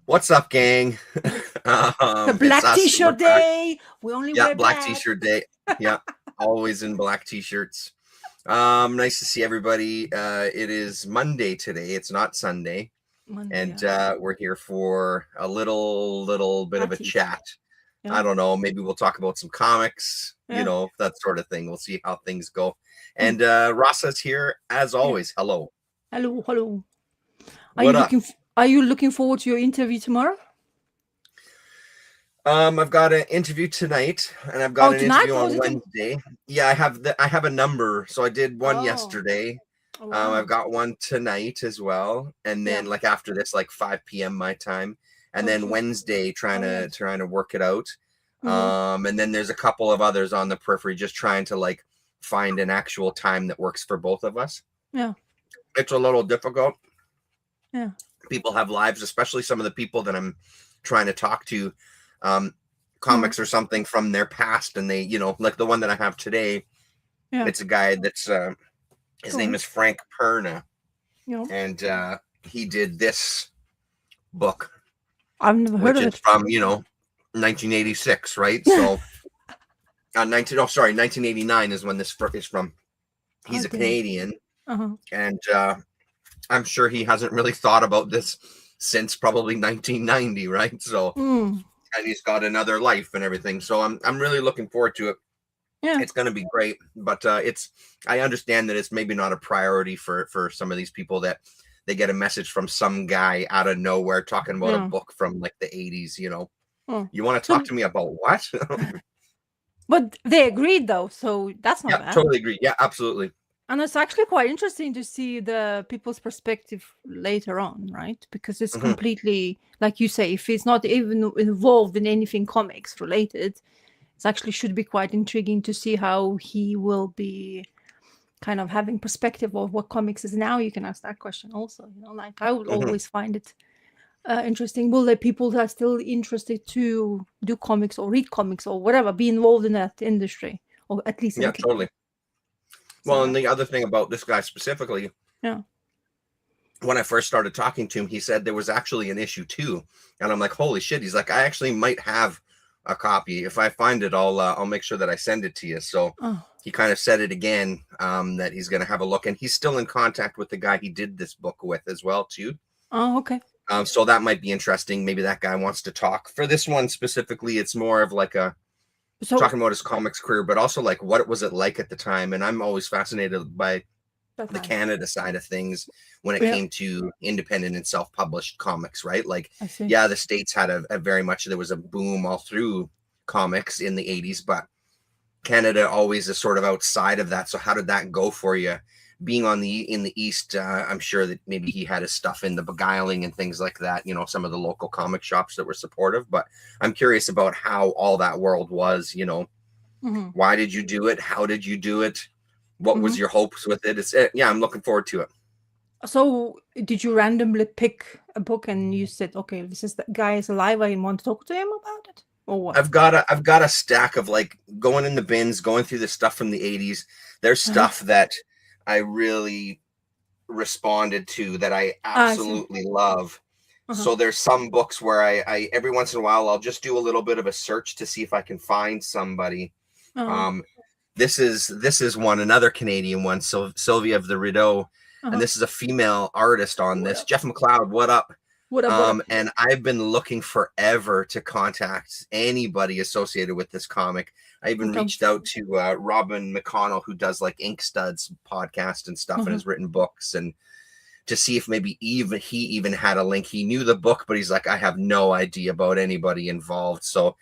What's up, gang? The It's black us. We're t-shirt back. day. We only Yeah, wear black black. t-shirt day. Yeah, always in black t-shirts. Nice to see everybody. It is Monday today. It's not Sunday, Monday, and yeah. we're here for a little bit of a Parties. chat. I Yeah. don't know. Maybe we'll talk about some comics. Yeah. That sort of thing. We'll see how things go. Mm, And Rasa's here as yeah. always. Hello. Hello, hello. What up? Are you looking forward to your interview tomorrow? I've got an interview tonight, and I've got Oh, an tonight? interview Oh, is on it Wednesday. Yeah, I have a number, so I did one Oh, yesterday. oh, I've wow. got one tonight as well, and Yeah. then like after this, like 5 p.m. my time, and then Okay. Wednesday Oh, yes. trying to work it out. Mm-hmm. And then there's a couple of others on the periphery, just trying to like find an actual time that works for both of us. Yeah. It's a little difficult. Yeah. People have lives, especially some of the people that I'm trying to talk to. Um, Mm, Comics or something from their past, and they, like the one that I have today. yeah. It's a guy that's his Go name on. is Frank Perna, Yeah. and he did this book, I've never heard which of is it. from 1986, right? So 1989 is when this is from. Oh, He's a damn. Canadian, Uh-huh. and I'm sure he hasn't really thought about this since probably 1990, right? So, Mm. and he's got another life and everything. So I'm really looking forward to it. Yeah. It's going to be great, but I understand that it's maybe not a priority for some of these people, that they get a message from some guy out of nowhere talking about a Yeah. book from like the 80s. Oh. You want to talk So, to me about what? but they agreed though, so that's not Yeah, bad. totally agree. Yeah, absolutely. And it's actually quite interesting to see the people's perspective later on, right? Because it's Hmm. completely, like you say, if it's not even involved in anything comics related, it actually should be quite intriguing to see how he will be kind of having perspective of what comics is now. You can ask that question also. Like I would Hmm. always find it interesting. Will there people that are still interested to do comics or read comics or whatever, be involved in that industry, or at least a Yeah, little bit? totally. So Well, and that, the other thing about this guy specifically, yeah. when I first started talking to him, he said there was actually an issue too, and I'm like, holy shit! He's like, I actually might have a copy. If I find it, I'll make sure that I send it to you. So Oh. he kind of said it again, that he's going to have a look, and he's still in contact with the guy he did this book with as well too. Oh, okay. So that might be interesting. Maybe that guy wants to talk. For this one specifically, it's more of like a So talking about his comics career, but also like what was it like at the time. And I'm always fascinated by that the time. Canada side of things when it Yeah, came to independent and self-published comics, right? Like, I see. yeah, the States had a very much, there was a boom all through comics in the 80s, but Canada always is sort of outside of that. So how did that go for you? Being in the East, I'm sure that maybe he had his stuff in the Beguiling and things like that, some of the local comic shops that were supportive. But I'm curious about how all that world was, Mm-hmm. why did you do it? How did you do it? What Mm-hmm. was your hopes with it? Yeah, I'm looking forward to it. So did you randomly pick a book and you said, okay, this is the guy is alive, I want to talk to him about it? Or what? I've got a stack of like going in the bins, going through the stuff from the 80s. There's Uh-huh. stuff that I really responded to that I I see. absolutely love. Uh-huh. So there's some books where I every once in a while I'll just do a little bit of a search to see if I can find somebody. Uh-huh. Um, this is another Canadian one, so Sylvia of the Rideau, and Uh-huh. this is a female artist on What this. up? Jeff McLeod, what up? What up? What up? And I've been looking forever to contact anybody associated with this comic. I even Okay. reached out to Robin McConnell, who does like Ink Studs podcast and stuff, and has written books, and to see if maybe he even had a link. He knew the book, but he's like, I have no idea about anybody involved. So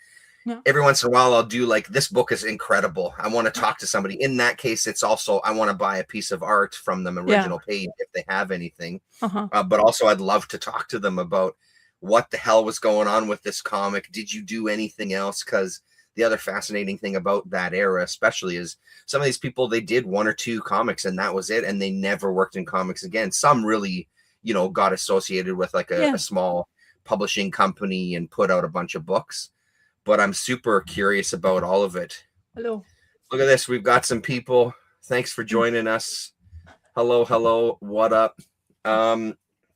Yeah. every once in a while I'll do like, this book is incredible, I want to talk to somebody. In that case, it's also, I want to buy a piece of art from them, original page, if they have anything. Uh-huh. But also I'd love to talk to them about what the hell was going on with this comic. Did you do anything else? Because the other fascinating thing about that era especially is some of these people, they did one or two comics and that was it, and they never worked in comics again. Some really, got associated with like a small publishing company and put out a bunch of books. But I'm super curious about all of it. Hello. Look at this. We've got some people. Thanks for joining us. Hello. What up?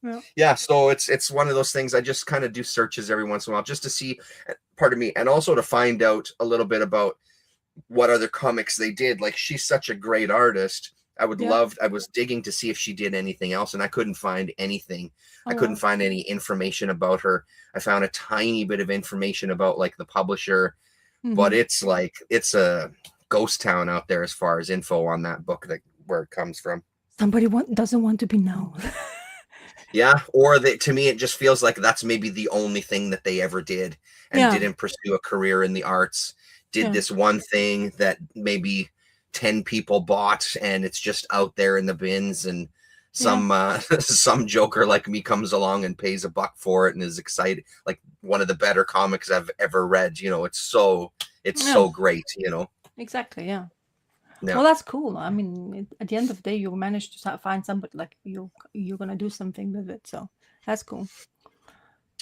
Yeah. Yeah, so it's one of those things. I just kind of do searches every once in a while just to see, pardon me, and also to find out a little bit about what other comics they did. Like, she's such a great artist. I was digging to see if she did anything else, and I couldn't find anything. I couldn't wow. find any information about her. I found a tiny bit of information about like the publisher, but Mhm. it's a ghost town out there as far as info on that book, that where it comes from. Somebody doesn't want to be known. Yeah, or to me, it just feels like that's maybe the only thing that they ever did, and Yeah. didn't pursue a career in the arts. Did Yeah. this one thing that maybe 10 people bought, and it's just out there in the bins, and Yeah. some joker like me comes along and pays $1 for it and is excited, like one of the better comics I've ever read. It's so Yeah. great. Exactly. Yeah. Yeah. Well, that's cool. I mean, at the end of the day, you managed to find somebody like you're gonna do something with it. So that's cool.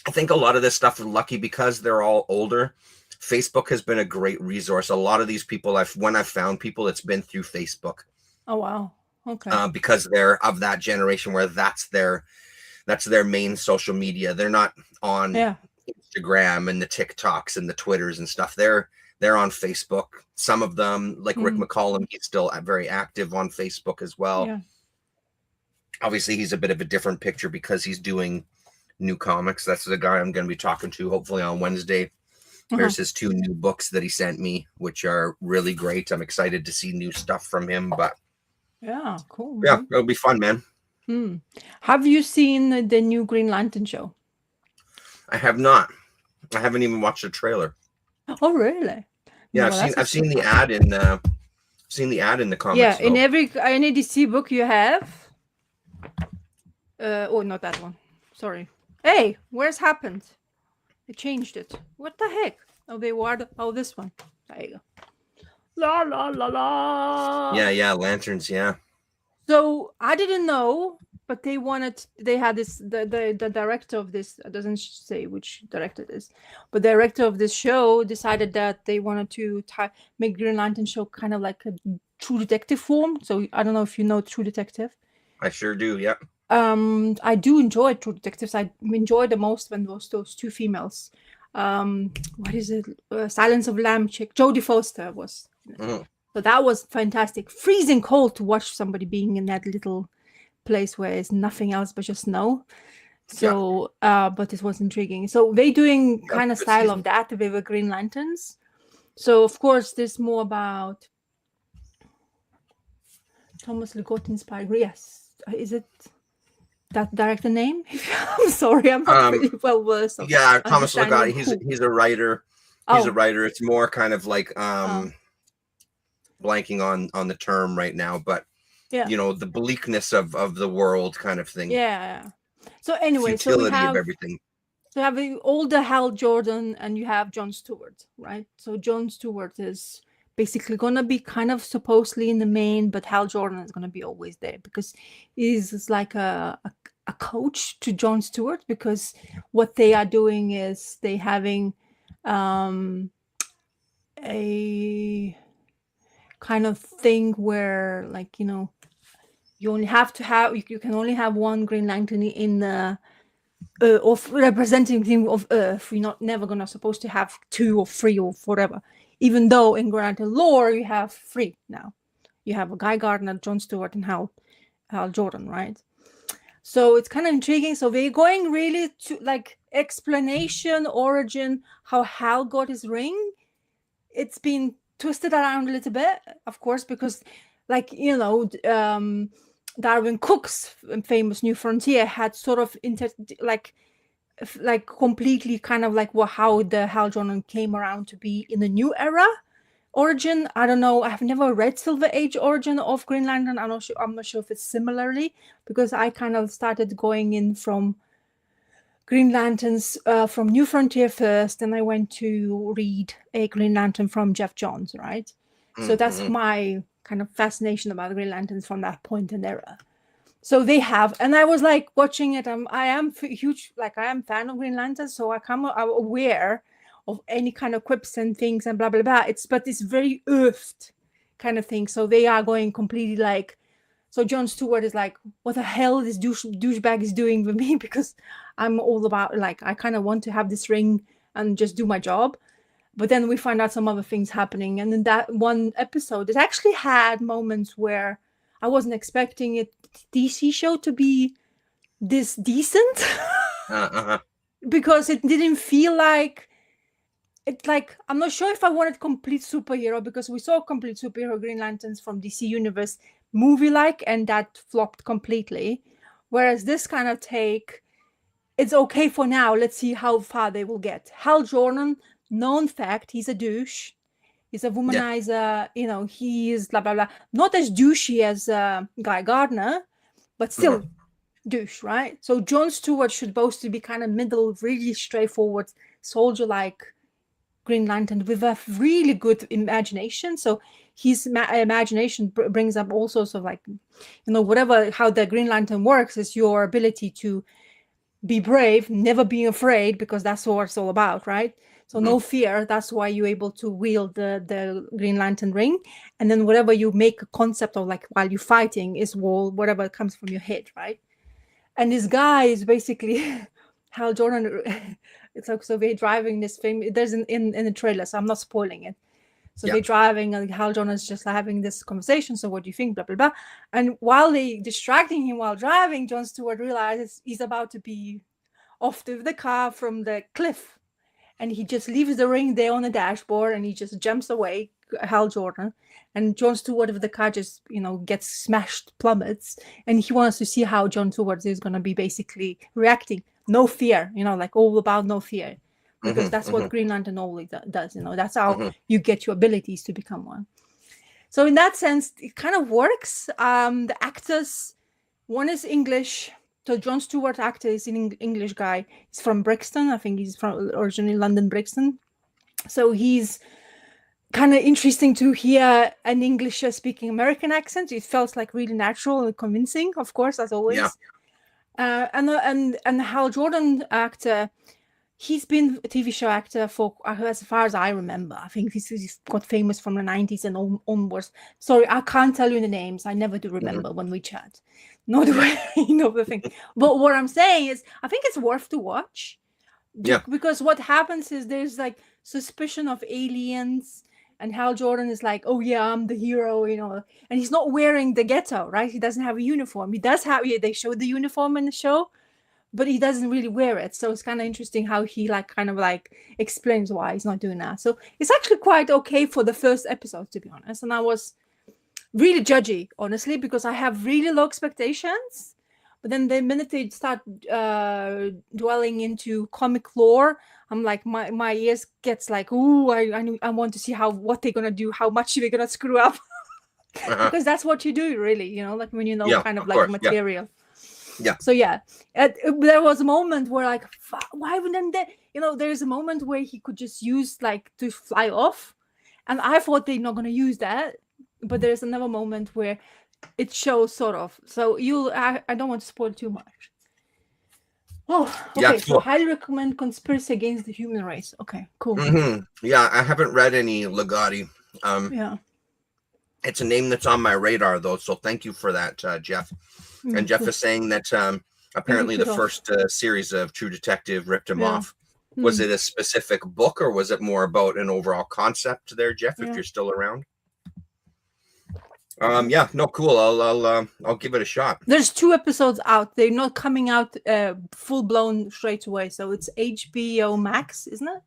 I think a lot of this stuff is lucky because they're all older. Facebook has been a great resource. A lot of these people, when I've found people, it's been through Facebook, Oh wow. Okay. because they're of that generation where that's their main social media. They're not on Yeah. Instagram and the TikToks and the Twitters and stuff. They're on Facebook. Some of them, like Rick Mm. McCollum, he's still very active on Facebook as well. Yeah. Obviously, he's a bit of a different picture because he's doing new comics. That's the guy I'm going to be talking to hopefully on Wednesday. There's his 2 new books that he sent me, which are really great. I'm excited to see new stuff from him. But Yeah. Cool. yeah, Man. it'll be fun, man. Have you seen the new Green Lantern show? I have not. I haven't even watched the trailer. Oh really? Yeah, No, I've seen the ad in the comics. Yeah, in though. any DC book you have. Oh, not that one. Sorry. Hey, where's happened? They changed it. What the heck? Oh, they were. Oh, this one. There you go. La la la la. Yeah, lanterns. Yeah. So I didn't know, but they had this, the director of this, it doesn't say which director it is, but the director of this show decided that they wanted to make Green Lantern show kind of like a True Detective form. So I don't know if you know True Detective. I sure do. Yeah. I do enjoy True Detectives. I enjoy the most when those 2 females. What is it? Silence of Lamb chick. Jodie Foster was. Mhm. So that was fantastic. Freezing cold to watch somebody being in that little place where there's nothing else but just snow. So, but it was intriguing. So they doing kind of good style season. of that with the Green Lanterns. So of course, there's more about Thomas Ligotti inspired. Yes, is it that director name? I'm sorry, I'm not really well versed. Yeah, Thomas Ligotti. He's a writer. He's a Oh, writer. It's more kind of like blanking on the term right now, but yeah, the bleakness of the world kind of thing. yeah. So anyway, Futility of everything. So you have the older Hal Jordan and you have Jon Stewart, right? So Jon Stewart is basically gonna be kind of supposedly in the main, but Hal Jordan is gonna be always there because he's like a coach to Jon Stewart, because what they are doing is they having a kind of thing where, like, you only have to have you can only have one Green Lantern in the of representing of Earth. You're never gonna supposed to have 2 or 3 or whatever. Even though in Grant lore you have 3 now. You have a Guy Gardner, Jon Stewart, and Hal Jordan, right? So it's kind of intriguing. So they're going really to like explanation, origin, how Hal got his ring. It's been twisted around a little bit, of course, because like Darwin Cook's famous New Frontier had sort of like completely kind of like how the Hal Jordan came around to be in the new era origin. I don't know. I've never read Silver Age origin of Green Lantern. I'm not sure if it's similarly, because I kind of started going in from Green Lanterns from New Frontier first, and I went to read a Green Lantern from Jeff Johns, right? So that's my kind of fascination about Green Lanterns from that point in era. So they have, and I was like watching it. I am huge, like I am fan of Green Lantern, so I'm aware of any kind of quips and things and blah blah blah. But it's very earthed kind of thing. So they are going completely like So Jon Stewart is like, what the hell this douchebag is doing with me? Because I'm all about, like, I kind of want to have this ring and just do my job. But then we find out some other things happening. And in that one episode, it actually had moments where I wasn't expecting it, DC show to be this decent. Uh-huh. Because it didn't feel like, it's like, I'm not sure if I wanted complete superhero, because we saw complete superhero Green Lanterns from DC Universe movie-like, and that flopped completely. Whereas this kind of take, it's okay for now. Let's see how far they will get. Hal Jordan, known fact, he's a douche. He's a womanizer. You know, he is blah, blah, blah. Not as douchey as Guy Gardner, but still douche, right? So Jon Stewart should both to be kind of middle, really straightforward, soldier-like Green Lantern with a really good imagination. So his imagination brings up all sorts of, like, you know, whatever, how the Green Lantern works is your ability to be brave, never being afraid, because that's what it's all about, right? So no fear. That's why you're able to wield the Green Lantern ring. And then whatever you make a concept of, like, while you're fighting, is whatever comes from your head, right? And this guy is basically Hal Jordan. It's like, so they're driving this famous, there's in the trailer, so I'm not spoiling it. So they're driving, and Hal Jordan is just having this conversation. So what do you think? Blah, blah, blah. And while they distracting him while driving, Jon Stewart realizes he's about to be off the car from the cliff. And he just leaves the ring there on the dashboard, and he just jumps away, Hal Jordan. And Jon Stewart of the car just, you know, gets smashed, plummets. And he wants to see how Jon Stewart is going to be basically reacting. No fear, you know, like all about no fear. Because that's what Green Lantern always does, you know. That's how you get your abilities to become one. So in that sense, it kind of works. The actors, one is English. So Jon Stewart actor is an English guy. He's from Brixton. I think he's from originally London, Brixton. So he's kind of interesting to hear an English speaking American accent. It felt like really natural and convincing, of course, as always. And the Hal Jordan actor, he's been a TV show actor for, as far as I remember. I think he's got famous from the 90s and onwards. Sorry, I can't tell you the names. I never do remember when we chat. Nor do I, you know, the thing. But what I'm saying is, I think it's worth to watch. Because what happens is there's like suspicion of aliens, and Hal Jordan is like, oh yeah, I'm the hero, you know. And he's not wearing the ghetto, right? He doesn't have a uniform. He does have, they showed the uniform in the show, but he doesn't really wear it. So it's kind of interesting how he like kind of like explains why he's not doing that. So it's actually quite okay for the first episode, to be honest. And I was really judgy, honestly, because I have really low expectations. But then the minute they start dwelling into comic lore, I'm like, my ears gets like, ooh, I want to see what they're gonna do, how much they're gonna screw up. Because that's what you do, really, you know, like when you know kind of like course, material. So there was a moment where like, why wouldn't they, you know, there's a moment where he could just use like to fly off, and I thought they're not gonna use that, but there's another moment where it shows sort of. So I don't want to spoil too much. Oh, okay. So highly recommend Conspiracy Against the Human Race. Okay, cool. Yeah, I haven't read any Ligotti. It's a name that's on my radar though, so thank you for that, Jeff. And Jeff is saying that apparently the first series of True Detective ripped him off. Was it a specific book, or was it more about an overall concept there, Jeff, if you're still around? Cool. I'll give it a shot. There's 2 episodes out. They're not coming out full blown straight away. So it's HBO Max, isn't it?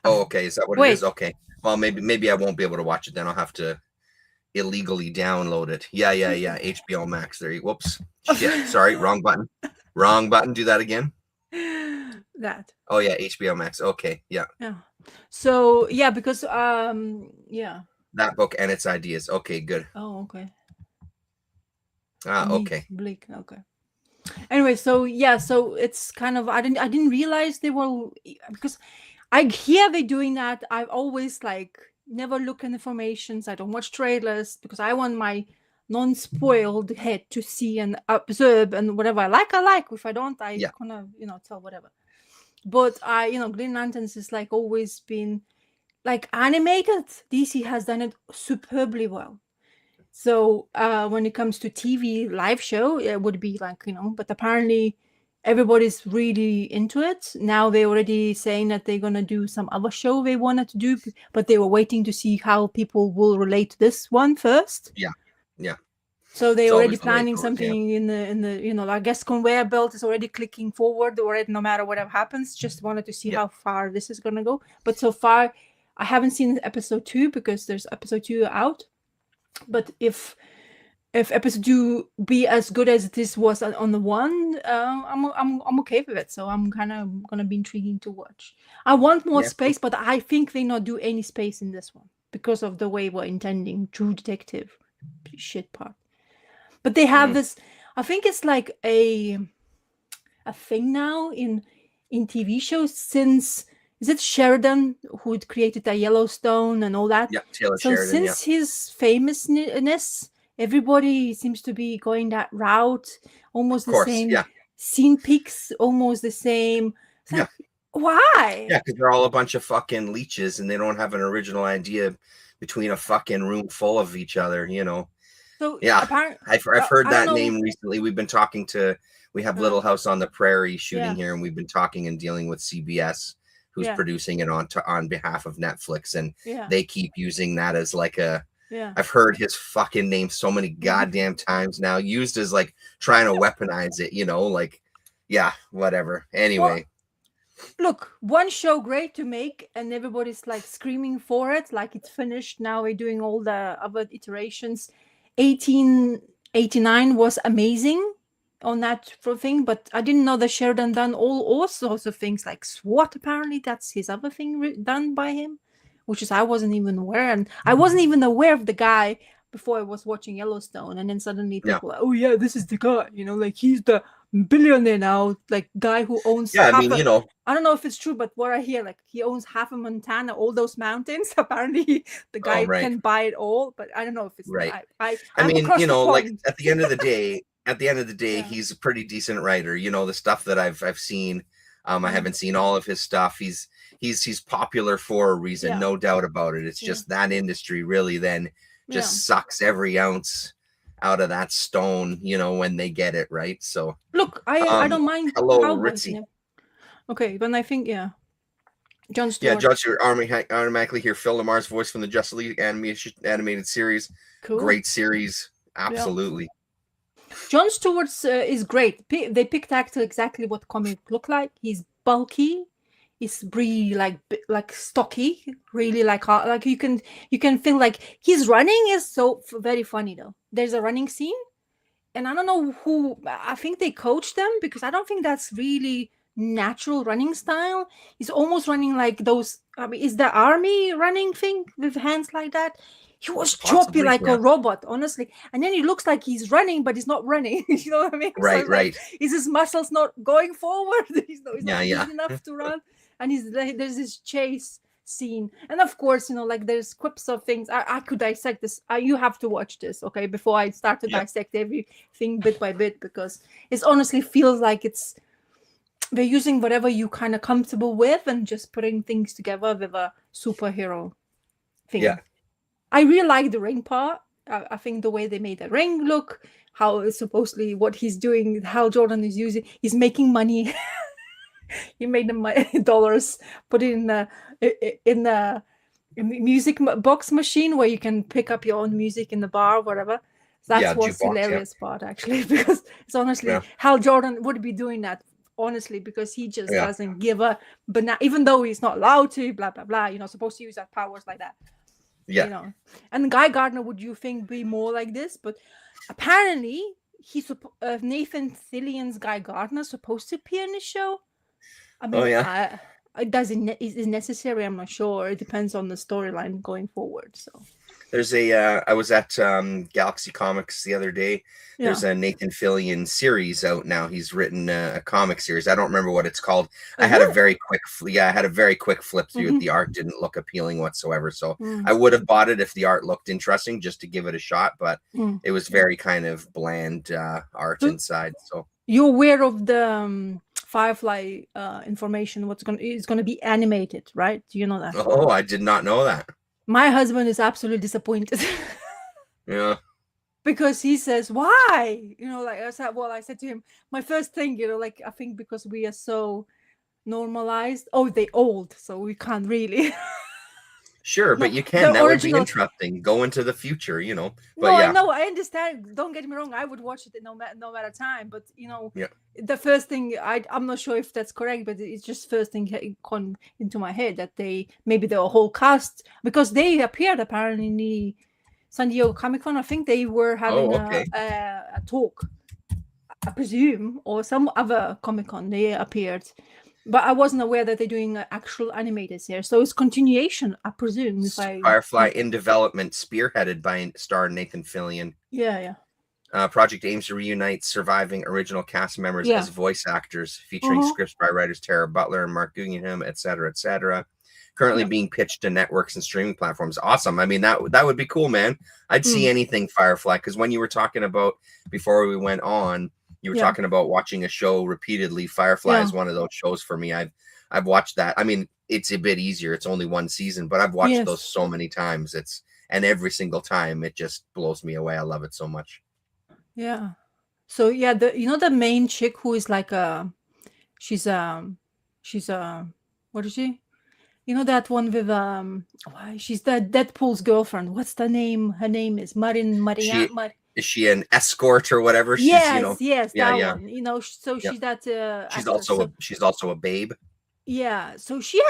Oh, okay. Is that what it is? Okay. Well, maybe I won't be able to watch it then. I'll have to illegally download it. Yeah. HBO Max. There you. Whoops. Shit. Sorry. Wrong button. Wrong button. Do that again. That. Oh yeah, HBO Max. Okay. Yeah. So because that book and its ideas. Okay, good. Oh, okay. Okay. Bleak. Okay. Anyway, so it's kind of I didn't realize they were, because I hear they're doing that. I've always like never look at information. I don't watch trailers because I want my non-spoiled head to see and observe, and whatever I like. If I don't, I kind of tell whatever. But Green Lanterns is like always been like animated. DC has done it superbly well. So when it comes to TV live show, it would be like, but apparently everybody's really into it. Now they're already saying that they're going to do some other show they wanted to do, but they were waiting to see how people will relate to this one first. Yeah. So they're It's already always the way it planning goes, something in the I guess conveyor belt is already clicking forward already, no matter whatever happens. Just wanted to see how far this is going to go. But so far, I haven't seen episode 2 because there's episode 2 out. But if episode 2 be as good as this was on the one, I'm okay with it. So I'm kind of gonna be intriguing to watch. I want more space, but I think they not do any space in this one because of the way we're intending True Detective shit part. But they have this. I think it's like a thing now in TV shows since. Is it Sheridan who created the Yellowstone and all that? Yeah, Taylor so Sheridan. Since his famousness, everybody seems to be going that route. Almost the same. Yeah. Scene picks, almost the same. It's like, why? Yeah, because they're all a bunch of fucking leeches and they don't have an original idea between a fucking room full of each other, So yeah, I've heard that name recently. We've been talking to. We have Little House on the Prairie shooting here, and we've been talking and dealing with CBS, who's producing it on behalf of Netflix, and they keep using that as like a. I've heard his fucking name so many goddamn times now, used as like trying to weaponize it, like, whatever. Anyway. Look, one show great to make, and everybody's like screaming for it, like it's finished. Now we're doing all the other iterations. 1889 was amazing on that thing, but I didn't know that Sheridan done all sorts of things like SWAT. Apparently, that's his other thing done by him, which is I wasn't even aware, and I wasn't even aware of the guy before I was watching Yellowstone, and then suddenly people were like, oh yeah, this is the guy, like he's the billionaire now, like guy who owns I don't know if it's true, but what I hear, like he owns half of Montana, all those mountains. Apparently the guy can buy it all, but I don't know if it's right. I mean, like at the end of the day, he's a pretty decent writer. The stuff that I've seen, I haven't seen all of his stuff. He's popular for a reason, no doubt about it. It's just that industry really then just sucks every ounce out of that stone, when they get it right. So look, I don't mind. Hello, Ritzy. Okay, but I think Jon Stewart. Yeah, Jon Stewart automatically hear Phil Lamar's voice from the Justice League animated series. Cool. Great series, absolutely. Jon Stewart is great. They picked actor exactly what comic look like. He's bulky. He's really like stocky. Really like you can feel like his running is so very funny though. There's a running scene, and I don't know who. I think they coached them because I don't think that's really natural running style. He's almost running like those. I mean, is the army running thing with hands like that? He was choppy like a robot, honestly. And then he looks like he's running, but he's not running. You know what I mean? Right, so right. Like, is his muscles not going forward? he's not big enough to run. And there's this chase scene. And of course, like there's quips of things. I could dissect this. You have to watch this, okay? Before I start to dissect everything bit by bit, because it honestly feels like they're using whatever you kind of comfortable with and just putting things together with a superhero thing. Yeah. I really like the ring part. I think the way they made the ring look, how supposedly what he's doing, how Jordan is using, he's making money. He made the dollars, put it in the music box machine where you can pick up your own music in the bar, whatever. That's what's hilarious part actually, because it's honestly Hal Jordan would be doing that. Honestly, because he just doesn't give a even though he's not allowed to, blah blah blah. You're not supposed to use that powers like that. Yeah. And Guy Gardner, would you think be more like this? But apparently, Nathan Fillion's Guy Gardner supposed to appear in the show. I mean, is it necessary? I'm not sure. It depends on the storyline going forward. So there's I was at Galaxy Comics the other day. There's a Nathan Fillion series out now. He's written a comic series. I don't remember what it's called. I had a very quick flip through it. The art didn't look appealing whatsoever. So I would have bought it if the art looked interesting, just to give it a shot. But it was very kind of bland art inside. So you're aware of the Firefly information? It's going to be animated, right? Do you know that? Oh, I did not know that. My husband is absolutely disappointed. Yeah. because he says, why? Like I said to him, my first thing, like, I think because we are so normalized. Oh, they old, so we can't really. Sure, but No, you can. the That would be original. interesting. Go into the future, But No, I yeah, know, I understand. Don't get me wrong. I would watch it no matter time. But yeah. the first thing I'm not sure if that's correct, but it's just first thing come into my head that maybe the whole cast, because they appeared apparently in the San Diego Comic Con. I think they were having Oh, okay. a talk, I presume, or some other Comic Con. They appeared, but I wasn't aware that they're doing actual animators here. So it's continuation, I presume. If I Firefly in development, spearheaded by star Nathan Fillion. yeah. Project aims to reunite surviving original cast members as voice actors, featuring scripts by writers Tara Butler and Mark Guggenheim, etc., etc. Currently being pitched to networks and streaming platforms. Awesome. I mean, that would be cool, man. I'd see anything Firefly, because when you were talking about, before we went on, you were talking about watching a show repeatedly. Firefly is one of those shows for me. I've watched that. I mean, it's a bit easier. It's only one season, but I've watched those so many times. And every single time it just blows me away. I love it so much. Yeah. So yeah, the main chick who is like she's what is she? That one with she's the Deadpool's girlfriend. What's the name? Her name is Maria. Is she an escort or whatever? Yes, She's, that one. So she's that she's actress. She's also a babe. Yeah, so she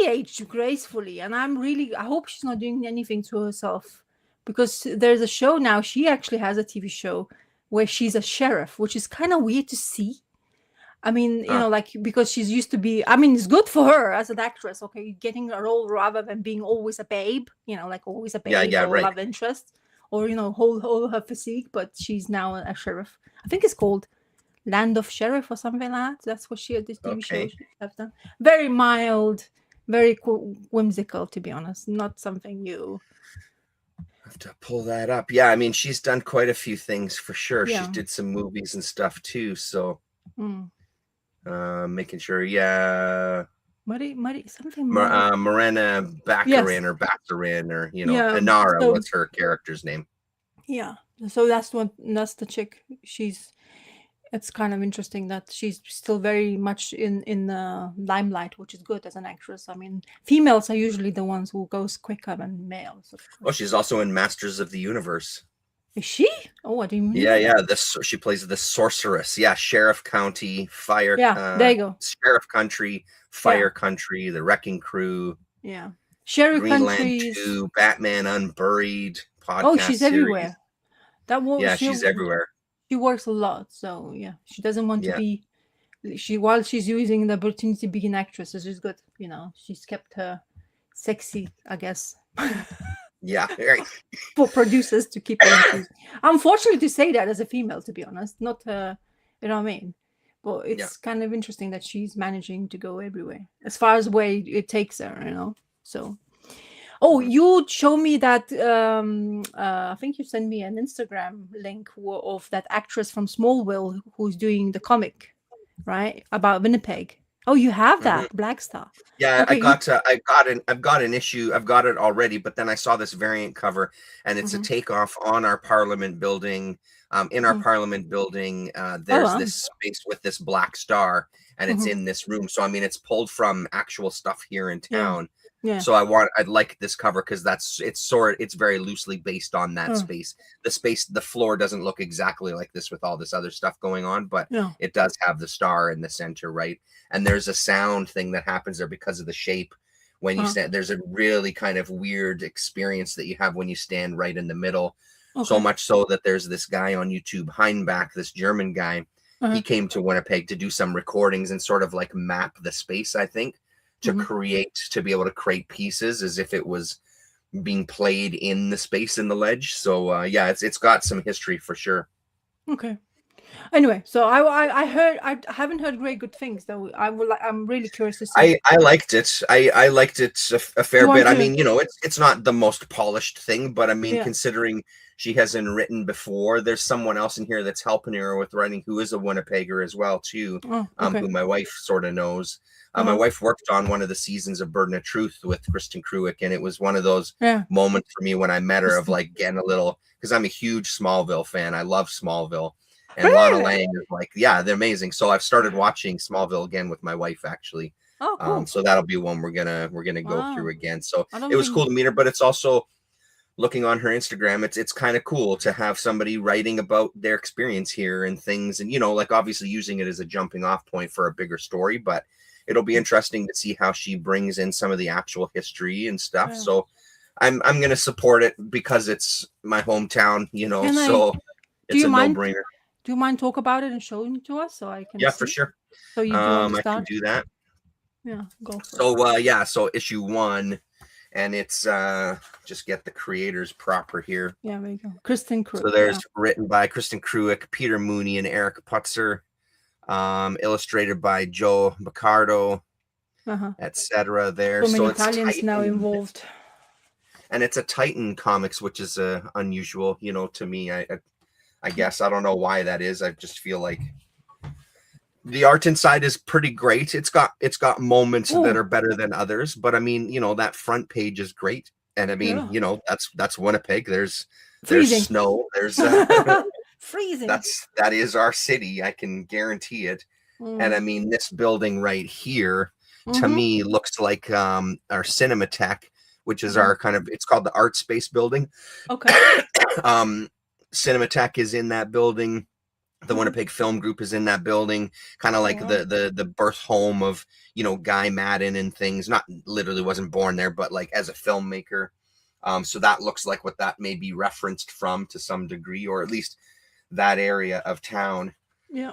aged gracefully, and I hope she's not doing anything to herself, because there's a show now. She actually has a TV show where she's a sheriff, which is kind of weird to see. I mean, like, because she's used to be, I mean, it's good for her as an actress, okay, getting a role rather than being always a babe, like always a babe or right. love interest, or, hold her physique, but she's now a sheriff. I think it's called Land of Sheriff or something like that. That's what this TV show she have done. Very mild, very whimsical, to be honest. Not something you have to pull that up. Yeah, I mean, she's done quite a few things for sure. Yeah. She did some movies and stuff too. So making sure, yeah. Morena Baccarin or Baccarin or Inara was her character's name. Yeah. So that's the chick. It's kind of interesting that she's still very much in the limelight, which is good as an actress. I mean, females are usually the ones who goes quicker than males. Oh, she's also in Masters of the Universe. Is she? Oh, I didn't know. Yeah. She plays the sorceress. Yeah, Sheriff County, Fire. Yeah, there you go. Sheriff Country, Fire Country, The Wrecking Crew. Yeah, Sheriff Greenland 2, Batman Unburied podcast. Oh, she's everywhere. She's everywhere. She works a lot, so yeah, she doesn't want to be. While she's using the opportunity to be an actress, which is good. She's kept her sexy, I guess. Yeah, right. For producers to keep her. Unfortunately, to say that as a female, to be honest, not you know what I mean. But it's kind of interesting that she's managing to go everywhere as far as where it takes her. So. Oh, you show me that. I think you sent me an Instagram link of that actress from Smallville who's doing the comic, right, about Winnipeg. Oh, you have that Black Star. Yeah, okay, I've got an issue. I've got it already, but then I saw this variant cover, and it's a takeoff on our Parliament building. In our Parliament building, there's this space with this Black Star, and it's in this room. So I mean, it's pulled from actual stuff here in town. Yeah. So I'd like this cover because it's very loosely based on that space. The floor doesn't look exactly like this with all this other stuff going on, but it does have the star in the center, right? And there's a sound thing that happens there because of the shape. When you stand, there's a really kind of weird experience that you have when you stand right in the middle. Okay. So much so that there's this guy on YouTube, Heinbach, this German guy. He came to Winnipeg to do some recordings and sort of like map the space, I think. To be able to create pieces as if it was being played in the space in the ledge. So yeah, it's got some history for sure. Okay. Anyway, so I heard, I haven't heard great good things though. I'm really curious to see. I liked it. I liked it a Do you fair want bit. I to? mean, it's not the most polished thing, but I mean, Yeah. considering she hasn't written before, there's someone else in here that's helping her with writing who is a Winnipegger as well too, Oh, okay. who my wife sort of knows. My Uh-huh. wife worked on one of the seasons of Burden of Truth with Kristen Kruick, and it was one of those Yeah. moments for me when I met her of Kristen. like getting a little, because I'm a huge Smallville fan. I love Smallville. And Lana Really? Lang is like, yeah, they're amazing. So I've started watching Smallville again with my wife, actually. Oh, cool. So that'll be one we're gonna go Wow. through again. So I don't it was think. cool to meet her, but it's also looking on her Instagram. It's kind of cool to have somebody writing about their experience here and things, and like obviously using it as a jumping off point for a bigger story. But it'll be interesting to see how she brings in some of the actual history and stuff. Yeah. So I'm gonna support it because it's my hometown. So it's a no-brainer. Do you mind talk about it and showing it to us so I can? Yeah, see? for sure. So you do want to I start? can do that. Yeah, go for it. So so issue 1, and it's just get the creators proper here. Yeah, there you go. Kristen Kruick. So there's written by Kristen Kruick, Peter Mooney, and Eric Putzer. Illustrated by Joe Baccardo, etc. There. So many so Italians it's now involved. And it's a Titan Comics, which is unusual, to me. I guess I don't know why that is. I just feel like the art inside is pretty great. It's got moments that are better than others, but I mean, that front page is great. And I mean, that's Winnipeg. There's snow. There's freezing. That is our city. I can guarantee it. And I mean, this building right here to me looks like our Cinematheque, which is our kind of, it's called the Art Space building. Okay. Cinematheque is in that building. The Winnipeg Film Group is in that building, kind of like the birth home of, Guy Madden and things. Not literally wasn't born there, but like as a filmmaker. So that looks like what that may be referenced from to some degree, or at least that area of town. Yeah.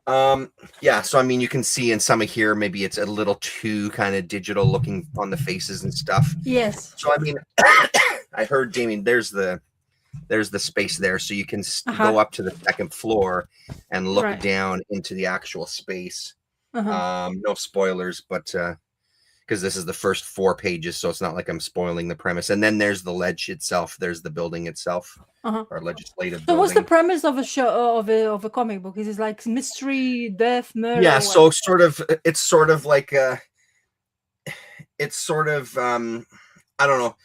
So I mean, you can see in some of here, maybe it's a little too kind of digital looking on the faces and stuff. Yes. So I mean, I heard, Damien, there's the space there, so you can go up to the second floor and look down into the actual space. No spoilers, but because this is the first 4 pages, so it's not like I'm spoiling the premise. And then there's the ledge itself. There's the building itself, or legislative building. So what's the premise of a show of a comic book? Is it like mystery, death, murder? Yeah, so it's sort of like I don't know.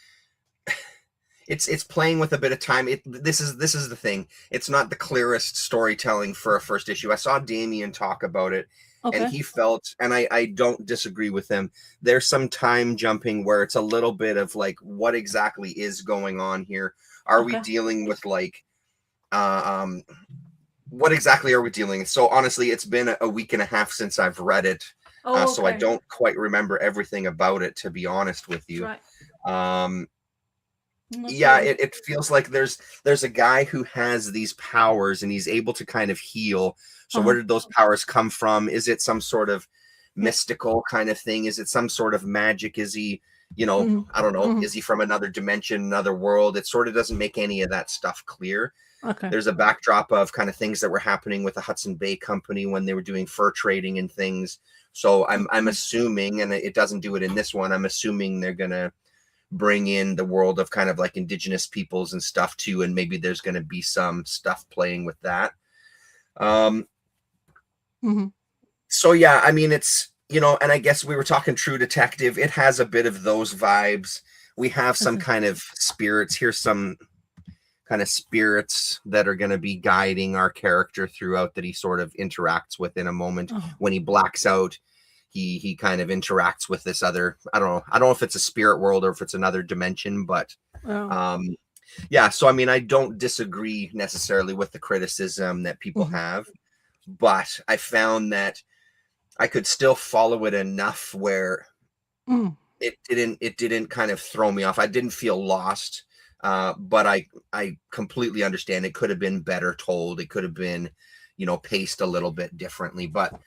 It's playing with a bit of time. This is the thing. It's not the clearest storytelling for a first issue. I saw Damien talk about it, and he felt, and I don't disagree with him, there's some time jumping where it's a little bit of like, what exactly is going on here? Are we dealing with like, what exactly are we dealing? So honestly, it's been a week and a half since I've read it, so I don't quite remember everything about it, to be honest with you. Right. It feels like there's a guy who has these powers and he's able to kind of heal. So where did those powers come from? Is it some sort of mystical kind of thing? Is it some sort of magic? Is he, I don't know, is he from another dimension, another world? It sort of doesn't make any of that stuff clear. There's a backdrop of kind of things that were happening with the Hudson Bay Company when they were doing fur trading and things. So I'm assuming, and it doesn't do it in this one, I'm assuming they're gonna bring in the world of kind of like indigenous peoples and stuff too, and maybe there's going to be some stuff playing with that. So yeah, I mean, it's, and I guess we were talking True Detective. It has a bit of those vibes. We have some kind of spirits. Here's some kind of spirits that are going to be guiding our character throughout, that he sort of interacts with in a moment. When he blacks out, he kind of interacts with this other, I don't know if it's a spirit world or if it's another dimension, but so I mean, I don't disagree necessarily with the criticism that people have, but I found that I could still follow it enough where it didn't kind of throw me off. I didn't feel lost, but I completely understand it could have been better told. It could have been, paced a little bit differently, but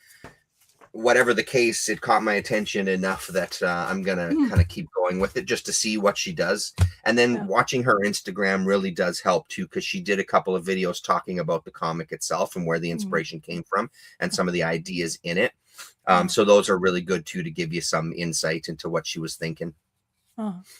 whatever the case, it caught my attention enough that I'm gonna kind of keep going with it just to see what she does. And then watching her Instagram really does help too, because she did a couple of videos talking about the comic itself and where the inspiration came from and some of the ideas in it. So those are really good too, to give you some insight into what she was thinking.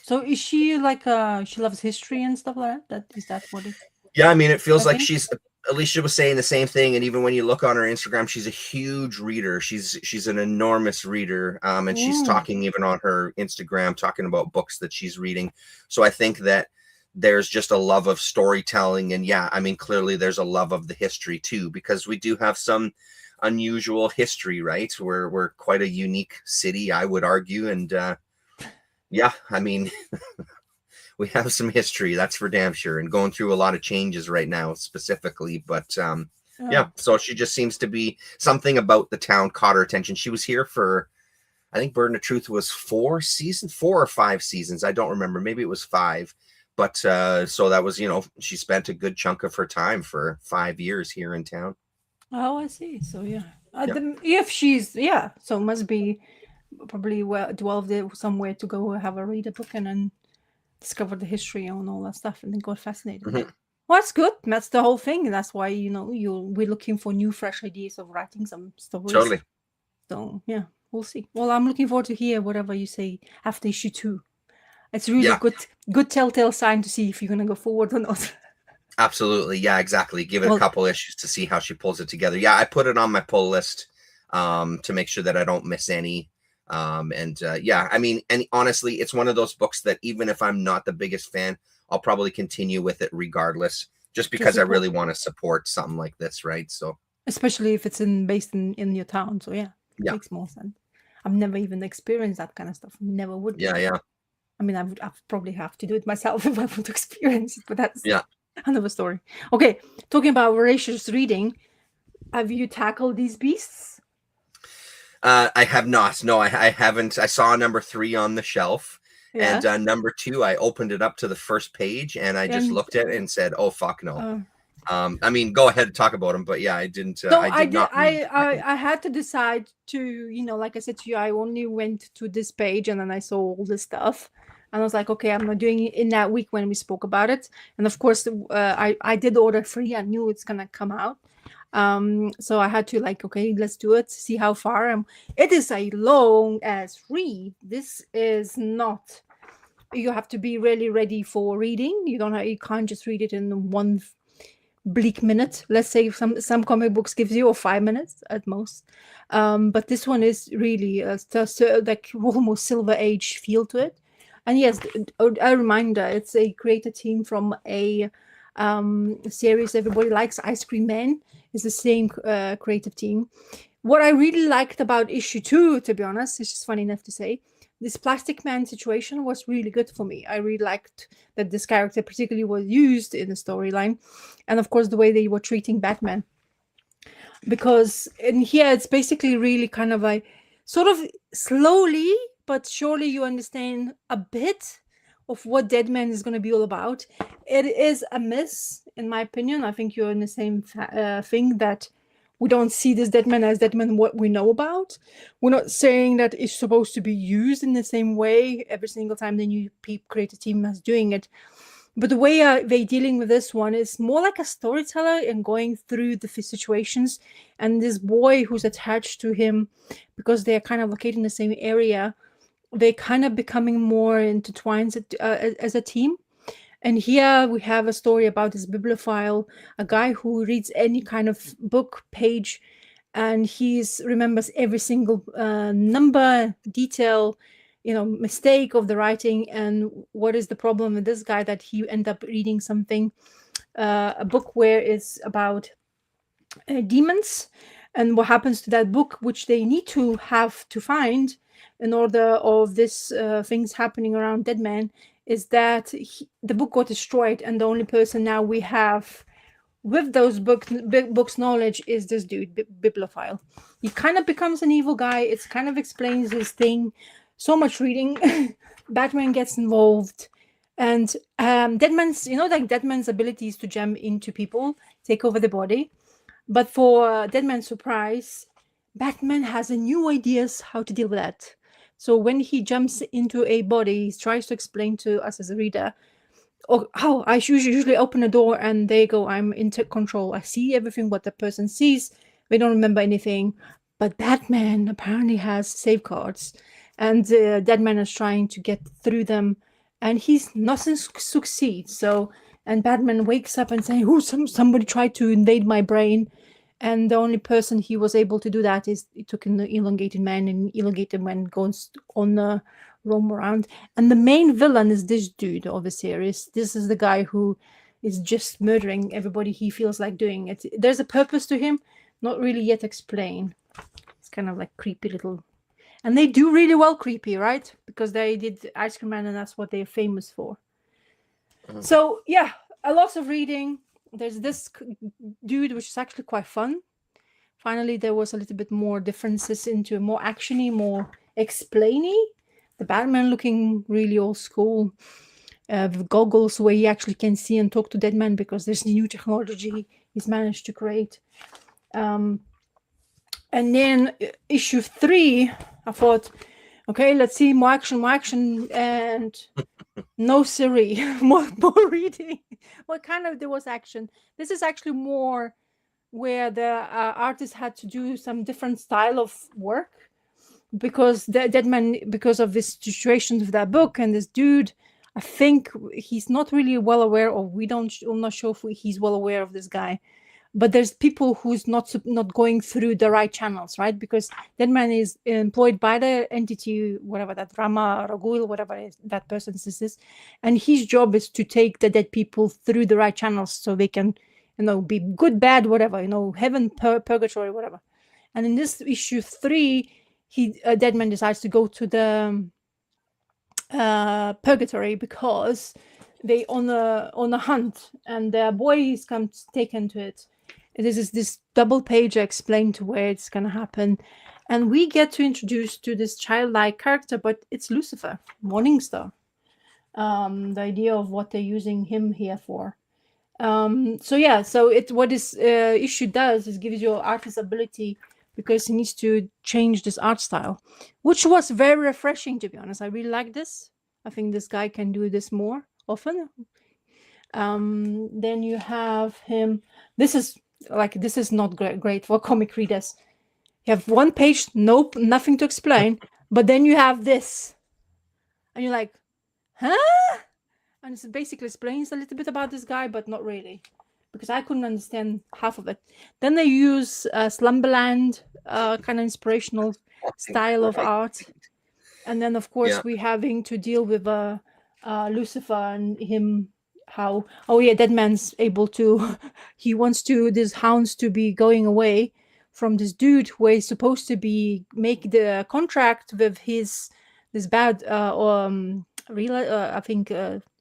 So is she like she loves history and stuff like that? Is that what it? Yeah, I mean, it feels like she's, Alicia was saying the same thing, and even when you look on her Instagram, she's a huge reader. She's an enormous reader, and she's talking even on her Instagram, talking about books that she's reading. So I think that there's just a love of storytelling, and yeah, I mean, clearly there's a love of the history too, because we do have some unusual history, right? We're quite a unique city, I would argue, and yeah, I mean. We have some history, that's for damn sure, and going through a lot of changes right now specifically. But yeah, so she just seems to be, something about the town caught her attention. She was here for, I think Burden of Truth was 4 or 5 seasons. I don't remember. Maybe it was 5. But so that was, she spent a good chunk of her time for 5 years here in town. Oh, I see. So yeah, if she's so it must be probably dwelled there somewhere to go have a read a book and then discover the history and all that stuff, and then got fascinated. Well, that's good. That's the whole thing. That's why we're looking for new, fresh ideas of writing some stories. Totally. So yeah, we'll see. Well, I'm looking forward to hear whatever you say after issue 2. It's really good telltale sign to see if you're gonna go forward or not. Absolutely, yeah, exactly. Give it a couple issues to see how she pulls it together. Yeah, I put it on my pull list to make sure that I don't miss any. Yeah, I mean, and honestly, it's one of those books that even if I'm not the biggest fan, I'll probably continue with it regardless, just because I really want to support something like this, right? So especially if it's based in your town, so yeah, makes more sense. I've never even experienced that kind of stuff. Never would. Yeah. I mean, I'd probably have to do it myself if I would experience it, but that's another story. Okay, talking about voracious reading, have you tackled these beasts? I have not. No, I haven't. I saw number 3 on the shelf, and number 2, I opened it up to the first page, and I just looked at it and said, "Oh fuck no." I mean, go ahead and talk about them, but yeah, I didn't. No, I had to decide to, like I said to you, I only went to this page, and then I saw all this stuff, and I was like, okay, I'm not doing it in that week when we spoke about it, and of course, I did order 3. I knew it's gonna come out. So I had to okay, let's do it, see how far. It is a long ass read. This is not, you have to be really ready for reading. You can't just read it in one bleak minute. Let's say some comic books gives you 5 minutes at most. But this one is really like almost Silver Age feel to it. And yes, a reminder, it's a creator team from a series everybody likes, Ice Cream Man. Is the same creative team. What I really liked about issue 2, to be honest, it's just funny enough to say, this Plastic Man situation was really good for me. I really liked that this character particularly was used in the storyline, and of course the way they were treating Batman. Because in here it's basically really kind of a sort of slowly but surely you understand a bit of what Deadman is going to be all about. It is a miss, in my opinion. I think you're in the same thing, that we don't see this Deadman as Deadman what we know about. We're not saying that it's supposed to be used in the same way every single time the new creative team is doing it. But the way they're dealing with this one is more like a storyteller and going through the situations. And this boy who's attached to him, because they're kind of located in the same area, they're kind of becoming more intertwined as a team. And here we have a story about this bibliophile, a guy who reads any kind of book page, and he remembers every single number, detail, mistake of the writing. And what is the problem with this guy? That he end up reading something, a book where it's about demons, and what happens to that book, which they need to have to find in order of this things happening around Deadman, is that the book got destroyed, and the only person now we have with those books knowledge is this dude, bibliophile. He kind of becomes an evil guy. It kind of explains his thing. So much reading. Batman gets involved, and Deadman's, Deadman's ability is to jam into people, take over the body. But for Deadman's surprise, Batman has a new ideas how to deal with that. So when he jumps into a body, he tries to explain to us as a reader, or how I usually open a door and they go, I'm in control. I see everything what the person sees. They don't remember anything. But Batman apparently has safeguards, and Deadman is trying to get through them, and he's nothing succeeds. So, and Batman wakes up and saying, "Oh, somebody tried to invade my brain," and the only person he was able to do that is he took in the elongated man, and elongated man goes on the roam around. And the main villain is this dude of the series. This is the guy who is just murdering everybody he feels like doing it. There's a purpose to him, not really yet explained. It's kind of like creepy little, and they do really well creepy, right? Because they did Ice Cream Man, and that's what they're famous for. So yeah, a lot of reading. There's this dude, which is actually quite fun. Finally, there was a little bit more differences into more actiony, more explainy. The Batman looking really old school, with goggles where he actually can see and talk to Deadman because there's new technology he's managed to create. And then issue 3, I thought, okay, let's see more action, and no siree, more reading. Well, kind of there was action. This is actually more where the artist had to do some different style of work, because the Deadman, because of this situation with that book and this dude, I think he's not really well aware, or I'm not sure if he's well aware of this guy. But there's people who's not going through the right channels, right? Because Deadman is employed by the entity, whatever that Rama Ragul, whatever that person is, and his job is to take the dead people through the right channels so they can, be good, bad, whatever, heaven, purgatory, whatever. And in this issue 3, Deadman decides to go to the purgatory because they on a hunt, and their boy comes taken to it. This is this double page explained to where it's going to happen. And we get to introduce to this childlike character, but it's Lucifer, Morningstar. The idea of what they're using him here for. So what this issue does is gives your artist ability, because he needs to change this art style, which was very refreshing, to be honest. I really like this. I think this guy can do this more often. Then you have him. This is not great for comic readers. You have one page, nope, nothing to explain, but then you have this, and you're like, huh? And it basically explains a little bit about this guy, but not really, because I couldn't understand half of it. Then they use Slumberland kind of inspirational style of art, and then of course we having to deal with Lucifer and him. How Deadman's able to he wants to these hounds to be going away from this dude who is supposed to be make the contract with this bad I think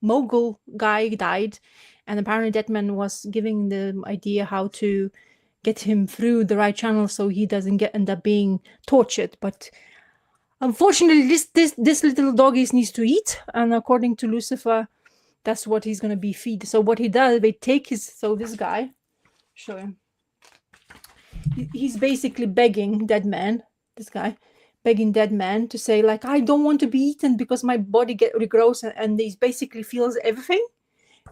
mogul guy died, and apparently Deadman was giving the idea how to get him through the right channel so he doesn't end up being tortured. But unfortunately, this little doggies needs to eat, and according to Lucifer, that's what he's going to be feed. So what he does, they take this guy, show him. He's basically begging Deadman, this guy, begging Deadman to say, like, I don't want to be eaten because my body regrows, and he basically feels everything.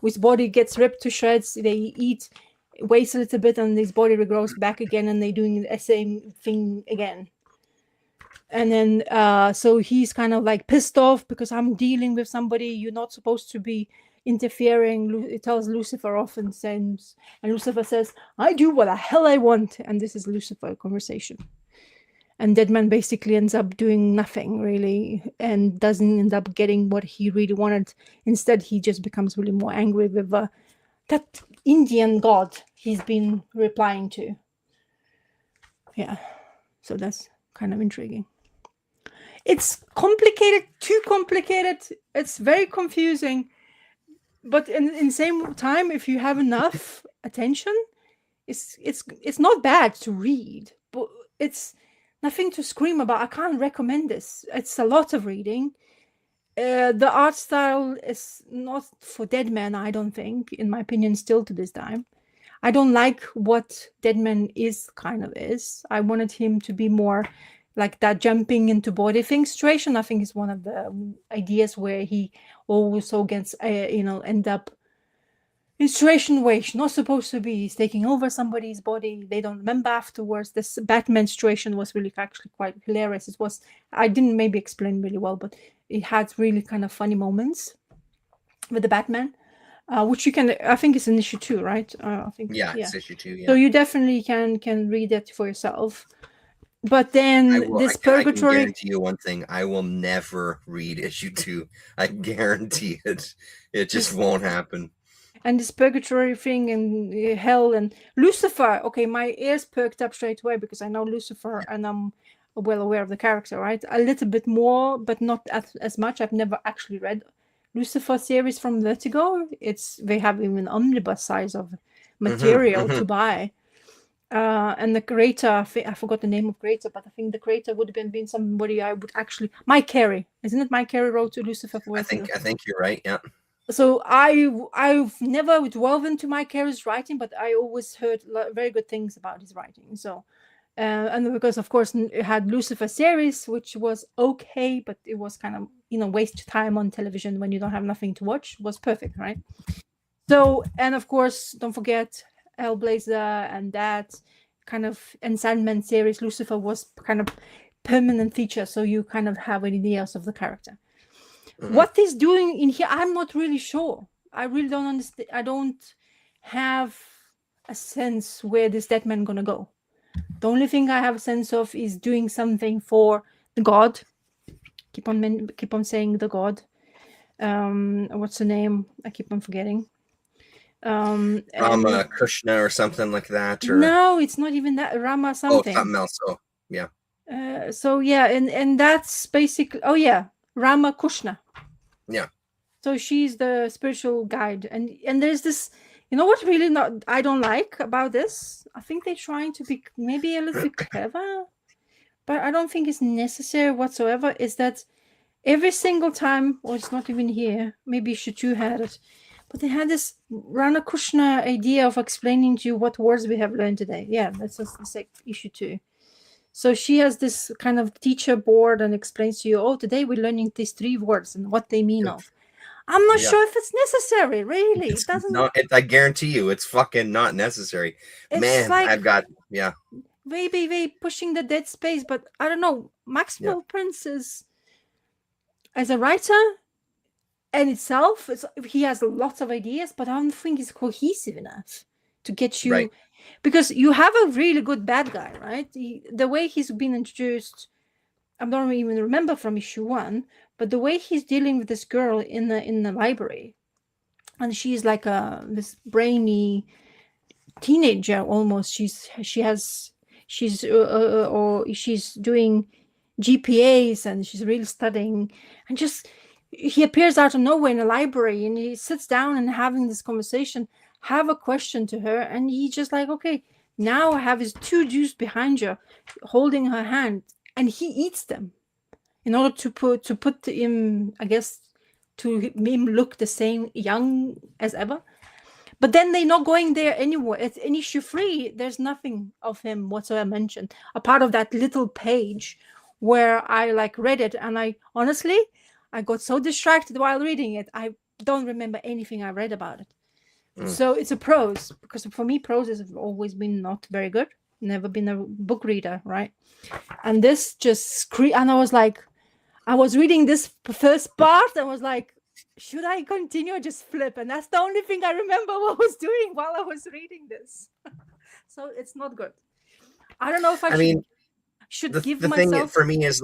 His body gets ripped to shreds. They eat, waste a little bit, and his body regrows back again, and they're doing the same thing again. And then, so he's kind of like pissed off because I'm dealing with somebody you're not supposed to be interfering. It tells Lucifer off and Lucifer says, I do what the hell I want. And this is Lucifer conversation. And Deadman basically ends up doing nothing really, and doesn't end up getting what he really wanted. Instead, he just becomes really more angry with that Indian god he's been replying to. Yeah, so that's kind of intriguing. It's complicated, too complicated. It's very confusing. But in the same time, if you have enough attention, it's not bad to read. But it's nothing to scream about. I can't recommend this. It's a lot of reading. The art style is not for Deadman, I don't think, in my opinion, still to this time. I don't like what Deadman is. I wanted him to be more like that jumping into body thing situation. I think is one of the ideas where he also gets, end up in situation where he's not supposed to be. He's taking over somebody's body. They don't remember afterwards. This Batman situation was really actually quite hilarious. I didn't maybe explain really well, but it had really kind of funny moments with the Batman. Which you can, I think it's an issue 2, right? I think it's issue 2. Yeah. So you definitely can read it for yourself. But then this I can purgatory. guarantee you one thing: I will never read issue 2. I guarantee it. It just won't happen. And this purgatory thing and hell and Lucifer. Okay, my ears perked up straight away because I know Lucifer and I'm well aware of the character, right? A little bit more, but not as much. I've never actually read Lucifer series from Vertigo. They have even omnibus size of material to buy. And the creator, I forgot the name of creator, but I think the creator would have been somebody I would actually. Mike Carey, isn't it? Mike Carey wrote to Lucifer for Vertigo. I think you're right. Yeah. So I've never delved into Mike Carey's writing, but I always heard very good things about his writing. So. And because of course it had Lucifer series, which was okay, but it was kind of waste time on television when you don't have nothing to watch. It was perfect, right? So, and of course, don't forget Hellblazer and that kind of and Sandman series. Lucifer was kind of permanent feature, so you kind of have ideas of the character. What he's doing in here, I'm not really sure. I really don't understand. I don't have a sense where this Deadman gonna go. The only thing I have a sense of is doing something for the god. Keep on saying the god. What's the name? I keep on forgetting. Rama Krishna or something like that. Or no, it's not even that. Rama something. Oh, something else. Oh, yeah. So yeah, and that's basically. Oh yeah, Rama Krishna. Yeah. So she's the spiritual guide, and there's this. You know what really I don't like about this? I think they're trying to be maybe a little bit clever, but I don't think it's necessary whatsoever. Is that every single time, or it's not even here, maybe Shatu had it, but they had this Rana Krishna idea of explaining to you what words we have learned today. Yeah, that's like issue 2. So she has this kind of teacher board and explains to you, oh, today we're learning these 3 words and what they mean of. I'm not sure if it's necessary, really. It doesn't. I guarantee you, it's fucking not necessary. Man, like, I've got maybe they pushing the dead space, but I don't know. Maxwell Prince is, as a writer, and itself, he has lots of ideas, but I don't think he's cohesive enough to get you. Right. Because you have a really good bad guy, right? The way he's been introduced, I don't even remember from issue 1. But the way he's dealing with this girl in the library, and she's like this brainy teenager almost. She's doing GPAs and she's really studying, and just he appears out of nowhere in a library and he sits down and having this conversation, have a question to her, and he just like, okay, now I have his 2 Jews behind her holding her hand, and he eats them. In order to put him, I guess, to him look the same young as ever. But then they're not going there anywhere. It's in issue 3. There's nothing of him whatsoever mentioned. A part of that little page where I read it, and I honestly, I got so distracted while reading it. I don't remember anything I read about it. So it's a prose, because for me, prose has always been not very good. Never been a book reader, right? And this just and I was like, I was reading this first part and was like, should I continue or just flip? And that's the only thing I remember what I was doing while I was reading this. So it's not good. I don't know if I should give the myself... thing for me is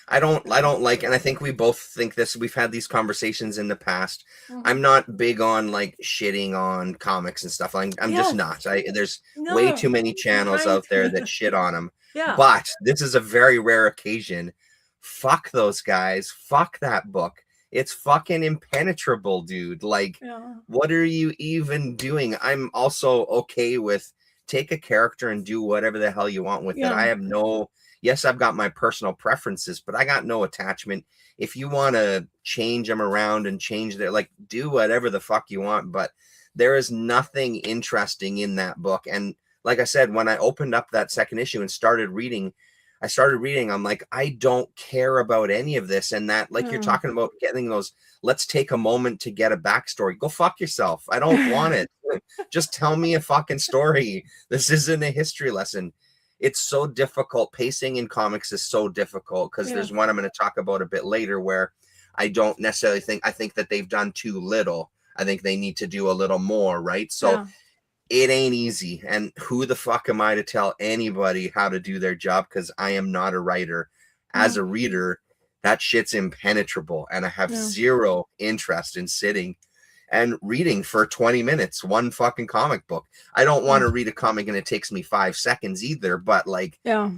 I don't like, and I think we both think this, we've had these conversations in the past. I'm not big on shitting on comics and stuff. I'm just not. There's way too many channels out there that shit on them. But this is a very rare occasion. Fuck those guys. Fuck that book. It's fucking impenetrable, dude. What are you even doing? I'm also okay with take a character and do whatever the hell you want with it. I have yes, I've got my personal preferences, but I got no attachment. If you want to change them around and change their, do whatever the fuck you want. But There is nothing interesting in that book. And like I said, when I opened up that second issue and started reading, I'm like, I don't care about any of this. And that, like you're talking about getting those, let's take a moment to get a backstory. Go fuck yourself. I don't want it. Just tell me a fucking story. This isn't a history lesson. It's so difficult. Pacing in comics is so difficult because there's one I'm going to talk about a bit later where I don't necessarily I think that they've done too little. I think they need to do a little more, right? So it ain't easy. And who the fuck am I to tell anybody how to do their job? Because I am not a writer. As a reader, that shit's impenetrable. And I have zero interest in sitting and reading for 20 minutes, one fucking comic book. I don't want to read a comic and it takes me 5 seconds either. But like, I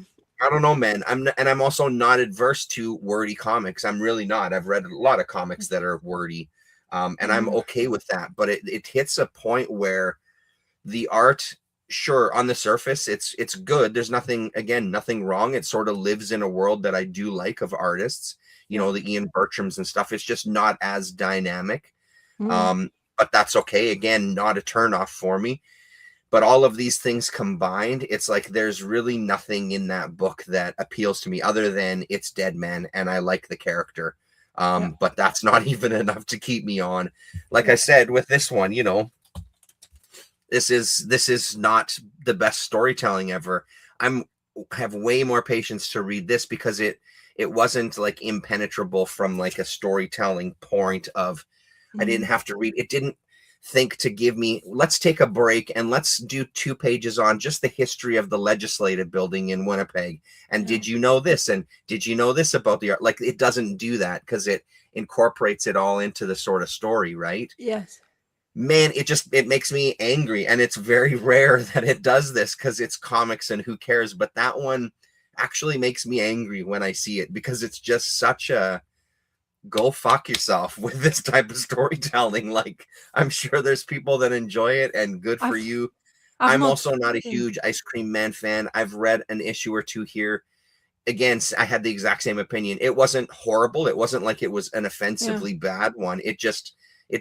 don't know, man. I'm also not adverse to wordy comics. I'm really not. I've read a lot of comics that are wordy. And I'm okay with that. But it hits a point where the art, sure, on the surface, it's good. There's nothing wrong. It sort of lives in a world that I do like of artists, the Ian Bertrams and stuff. It's just not as dynamic. But that's okay. Again, not a turnoff for me. But all of these things combined, it's like there's really nothing in that book that appeals to me other than it's Deadman and I like the character. But that's not even enough to keep me on. Like I said, with this one, this is not the best storytelling ever. Have way more patience to read this because it wasn't like impenetrable from like a storytelling point of I didn't have to read. It didn't think to give me, let's take a break and let's do 2 pages on just the history of the legislative building in Winnipeg. And did you know this? And did you know this about the art? Like it doesn't do that because it incorporates it all into the sort of story, right? Yes. Man, it makes me angry. And it's very rare that it does this because it's comics and who cares? But that one actually makes me angry when I see it because it's just such a go fuck yourself with this type of storytelling. Like, I'm sure there's people that enjoy it and good for you. I'm also not a huge Ice Cream Man fan. I've read an issue or 2 here. Again, I had the exact same opinion. It wasn't horrible. It wasn't like it was an offensively bad one. It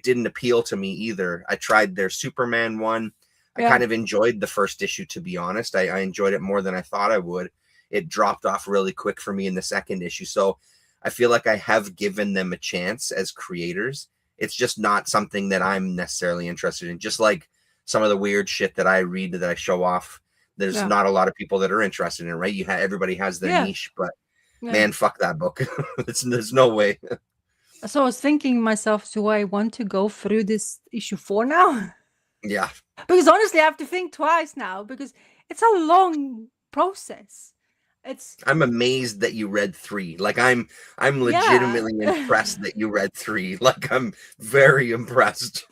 didn't appeal to me either. I tried their Superman one. I kind of enjoyed the first issue, to be honest. I enjoyed it more than I thought I would. It dropped off really quick for me in the second issue. So I feel like I have given them a chance as creators. It's just not something that I'm necessarily interested in. Just like some of the weird shit that I read that I show off, there's not a lot of people that are interested in it, right? Everybody has their niche, but man, fuck that book. There's no way. So I was thinking myself, do I want to go through this issue 4 now? Yeah. Because honestly, I have to think twice now because it's a long process. I'm amazed that you read 3. Like I'm legitimately impressed that you read 3. Like I'm very impressed.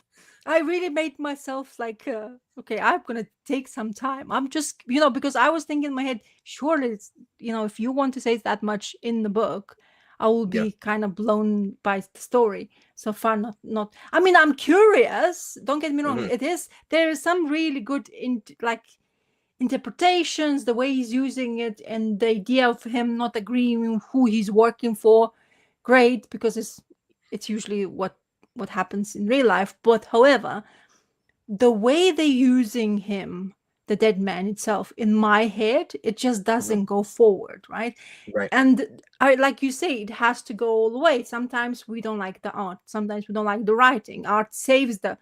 I really made myself like, okay, I'm gonna take some time. I'm just, because I was thinking in my head, surely it's, if you want to say that much in the book, I will be kind of blown by the story. So far, not. I mean, I'm curious. Don't get me wrong. There is some really good interpretations, the way he's using it, and the idea of him not agreeing who he's working for. Great, because it's usually what happens in real life. But however, the way they're using him, the dead man itself, in my head, it just doesn't go forward, right? And like you say, it has to go all the way. Sometimes we don't like the art, sometimes we don't like the writing. Art saves the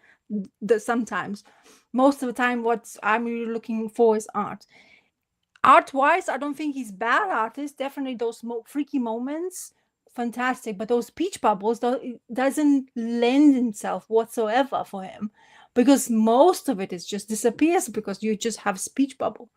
sometimes. Most of the time, what I'm really looking for is art. Art-wise, I don't think he's bad artist. Definitely those freaky moments, fantastic. But those speech bubbles, it doesn't lend itself whatsoever for him, because most of it is just disappears because you just have speech bubble.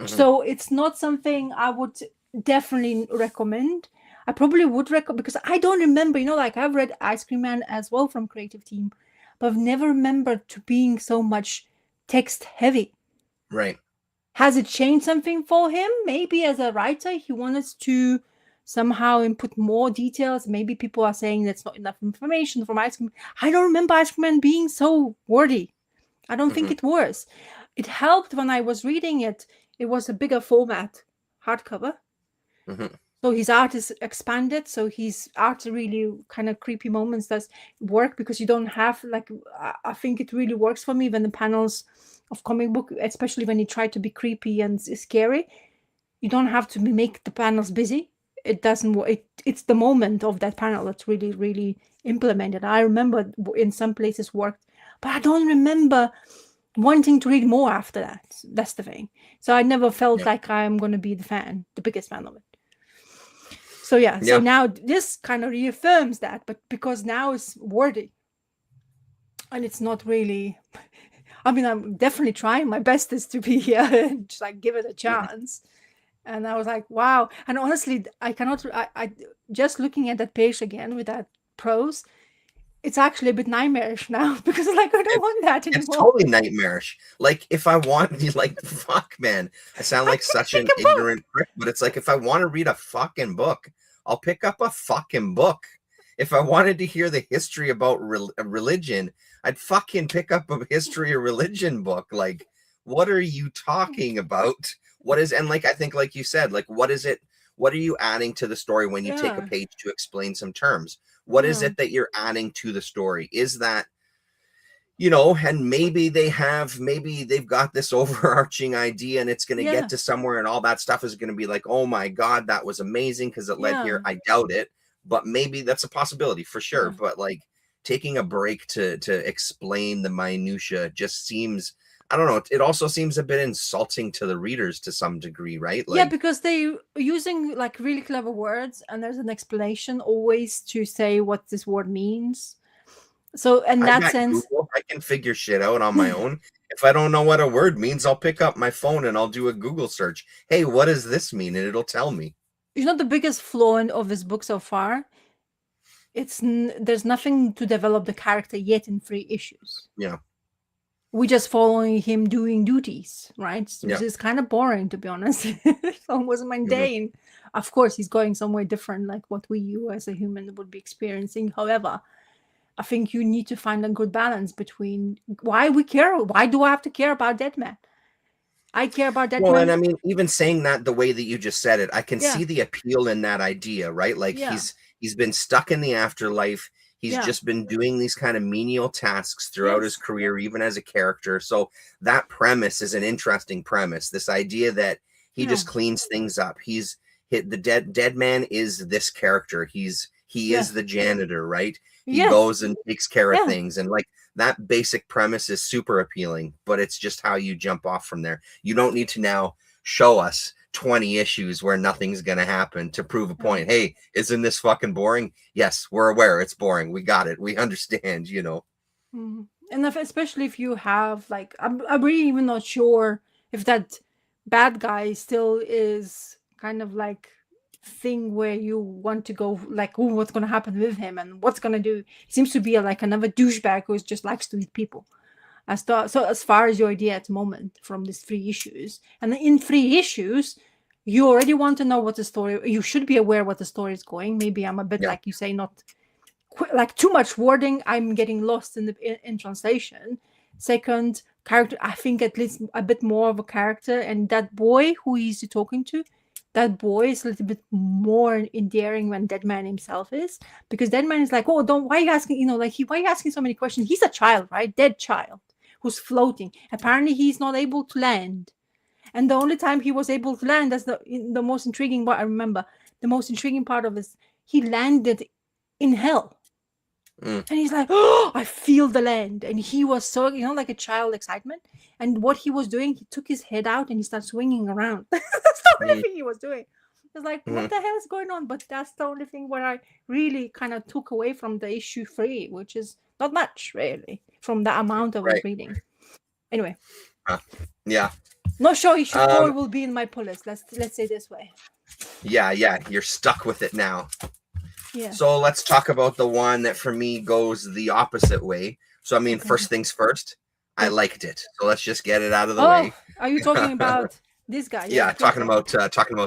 So it's not something I would definitely recommend. I probably would recommend, because I don't remember, like I've read Ice Cream Man as well from Creative Team, but I've never remembered to being so much text heavy. Right. Has it changed something for him? Maybe as a writer, he wanted to somehow input more details. Maybe people are saying that's not enough information from Ice Cream. I don't remember Ice Cream Man being so wordy. I don't think it was. It helped when I was reading it. It was a bigger format, hardcover. So his art is expanded. So his art really kind of creepy moments does work because you don't have like I think it really works for me when the panels of comic book, especially when you try to be creepy and scary, you don't have to make the panels busy. It doesn't work. It's the moment of that panel that's really implemented. I remember in some places worked, but I don't remember wanting to read more after that. That's the thing. So I never felt like I'm going to be the biggest fan of it. So so now this kind of reaffirms that, but because now it's wordy and it's not really, I mean, I'm definitely trying my bestest to be here and just like give it a chance. And I was like, wow. And honestly, I cannot, I just looking at that page again with that prose, it's actually a bit nightmarish now because like I don't want that anymore. It's totally nightmarish. Like if I want, like, fuck, man, I sound like such an ignorant prick, but it's like if I want to read a fucking book, I'll pick up a fucking book. If I wanted to hear the history about religion, I'd fucking pick up a history of religion book. Like, what are you talking about? What is, and like I think, like you said, like what is it? What are you adding to the story when you take a page to explain some terms? What is it that you're adding to the story? Is that, you know, and maybe they've got this overarching idea and it's going to get to somewhere and all that stuff is going to be like, oh my God, that was amazing because it led here. I doubt it, but maybe that's a possibility for sure. But like taking a break to explain the minutia just seems, I don't know. It also seems a bit insulting to the readers to some degree, right? Like, because they using like really clever words and there's an explanation always to say what this word means. So in that sense, Google, I can figure shit out on my own. If I don't know what a word means, I'll pick up my phone and I'll do a Google search. Hey, what does this mean? And it'll tell me. You know, the biggest flaw of this book so far, there's nothing to develop the character yet in 3 issues. Yeah. We're just following him doing duties, right? So it's kind of boring, to be honest. It's almost mundane. Of course, he's going somewhere different, like what you as a human would be experiencing. However, I think you need to find a good balance between why we care. Why do I have to care about Deadman? I care about Deadman. Well, and I mean, even saying that the way that you just said it, I can see the appeal in that idea, right? Like he's been stuck in the afterlife. He's just been doing these kind of menial tasks throughout his career, even as a character. So that premise is an interesting premise. This idea that he just cleans things up. He's hit the dead man is this character. He is the janitor, right? He goes and takes care of things. And like that basic premise is super appealing, but it's just how you jump off from there. You don't need to now show us 20 issues where nothing's going to happen to prove a point. Hey, isn't this fucking boring? Yes, we're aware it's boring. We got it. We understand, you know. And especially if you have like, I'm really even not sure if that bad guy still is kind of like thing where you want to go like, oh, what's going to happen with him and what's going to do. He seems to be like another douchebag who just likes to eat people. So as far as your idea at the moment from these 3 issues, and in 3 issues, you already want to know what the story. You should be aware what the story is going. Maybe I'm a bit like you say, not like too much wording. I'm getting lost in translation. Second, character. I think at least a bit more of a character, and that boy who he's talking to. That boy is a little bit more endearing than Deadman himself is, because Deadman is like, oh, why are you asking, you know, like why are you asking so many questions? He's a child, right? Dead child who's floating. Apparently he's not able to land. And the only time he was able to land, that's the most intriguing part. I remember the most intriguing part of this, he landed in hell. And he's like, oh, I feel the land. And he was so, you know, like a child excitement. And what he was doing, he took his head out and he started swinging around. That's the only thing he was doing. It's like, what the hell is going on? But that's the only thing where I really kind of took away from the issue 3, which is not much, really, from the amount of reading. Anyway. Not sure issue 4 will be in my pull list. Let's say this way. Yeah, you're stuck with it now. Yeah. So let's talk about the one that for me goes the opposite way. So I mean, first things first, I liked it. So let's just get it out of the way. Are you talking about this guy? Yeah, talking about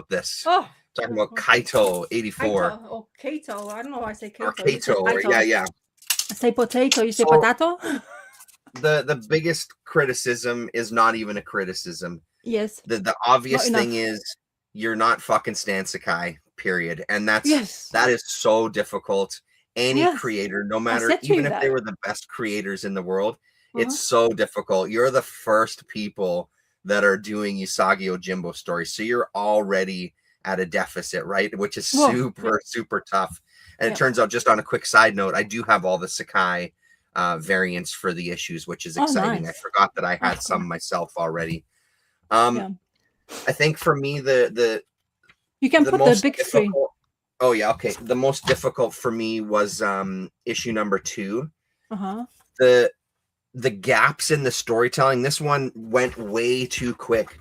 this. Oh, talking about Kaito 84. Oh, Kaito. I don't know why I say Kaito. Or Kaito. Yeah. I say potato. You say potato. The biggest criticism is not even a criticism. Yes. The obvious thing is you're not fucking Stan Sakai. period. And that Yes. is so difficult. Any Yes. creator, no I matter, said to even you if they that. were the best creators in the world, it's Uh-huh. so difficult. You're the first people that are doing Usagi Ojimbo stories, so you're already at a deficit, right? Which is Whoa. super, super tough. And it Yeah. turns out, just on a quick side note, I do have all the Sakai variants for the issues, which is Oh, exciting. I nice. forgot that I had Of some course. myself already. Yeah. I think for me, the You can put the most big screen. difficult. Oh yeah, okay. The most difficult for me was issue number 2. Uh-huh. The gaps in the storytelling. This one went way too quick.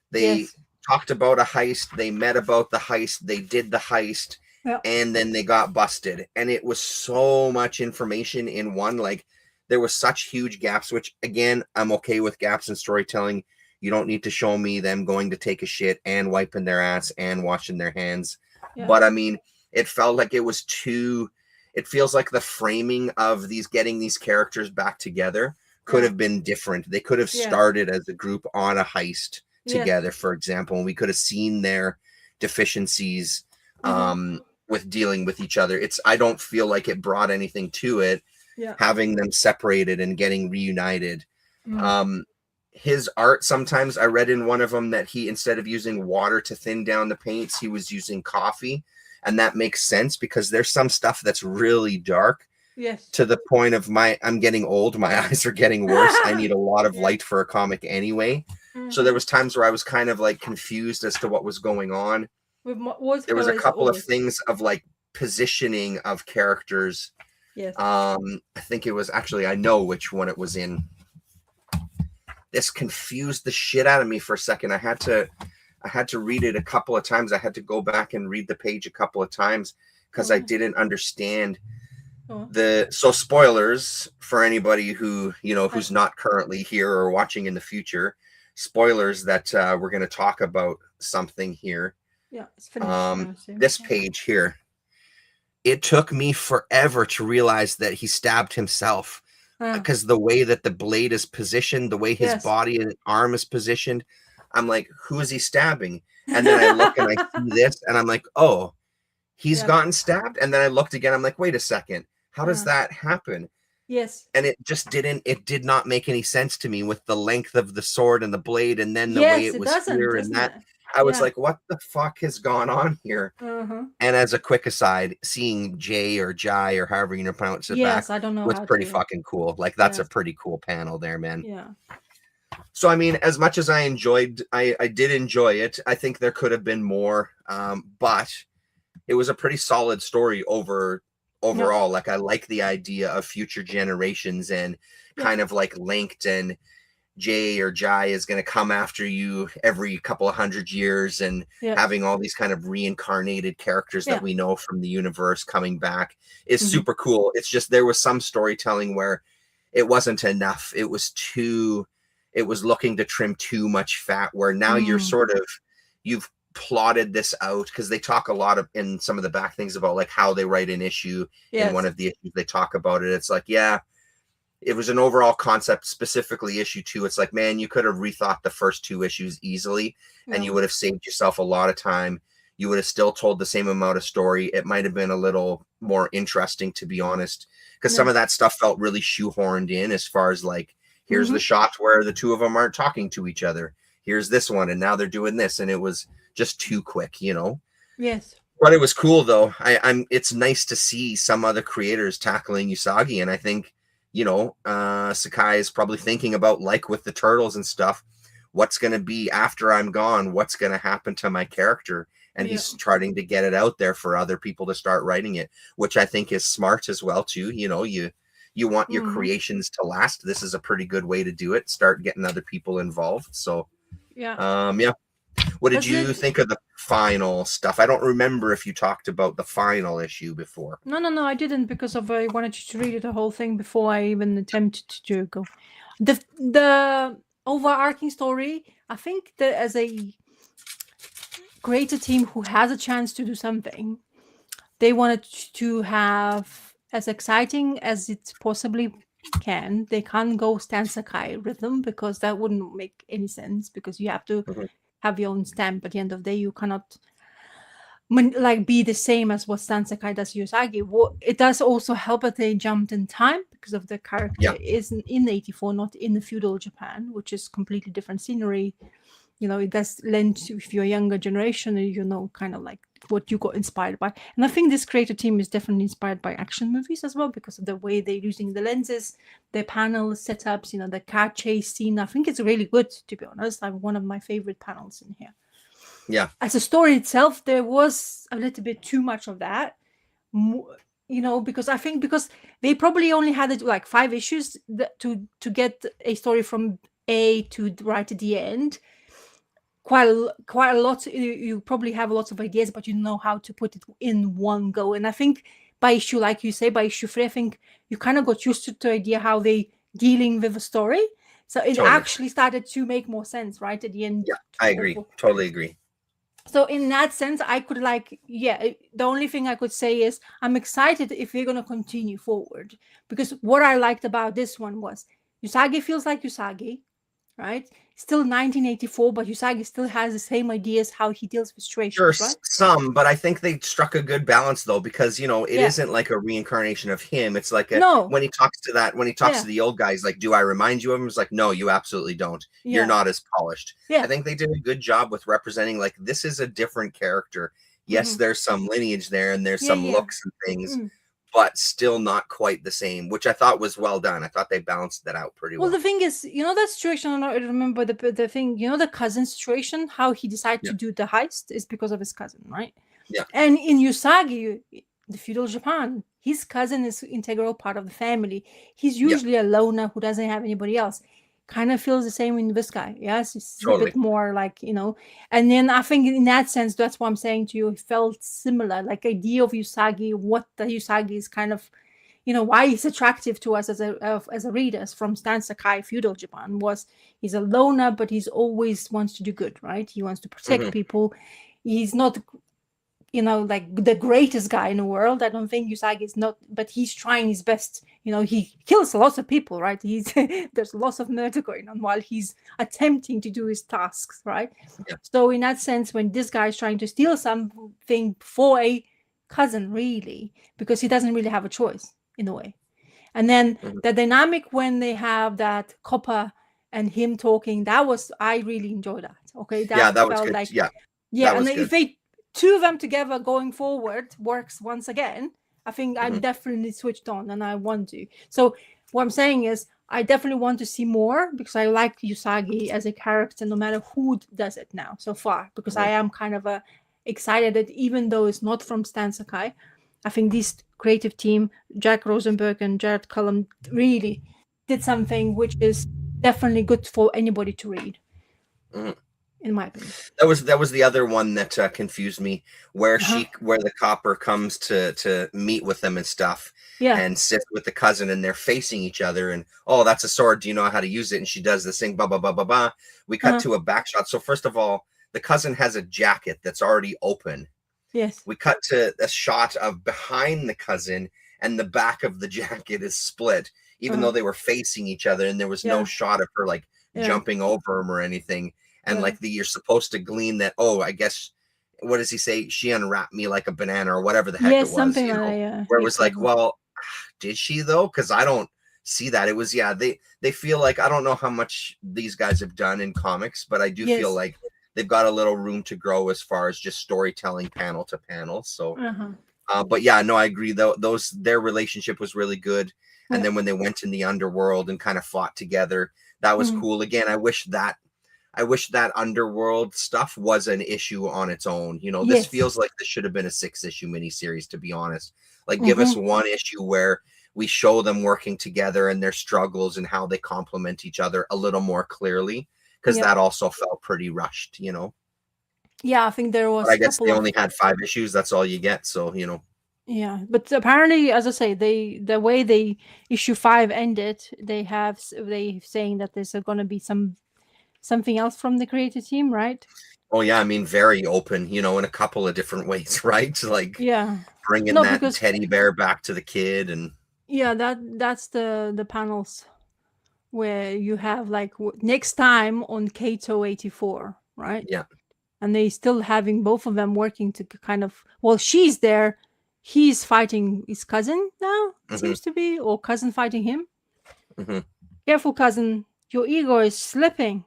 They Yes. talked about a heist, they met about the heist, they did the heist, Yeah. and then they got busted. And it was so much information in one. Like, there was such huge gaps, which again, I'm okay with gaps in storytelling. You don't need to show me them going to take a shit and wiping their ass and washing their hands. Yeah. But I mean, it felt like it was too. It feels like the framing of getting these characters back together could have been different. They could have started as a group on a heist together, for example, and we could have seen their deficiencies with dealing with each other. I don't feel like it brought anything to it, having them separated and getting reunited. His art, sometimes I read in one of them that he, instead of using water to thin down the paints, he was using coffee. And that makes sense because there's some stuff that's really dark. Yes. To the point of I'm getting old, my eyes are getting worse. I need a lot of light for a comic anyway. So there was times where I was kind of like confused as to what was going on. There was a couple of things of like positioning of characters. Yes. I think it was actually, I know which one it was in. This confused the shit out of me for a second. I had to read it a couple of times. I had to go back and read the page a couple of times because I didn't understand so spoilers for anybody who, who's not currently here or watching in the future. Spoilers that we're going to talk about something here. Yeah, it's finished. This page here. It took me forever to realize that he stabbed himself. Because the way that the blade is positioned, the way his body and arm is positioned, I'm like, who is he stabbing? And then I look and I see this, and I'm like, oh, he's gotten stabbed. And then I looked again. I'm like, wait a second, how does that happen? Yes. And it did not make any sense to me with the length of the sword and the blade, and then the way it was here and that. I was like, what the fuck has gone on here? And as a quick aside, seeing Jay or Jai or however you pronounce it back I don't know was pretty fucking cool. Like, that's a pretty cool panel there, man. Yeah. So, I mean, as much as I did enjoy it, I think there could have been more. But it was a pretty solid story overall. Like, I like the idea of future generations and kind of like linked, and Jay or Jai is going to come after you every couple of 100 years, and having all these kind of reincarnated characters that we know from the universe coming back is super cool. It's just there was some storytelling where it wasn't enough. It was looking to trim too much fat, where now you've plotted this out, because they talk a lot of in some of the back things about like how they write an issue. In one of the issues they talk about it, it's like, it was an overall concept, specifically issue 2. It's like, man, you could have rethought the first 2 issues easily, and you would have saved yourself a lot of time. You would have still told the same amount of story. It might have been a little more interesting, to be honest, because some of that stuff felt really shoehorned in, as far as like, here's the shot where the 2 of them aren't talking to each other. Here's this one, and now they're doing this, and it was just too quick, Yes. But it was cool, though. It's nice to see some other creators tackling Usagi, and I think, Sakai is probably thinking about, like with the turtles and stuff, what's going to be after I'm gone? What's going to happen to my character? And he's trying to get it out there for other people to start writing it, which I think is smart as well, too. You want your creations to last. This is a pretty good way to do it. Start getting other people involved. So, What did you think of the final stuff? I don't remember if you talked about the final issue before. No, I didn't, because I wanted you to read the whole thing before I even attempted to go. The overarching story, I think that as a creator team who has a chance to do something, they wanted to have as exciting as it possibly can. They can't go Stan Sakai rhythm, because that wouldn't make any sense, because you have to have your own stamp. At the end of the day, you cannot like be the same as what Stan Sakai does to Usagi. It does also help that they jumped in time because of the character Yeah. is in 84, not in the feudal Japan, which is completely different scenery. It does lend to, if you're a younger generation, kind of like what you got inspired by. And I think this creator team is definitely inspired by action movies as well, because of the way they're using the lenses, their panel setups, the car chase scene. I think it's really good, to be honest. Like one of my favorite panels in here. Yeah. As a story itself, there was a little bit too much of that. Because they probably only had like 5 issues to get a story from A to right at the end. Quite a lot. You probably have lots of ideas, but you know how to put it in one go. And I think by issue, like you say, by issue 3, I think you kind of got used to the idea how they dealing with a story. So it Totally. actually started to make more sense right at the end. Yeah, I agree. Totally agree. So in that sense, I could the only thing I could say is I'm excited if we're going to continue forward, because what I liked about this one was Usagi feels like Usagi, right? Still 1984, but Usagi still has the same ideas how he deals with situations, right? Some, but I think they struck a good balance though, because it isn't like a reincarnation of him. It's like when he talks to the old guys, like, do I remind you of him? It's like, no, you absolutely don't. You're not as polished. I think they did a good job with representing, like, this is a different character. Yes, there's some lineage there and there's some looks and things, but still not quite the same, which I thought was well done. I thought they balanced that out pretty well. Well, the thing is, that situation, I remember the thing, the cousin situation, how he decided to do the heist is because of his cousin, right? Yeah. And in Usagi, the feudal Japan, his cousin is integral part of the family. He's usually a loner who doesn't have anybody else. Kind of feels the same in this guy. Yes, it's a bit more like, and then I think in that sense, that's what I'm saying to you, it felt similar, like idea of Usagi, what the Usagi is kind of, why he's attractive to us as a readers from Stan Sakai feudal Japan was he's a loner, but he's always wants to do good, right? He wants to protect people. He's not like the greatest guy in the world. I don't think Usagi is not, but he's trying his best. He kills lots of people, right? There's lots of murder going on while he's attempting to do his tasks, right? Yeah. So in that sense, when this guy is trying to steal something for a cousin, really, because he doesn't really have a choice in a way. And then the dynamic when they have that copper and him talking, I really enjoyed that. Okay, that felt was good. like and if they two of them together going forward works once again, I think I'm definitely switched on and I want to. So what I'm saying is I definitely want to see more, because I like Usagi as a character no matter who does it now so far, because I am kind of excited that even though it's not from Stan Sakai, I think this creative team, Jack Rosenberg and Jared Cullum, really did something which is definitely good for anybody to read. In my opinion, that was the other one that confused me, where where the copper comes to meet with them and stuff, and sits with the cousin, and they're facing each other, and that's a sword. Do you know how to use it? And she does this thing, blah blah blah blah blah. We cut to a back shot. So first of all, the cousin has a jacket that's already open. Yes. We cut to a shot of behind the cousin, and the back of the jacket is split, even though they were facing each other, and there was no shot of her like jumping over him or anything. And like you're supposed to glean that, I guess, what does he say? She unwrapped me like a banana or whatever the heck it was. Something like that, where it was like, well, did she though? Because I don't see that. It was, they feel like, I don't know how much these guys have done in comics, but I do feel like they've got a little room to grow as far as just storytelling panel to panel. So, but yeah, no, I agree though. Their relationship was really good. And then when they went in the underworld and kind of fought together, that was cool. Again, I wish that underworld stuff was an issue on its own. This feels like this should have been a 6-issue miniseries, to be honest. Like, give us one issue where we show them working together and their struggles and how they complement each other a little more clearly, because that also felt pretty rushed, Yeah, I think there was. But I guess they only had 5 issues. That's all you get. So, Yeah, but apparently, as I say, the way they issue 5 ended, they saying that there's going to be something else from the creative team, right? Oh yeah, I mean, very open, in a couple of different ways, right? Like, bringing that teddy bear back to the kid, and that's the panels where you have like next time on Kato 84, right? Yeah. and they still having both of them working to kind of, well, she's there, he's fighting his cousin now, it Hmm. seems to be, or cousin fighting him. Hmm. Careful, cousin, your ego is slipping.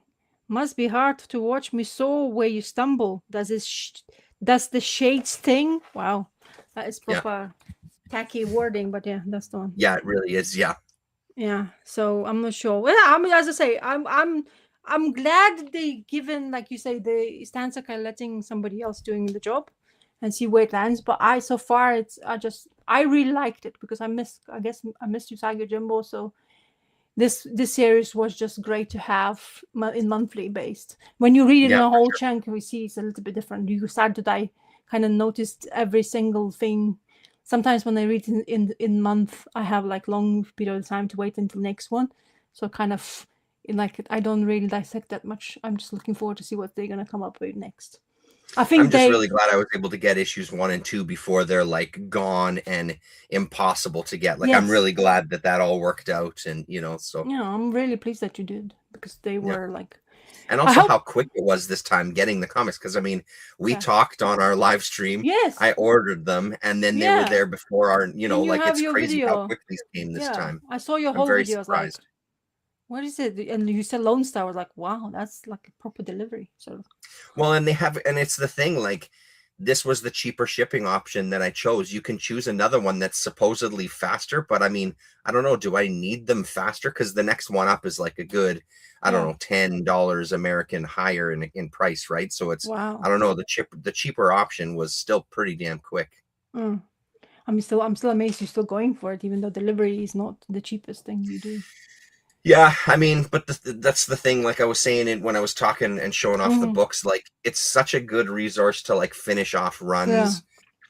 Must be hard to watch me soar where you stumble. Does the shades thing? Wow, that is Yeah. proper tacky wording, but yeah, that's the one. Yeah, it really is. Yeah. Yeah, so I'm not sure. Well, I mean, as I say, I'm glad they given, like you say, the stance of kind of letting somebody else doing the job and see where it lands. But so far I really liked it because I missed Usagi Jimbo. So this series was just great to have in monthly based. When you read it in Yeah, a for whole sure. chunk, we see it's a little bit different. You start to die, kind of noticed every single thing. Sometimes when I read in month, I have like long period of time to wait until next one. So kind of like I don't really dissect that much. I'm just looking forward to see what they're gonna come up with next. I I'm think just they really glad I was able to get issues 1 and 2 before they're like gone and impossible to get. Like, I'm yes. really glad that that all worked out, and so Yeah, I'm really pleased that you did because they yeah. were like And I also hope how quick it was this time getting the comics, because I mean, we yeah. talked on our live stream. Yes. I ordered them, and then they were Yeah. there before our, And you like, have it's your crazy how video. quick these came this Yeah, time. I saw your I'm whole very video. I was like, surprised. what is it? And you said Lone Star. I was like, wow, that's like a proper delivery. So, Well, and it's the thing, like, this was the cheaper shipping option that I chose. You can choose another one that's supposedly faster, but I mean, I don't know, do I need them faster? Because the next one up is like a good, I don't yeah. know, $10 American higher in price, right? So it's, Wow. I don't know, the cheaper option was still pretty damn quick. Mm. I'm still amazed you're still going for it, even though delivery is not the cheapest thing you do. Yeah, I mean, but that's the thing. Like I was saying it when I was talking and showing off the Mm-hmm. books, like it's such a good resource to like finish off Yeah. runs.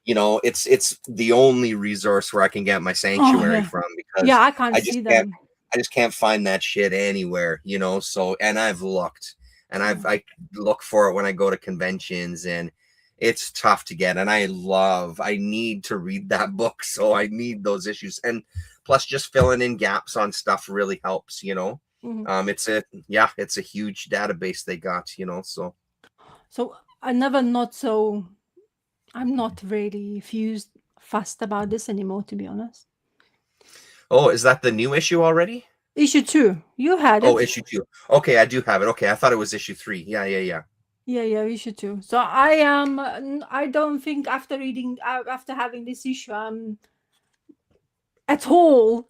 It's the only resource where I can get my Oh sanctuary yeah. from, Yeah, because I can't I see just can't them. I just can't find that shit anywhere. So, and I've looked, and Yeah. I look for it when I go to conventions, and it's tough to get. And I need to read that book, so I need those issues. And plus, just filling in gaps on stuff really helps. Mm-hmm. It's a huge database they got. So So I never not so. I'm not really fussed about this anymore, to be honest. oh, is that the new issue already? Issue 2, you had Oh, it. issue 2. Okay, I do have it. Okay, I thought it was issue 3. Yeah. Yeah, issue 2. So I am. I don't think after having this issue, I'm at all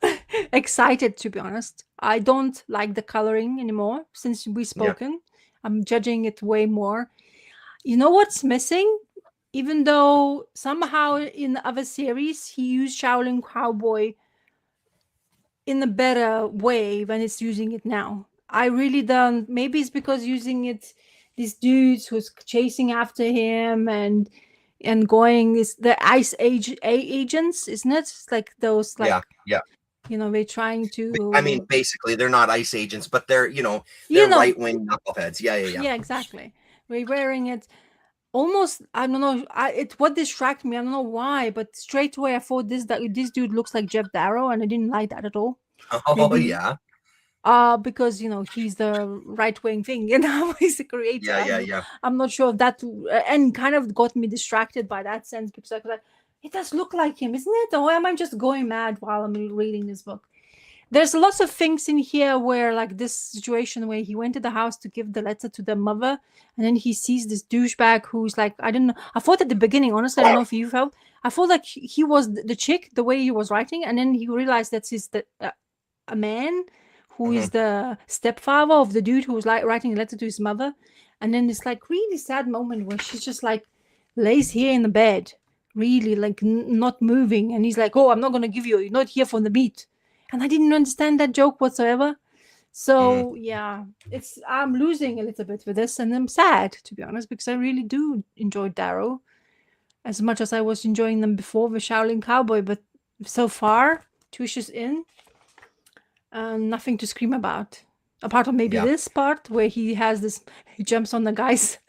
excited. To be honest, I don't like the coloring anymore since we Yeah. spoken. I'm judging it way more. You know what's missing? Even though somehow in other series he used Shaolin Cowboy in a better way when it's using it now. I really don't. Maybe it's because using it, these dudes who's chasing after him and going is the Ice Age agents, isn't it? It's like those Yeah. Yeah. they're trying I mean, to basically, they're not ICE agents, but you they're know right-wing knuckleheads. Yeah. yeah, exactly. We're wearing it almost. I don't know. What distracted me. I don't know why, but straight away I thought this dude looks like Jeff Darrow, and I didn't like that at all. Oh, Maybe yeah. because he's the right wing thing, he's the creator. Yeah. I'm not sure if that and kind of got me distracted by that sense because I was like, it does look like him, isn't it? Or am I just going mad while I'm reading this book? There's lots of things in here where, like this situation where he went to the house to give the letter to the mother, and then he sees this douchebag who's like, I don't know. I thought at the beginning, honestly, I don't know if you felt. I felt like he was the chick, the way he was writing, and then he realized that he's a man who Hmm. is the stepfather of the dude who was like writing a letter to his mother, and then this like really sad moment where she's just like lays here in the bed, really like not moving, and he's like, "Oh, I'm not gonna give you. You're not here for the meat." And I didn't understand that joke whatsoever. Hmm. So yeah, I'm losing a little bit with this, and I'm sad to be honest because I really do enjoy Darrow as much as I was enjoying them before with Shaolin Cowboy, but so far, 2 issues in, nothing to scream about. Apart from maybe Yeah. this part where he jumps on the guy's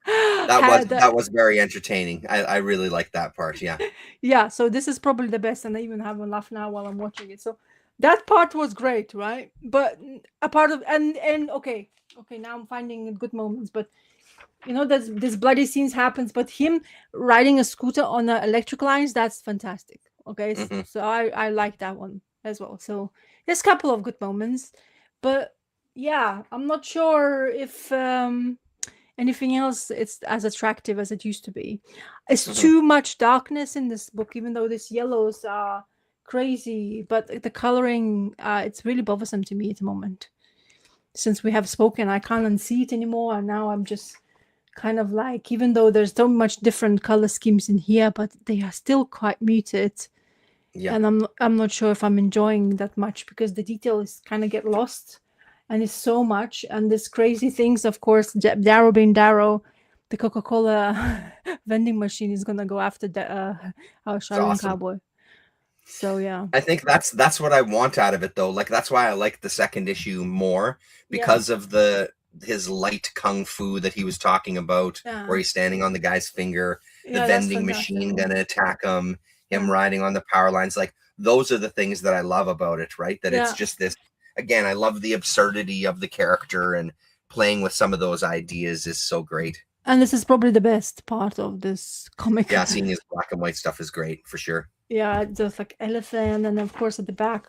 That was head. that was very entertaining. I really like that part. Yeah. Yeah, so this is probably the best, and I even have a laugh now while I'm watching it. So that part was great, right? But a part of and okay, now I'm finding good moments, but this bloody scenes happens, but him riding a scooter on electric lines, that's fantastic. Okay, Hmm. so I like that one as well. So there's a couple of good moments, but yeah, I'm not sure if anything else it's as attractive as it used to be. It's Hmm. too much darkness in this book, even though these yellows are crazy, but the coloring it's really bothersome to me at the moment. Since we have spoken, I can't unsee it anymore, and now I'm just kind of like, even though there's so much different color schemes in here, but they are still quite muted. Yeah. And I'm not sure if I'm enjoying that much because the detail is kind of get lost, and it's so much, and this crazy things. Of course, Darrow being Darrow, the Coca-Cola vending machine is gonna go after our It's Shaolin awesome. cowboy. So yeah, I think that's what I want out of it though. Like that's why I like the second issue more, yeah, because of his light kung fu that he was talking about, where yeah, he's standing on the guy's finger, the yeah. That's vending fantastic. machine gonna attack him Yeah, riding on the power lines. Like those are the things that I love about it, right? That it's yeah. just this, again, I love the absurdity of the character, and playing with some of those ideas is so great. And this is probably the best part of this comic. Yeah, seeing his black and white stuff is great for sure. Yeah, just like elephant, and of course at the back,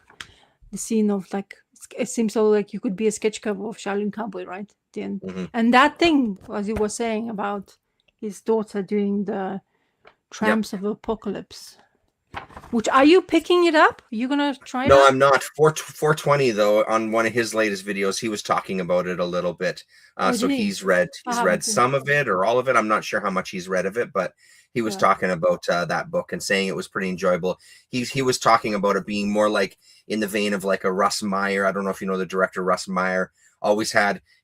the scene of like it seems so like you could be a sketch cover of Shaolin Cowboy, right? At the end. Hmm. And that thing, as you were saying about his daughter doing the Yep. Tramps of Apocalypse. Which are you picking it up? Are you gonna try it No, out? I'm not. 420 though, on one of his latest videos, he was talking about it a little bit. Oh, So did he? I he's haven't read seen. some of it or all of it. I'm not sure how much he's read of it, but he was Yeah. talking about that book and saying it was pretty enjoyable. He was talking about it being more like in the vein of like a Russ Meyer. I don't know if you know the director Russ Meyer.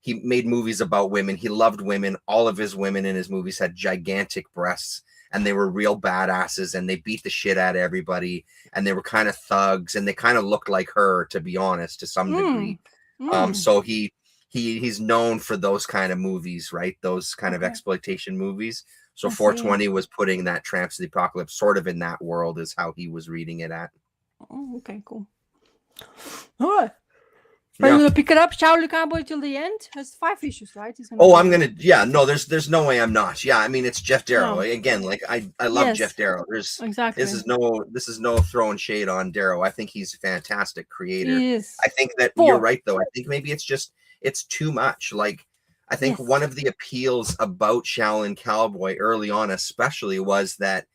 He made movies about women. He loved women. All of his women in his movies had gigantic breasts, and they were real badasses, and they beat the shit out of everybody, and they were kind of thugs, and they kind of looked like her, to be honest, to some Mm. degree. Mm. So he's known for those kind of movies, right? Those kind of Okay. exploitation movies. So I see. 420 was putting that Tramps of the Apocalypse sort of in that world, is how he was reading it at. Oh, okay, cool. All right. Are you Yeah. gonna pick it up, Shaolin Cowboy, till the end? There's 5 issues, right? He's gonna Oh, go I'm through. gonna. Yeah, no, there's no way I'm not. Yeah, I mean it's Jeff Darrow No. again. Like I love Jeff Yes. Darrow. There's Exactly. this is no throwing shade on Darrow. I think he's a fantastic creator. He is. I think that you're 4. right though. I think maybe it's too much. Like I think Yes. one of the appeals about Shaolin Cowboy early on, especially, was that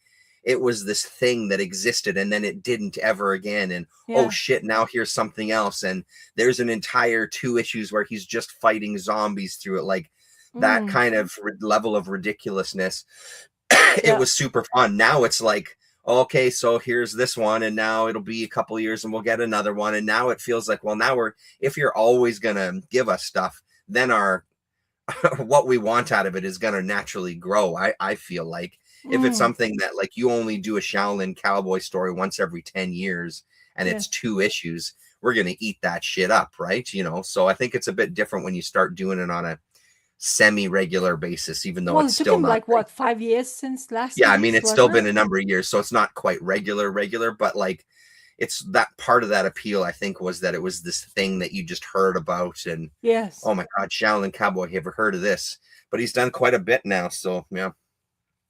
it was this thing that existed and then it didn't ever again. And oh Yeah. shit, now here's something else. And there's an entire 2 issues where he's just fighting zombies through it. Like that Mm. kind of level of ridiculously it Yeah. was super fun. Now it's like, okay, so here's this one, and now it'll be a couple years and we'll get another one. And now it feels like, well, now if you're always gonna give us stuff, then our what we want out of it is gonna naturally grow. I feel like if it's Mm. something that like you only do a Shaolin Cowboy story once every 10 years and Yeah. it's 2 issues, we're gonna eat that shit up, right? So I think it's a bit different when you start doing it on a semi-regular basis, even though Well, it's it took still him not like what, 5 years since last yeah, I mean, release, it's still wasn't been it? a number of years, so it's not quite regular, but like it's that part of that appeal, I think, was that it was this thing that you just heard about, and Yes. oh my God, Shaolin Cowboy, you ever heard of this? But he's done quite a bit now, so yeah,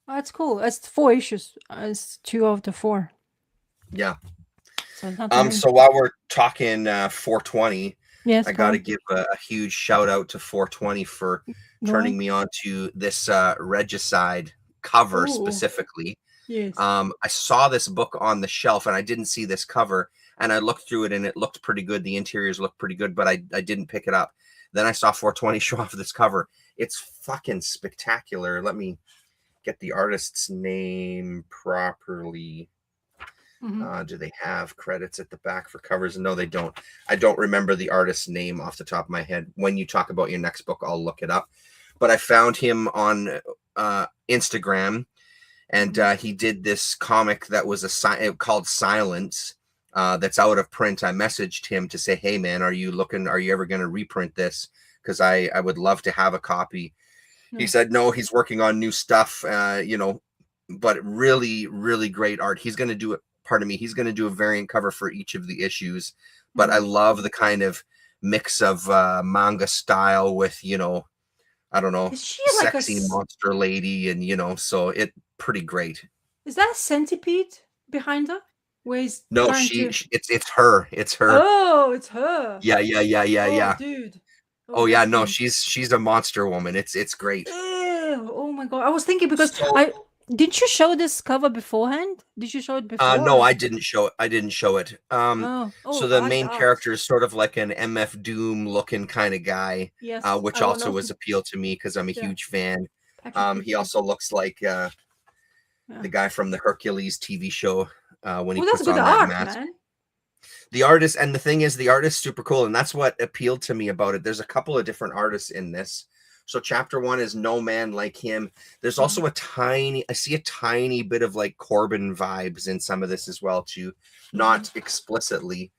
That's cool. That's 4 issues. It's 2 of the 4. yeah. So it's not too many. So while we're talking 420, Yes, I go got to on. give a huge shout out to 420 for Go on. turning me on to this Regicide cover Oh, specifically. yes. I saw this book on the shelf and I didn't see this cover, and I looked through it and it looked pretty good. The interiors looked pretty good, but I didn't pick it up. Then I saw 420 show off this cover. It's fucking spectacular. Let me get the artist's name properly. Mm-hmm. Do they have credits at the back for covers? No, they don't. I don't remember the artist's name off the top of my head. When you talk about your next book, I'll look it up. But I found him on Instagram, and he did this comic that was called Silence. That's out of print. I messaged him to say, "Hey man, are you ever going to reprint this? Because I would love to have a copy." He Yeah. said, "No, he's working on new stuff. But really, really great art. He's going to do it. Pardon me. He's going to do a variant cover for each of the issues. But I Mm-hmm. love the kind of mix of manga style with I don't know, Is she like a? sexy monster lady, and so it pretty great. Is that a centipede behind her? Where he's No, trying to. it's her. It's her. Oh, it's her. Yeah, yeah, yeah, yeah, Oh, yeah. dude. Oh, Oh yeah, that's no, gonna. she's a monster woman. It's great. Ew, oh my god! I was thinking because So I didn't you show this cover beforehand? Did you show it no, before? I didn't show it. I didn't show it. So Oh, the I main doubt. character is sort of like an MF Doom looking kind of guy, Yes, which I will also know. was appeal to me because I'm a Yeah, huge fan. Patrick. He also looks like Yeah. the guy from the Hercules TV show when he Oh, that's puts good on that art, mask. man. The artist, and the thing is, the artist's super cool, and that's what appealed to me about it. There's a couple of different artists in this. So chapter 1 is No Man Like Him. There's also I see a tiny bit of like Corbin vibes in some of this as well too, not explicitly,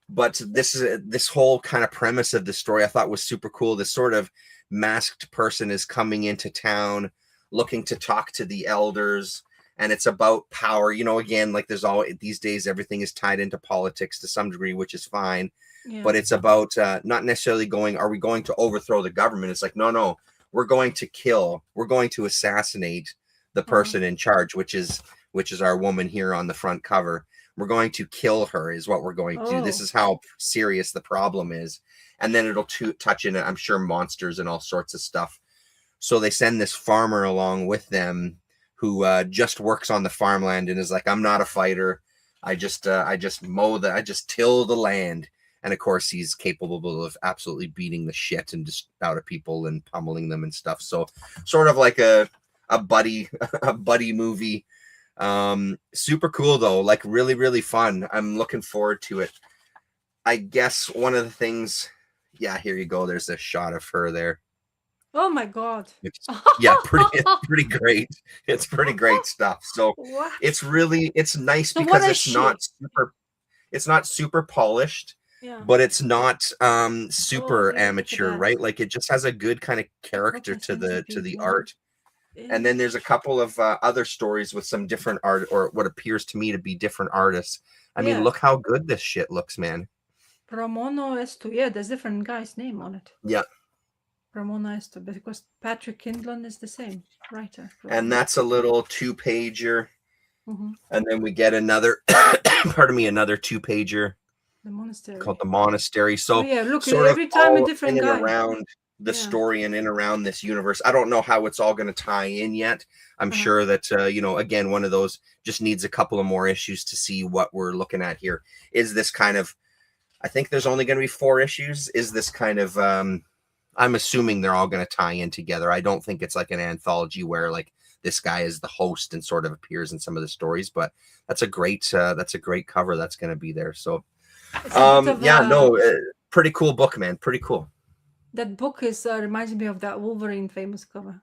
but this whole kind of premise of the story I thought was super cool. This sort of masked person is coming into town looking to talk to the elders, and it's about power. Again, like there's all these days, everything is tied into politics to some degree, which is fine. Yeah. But it's about not necessarily are we going to overthrow the government? It's like, no, we're going to assassinate the person in charge, which is our woman here on the front cover. We're going to kill her is what we're going to do. This is how serious the problem is. And then it'll touch in, I'm sure, monsters and all sorts of stuff. So they send this farmer along with them who just works on the farmland and is like, I'm not a fighter. I just till the land. And of course, he's capable of absolutely beating the shit and just out of people and pummeling them and stuff. So sort of like a buddy movie. Super cool though, like really, really fun. I'm looking forward to it. I guess one of the things, yeah, here you go. There's a shot of her there. Oh my god. Yeah, it's pretty great. It's pretty great stuff. So what? it's nice So because it's not super polished. Yeah. But it's not super amateur, right? Like it just has a good kind of character to the art. And then there's a couple of other stories with some different art, or what appears to me to be different artists. I mean, look how good this shit looks, man. Ramono Estu. Yeah, there's different guy's name on it. Yeah. Ramono Estu, because Patrick Kindlon is the same writer. And that's a little 2-pager. Mm-hmm. And then we get another, another 2-pager. The monastery. Called The Monastery. So look, sort every of time a different in and guy. around the story and in around this universe. I don't know how it's all going to tie in yet. I'm sure that again, one of those just needs a couple of more issues to see what we're looking at here. Is this kind of, I think there's only going to be 4 issues. Is this kind of I'm assuming they're all going to tie in together. I don't think it's like an anthology where like this guy is the host and sort of appears in some of the stories, but that's a great cover that's going to be there. So pretty cool book, man. Pretty cool. That book is reminds me of that Wolverine famous cover.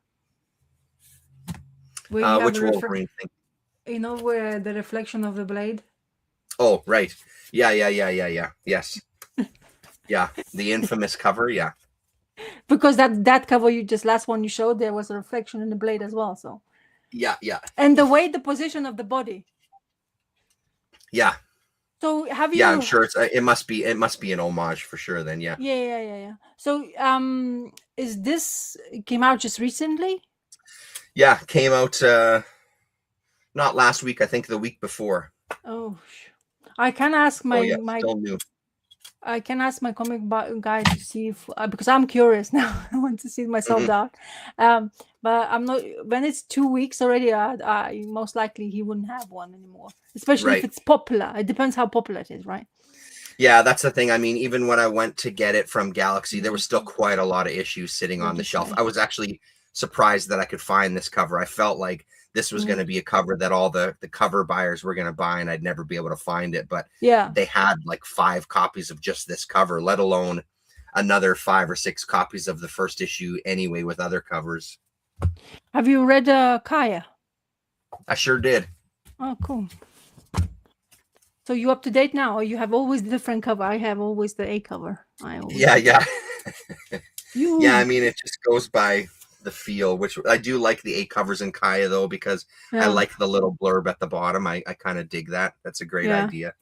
Which Wolverine thing? You know, where the reflection of the blade. Oh, right. Yeah. Yes. Yeah, the infamous cover. Yeah. Because that cover last one you showed, there was a reflection in the blade as well. So. Yeah. And the position of the body. Yeah. So have you? Yeah, I'm sure it must be an homage for sure. Then yeah. Yeah. So is this came out just recently? Yeah, came out not last week. I think the week before. Oh, I can ask my still new. I can ask my comic guy to see if because I'm curious now. I want to see myself out. But I'm not. When it's 2 weeks already, most likely he wouldn't have one anymore. Especially if it's popular. It depends how popular it is, right? Yeah, that's the thing. I mean, even when I went to get it from Galaxy, there was still quite a lot of issues sitting on the shelf. I was actually surprised that I could find this cover. I felt like this was going to be a cover that all the cover buyers were going to buy, and I'd never be able to find it. But they had like 5 copies of just this cover, let alone another 5 or 6 copies of the first issue anyway with other covers. Have you read Kaya? I sure did. Oh, cool. So you up to date now, or you have always the different cover? I have always the A cover. Yeah. Yeah, I mean, it just goes by the feel, which I do like the A covers in Kaya though, because I like the little blurb at the bottom. I kind of dig that. That's a great idea.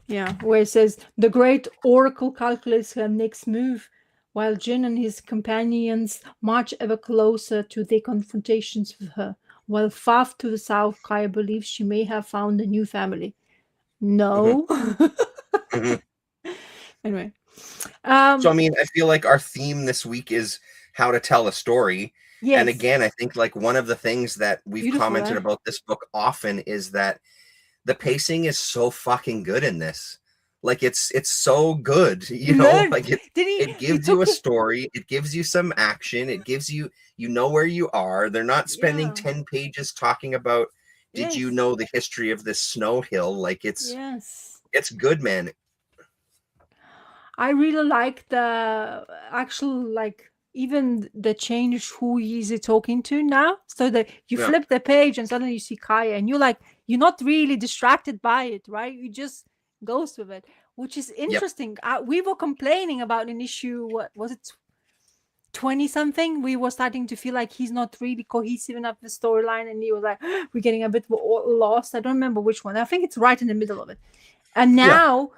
Yeah, where it says the great Oracle calculates her next move while Jin and his companions march ever closer to their confrontations with her. While far to the south, Kaya believes she may have found a new family. Mhm, No. mhm. Anyway. So I mean, I feel like our theme this week is how to tell a story. And Yes. again, I think like one of the things that we've Beautiful, commented right? about this book often is that the pacing is so fucking good in this. Like it's so good, Learn. like Did it he gives you took a it? story, it gives you some action, it gives you know where you are. They're not spending Yeah. 10 pages talking about did you Yes. know the history of this snow hill? Like Yes. it's good, man. I really like the actual, like, even the change who is he talking to now. So that you Yeah. flip the page and suddenly you see Kaya, and you're like, you're not really distracted by it, right? You just goes with it, which is Yep. interesting. We were complaining about an issue. What was it? 20 something, we were starting to feel like he's not really cohesive enough the storyline, and he was like, we're getting a bit lost. I don't remember which one. I think it's right in the middle of it. And Yeah. now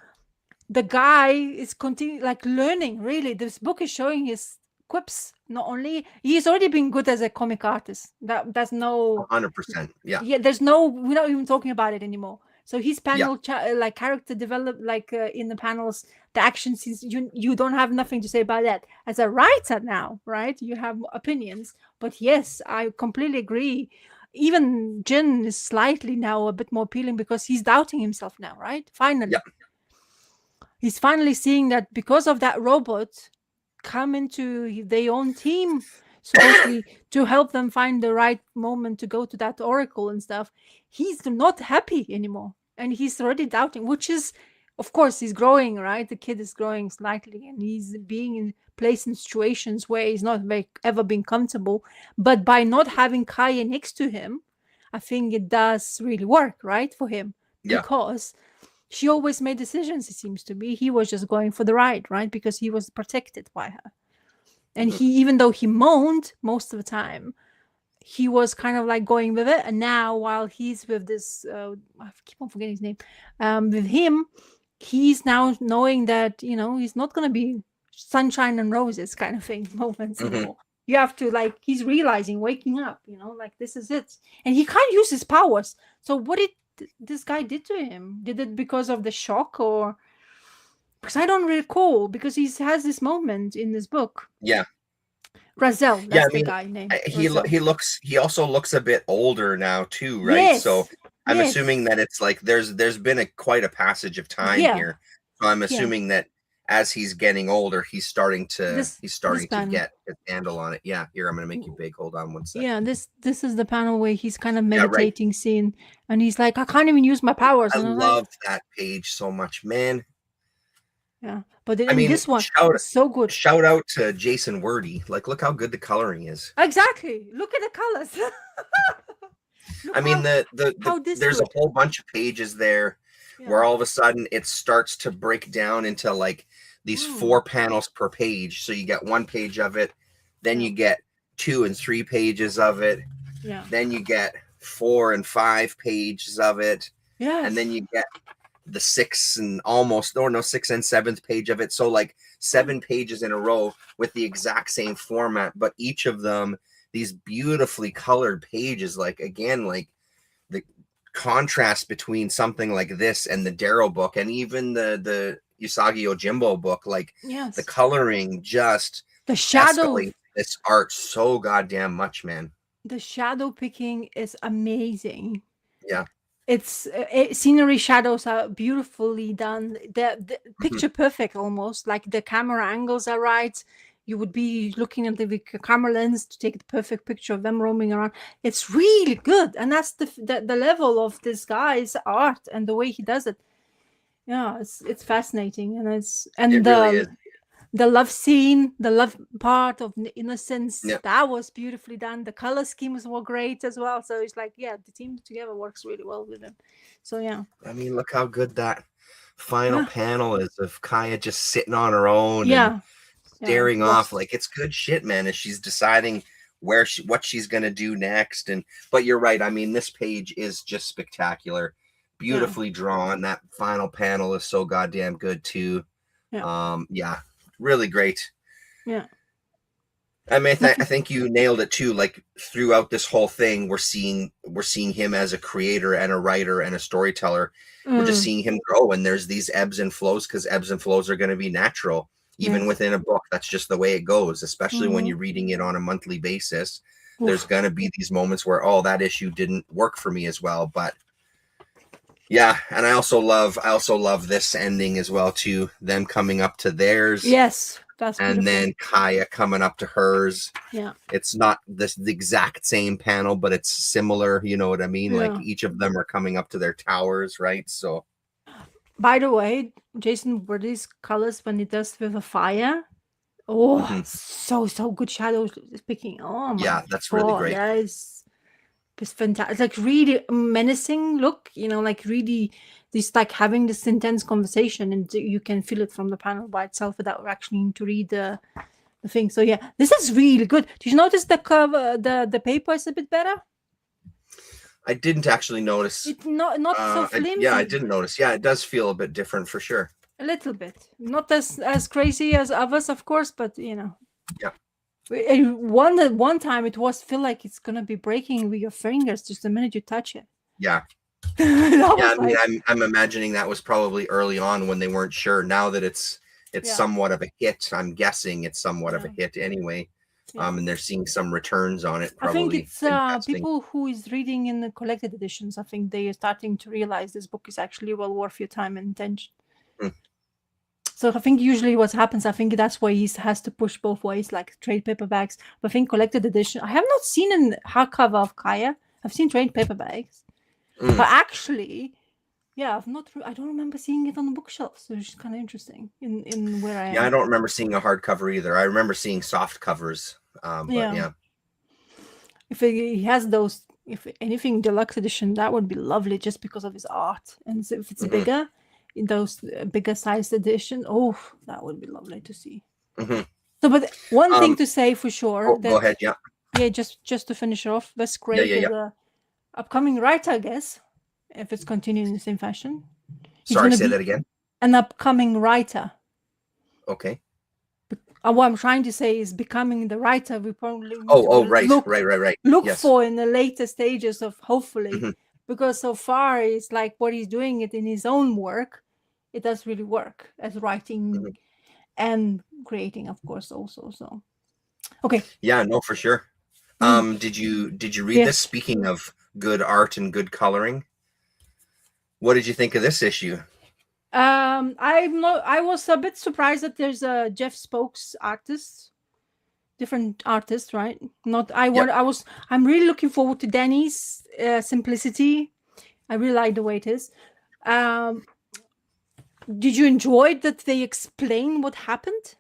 the guy is continuing, like, learning. Really, this book is showing his quips. Not only he's already been good as a comic artist, that's no, 100%. Yeah. yeah, there's no, we're not even talking about it anymore. So his Yeah. panel like character develop, like, in the panels, the action scenes, you don't have nothing to say about that as a writer now, right? You have opinions. But yes, I completely agree. Even Jin is slightly now a bit more appealing because he's doubting himself now, right? Yeah. Finally, he's finally seeing that because of that robot come into their own team, supposedly to help them find the right moment to go to that oracle and stuff. He's not happy anymore, and he's already doubting, which is, of course, he's growing, right? The kid is growing slightly, and he's being in placed in situations where he's not ever been comfortable. But by not having Kaya next to him, I think it does really work, right, for him, Yeah. because she always made decisions, it seems to be. He was just going for the ride, right? Because he was protected by her. And Mhm. he, even though he moaned most of the time, he was kind of like going with it. And now, while he's with this, I keep on forgetting his name, with him, he's now knowing that, he's not going to be sunshine and roses kind of thing moments Mhm. anymore. You have to, like, he's realizing, waking up, like, this is it. And he can't use his powers. So what did this guy did to him? Did it because of the shock, or because I don't recall, because he has this moment in this book. Yeah. Razel, Yeah, that's I the mean, guy name. he Razel. he also looks a bit older now too, right? So Yes. I'm Yes. assuming that it's like there's been quite a passage of time Yeah. here. So I'm Yeah. assuming that as he's getting older, This he's this starting to panel. get a handle on it. Yeah, here I'm gonna make you big. Hold on one sec. Yeah, this is the panel where he's kind of Yeah, right. meditating scene, and he's like, I can't even use my powers. I And I'm like, love that page so much, man. yeah. But then I in mean, this one, it's so good. shout out to Jason Wordy. Like, look how good the coloring is. Exactly. Look at the colors. I Look mean, how this there's a good. whole bunch of pages there where Yeah. all of a sudden it starts to break down into like these 4 panels per page. So you get 1 page of it, then you get 2 and 3 pages of it, Yeah. then you get 4 and 5 pages of it, Yes. and then you get the 6 and almost, or no, 6 and 7th page of it. So like 7 pages in a row with the exact same format, but each of them these beautifully colored pages. Like, again, like the contrast between something like this and the Darrow book, and even the Usagi Yojimbo book, like Yes. the coloring just The shadow. escalates this art so goddamn much, man. The shadow picking is amazing. Yeah. It's scenery shadows are beautifully done. The picture perfect, almost like the camera angles are right. You would be looking at the camera lens to take the perfect picture of them roaming around. It's really good, and that's the level of this guy's art and the way he does it. Yeah, it's fascinating, and It really is. the love scene, the love part of the innocence, Yeah. that was beautifully done. The color schemes were great as well. So it's like, yeah, the team together works really well with them. So yeah. I mean, look how good that final panel is of Kaya just sitting on her own and staring off. Like, it's good shit, man, as she's deciding what she's gonna do next. And but you're right. I mean, this page is just spectacular, beautifully drawn. That final panel is so goddamn good too. Yeah, really great. Yeah. I mean, I think you nailed it too. Like throughout this whole thing, we're seeing him as a creator and a writer and a storyteller. We're just seeing him grow, and there's these ebbs and flows because ebbs and flows are going to be natural, even Yes. within a book. That's just the way it goes. Especially when Mhm. you're reading it on a monthly basis, there's Oof. going to be these moments where, oh, that issue didn't work for me as well. But yeah, and I also love this ending as well too. Them coming up to theirs, Yes, that's and beautiful. then Kaya coming up to hers. Yeah. It's not the exact same panel, but it's similar. You know what I mean? Like Yeah. each of them are coming up to their towers, right? So, By the way, Jason Wordie's colors when he does with a fire. Oh, mhm. so good shadows picking. Oh my Yeah, that's really god, great. that is it's fantastic. Like really menacing look, like really this like having this intense conversation, and you can feel it from the panel by itself without actually needing to read the thing. So yeah, this is really good. Did you notice the cover, the paper is a bit better? I didn't actually notice. It's not so flimsy. I didn't notice. Yeah, it does feel a bit different for sure. A little bit, not as crazy as others, of course, but Yeah. One time it was feel like it's gonna be breaking with your fingers just the minute you touch it. Yeah. I mean, I'm imagining that was probably early on when they weren't sure. Now that it's somewhat of a hit, I'm guessing it's somewhat of a hit anyway. And they're seeing some returns on it. Probably. I think it's people who is reading in the collected editions. I think they are starting to realize this book is actually well worth your time and attention. So I think usually what happens, I think that's why he has to push both ways, like trade paperbacks. But I think collected edition, I have not seen a hardcover of Kaya. I've seen trade paperbacks. But actually, yeah, I don't remember seeing it on the bookshelf. So it's kind of interesting in where I am. Yeah, I don't remember seeing a hardcover either. I remember seeing soft covers. But yeah. If he has those, if anything deluxe edition, that would be lovely just because of his art. And if it's bigger, in those bigger sized edition, that would be lovely to see. So, but one thing to say for sure. Go ahead, yeah. Yeah, just to finish off, that's great. Yeah. Upcoming writer, I guess, if it's continuing in the same fashion. Sorry, say that again. An upcoming writer. Okay. What I'm trying to say is becoming the writer we probably right. Look for in the later stages of hopefully, because so far it's like what he's doing it in his own work, it does really work as writing and creating, of course, also. So okay. Yeah, no, for sure. Did you read this? Speaking of good art and good coloring, what did you think of this issue? I was a bit surprised that there's a Jeff Spokes artist, different artist, right? I'm really looking forward to Danny's simplicity. I really like the way it is. Did you enjoy that they explain what happened?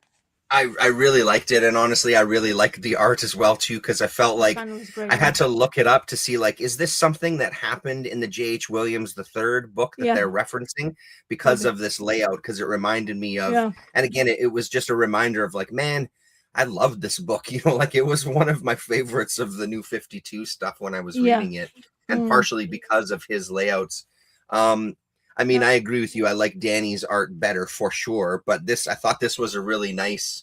I really liked it, and honestly, I really liked the art as well too, because I felt like I had to look it up to see, like, is this something that happened in the J.H. Williams III book that they're referencing because of this layout? Because it reminded me of, and again, it was just a reminder of like, man, I loved this book. Like it was one of my favorites of the New 52 stuff when I was reading it, and partially because of his layouts. I mean, I agree with you. I like Danny's art better for sure, but I thought this was a really nice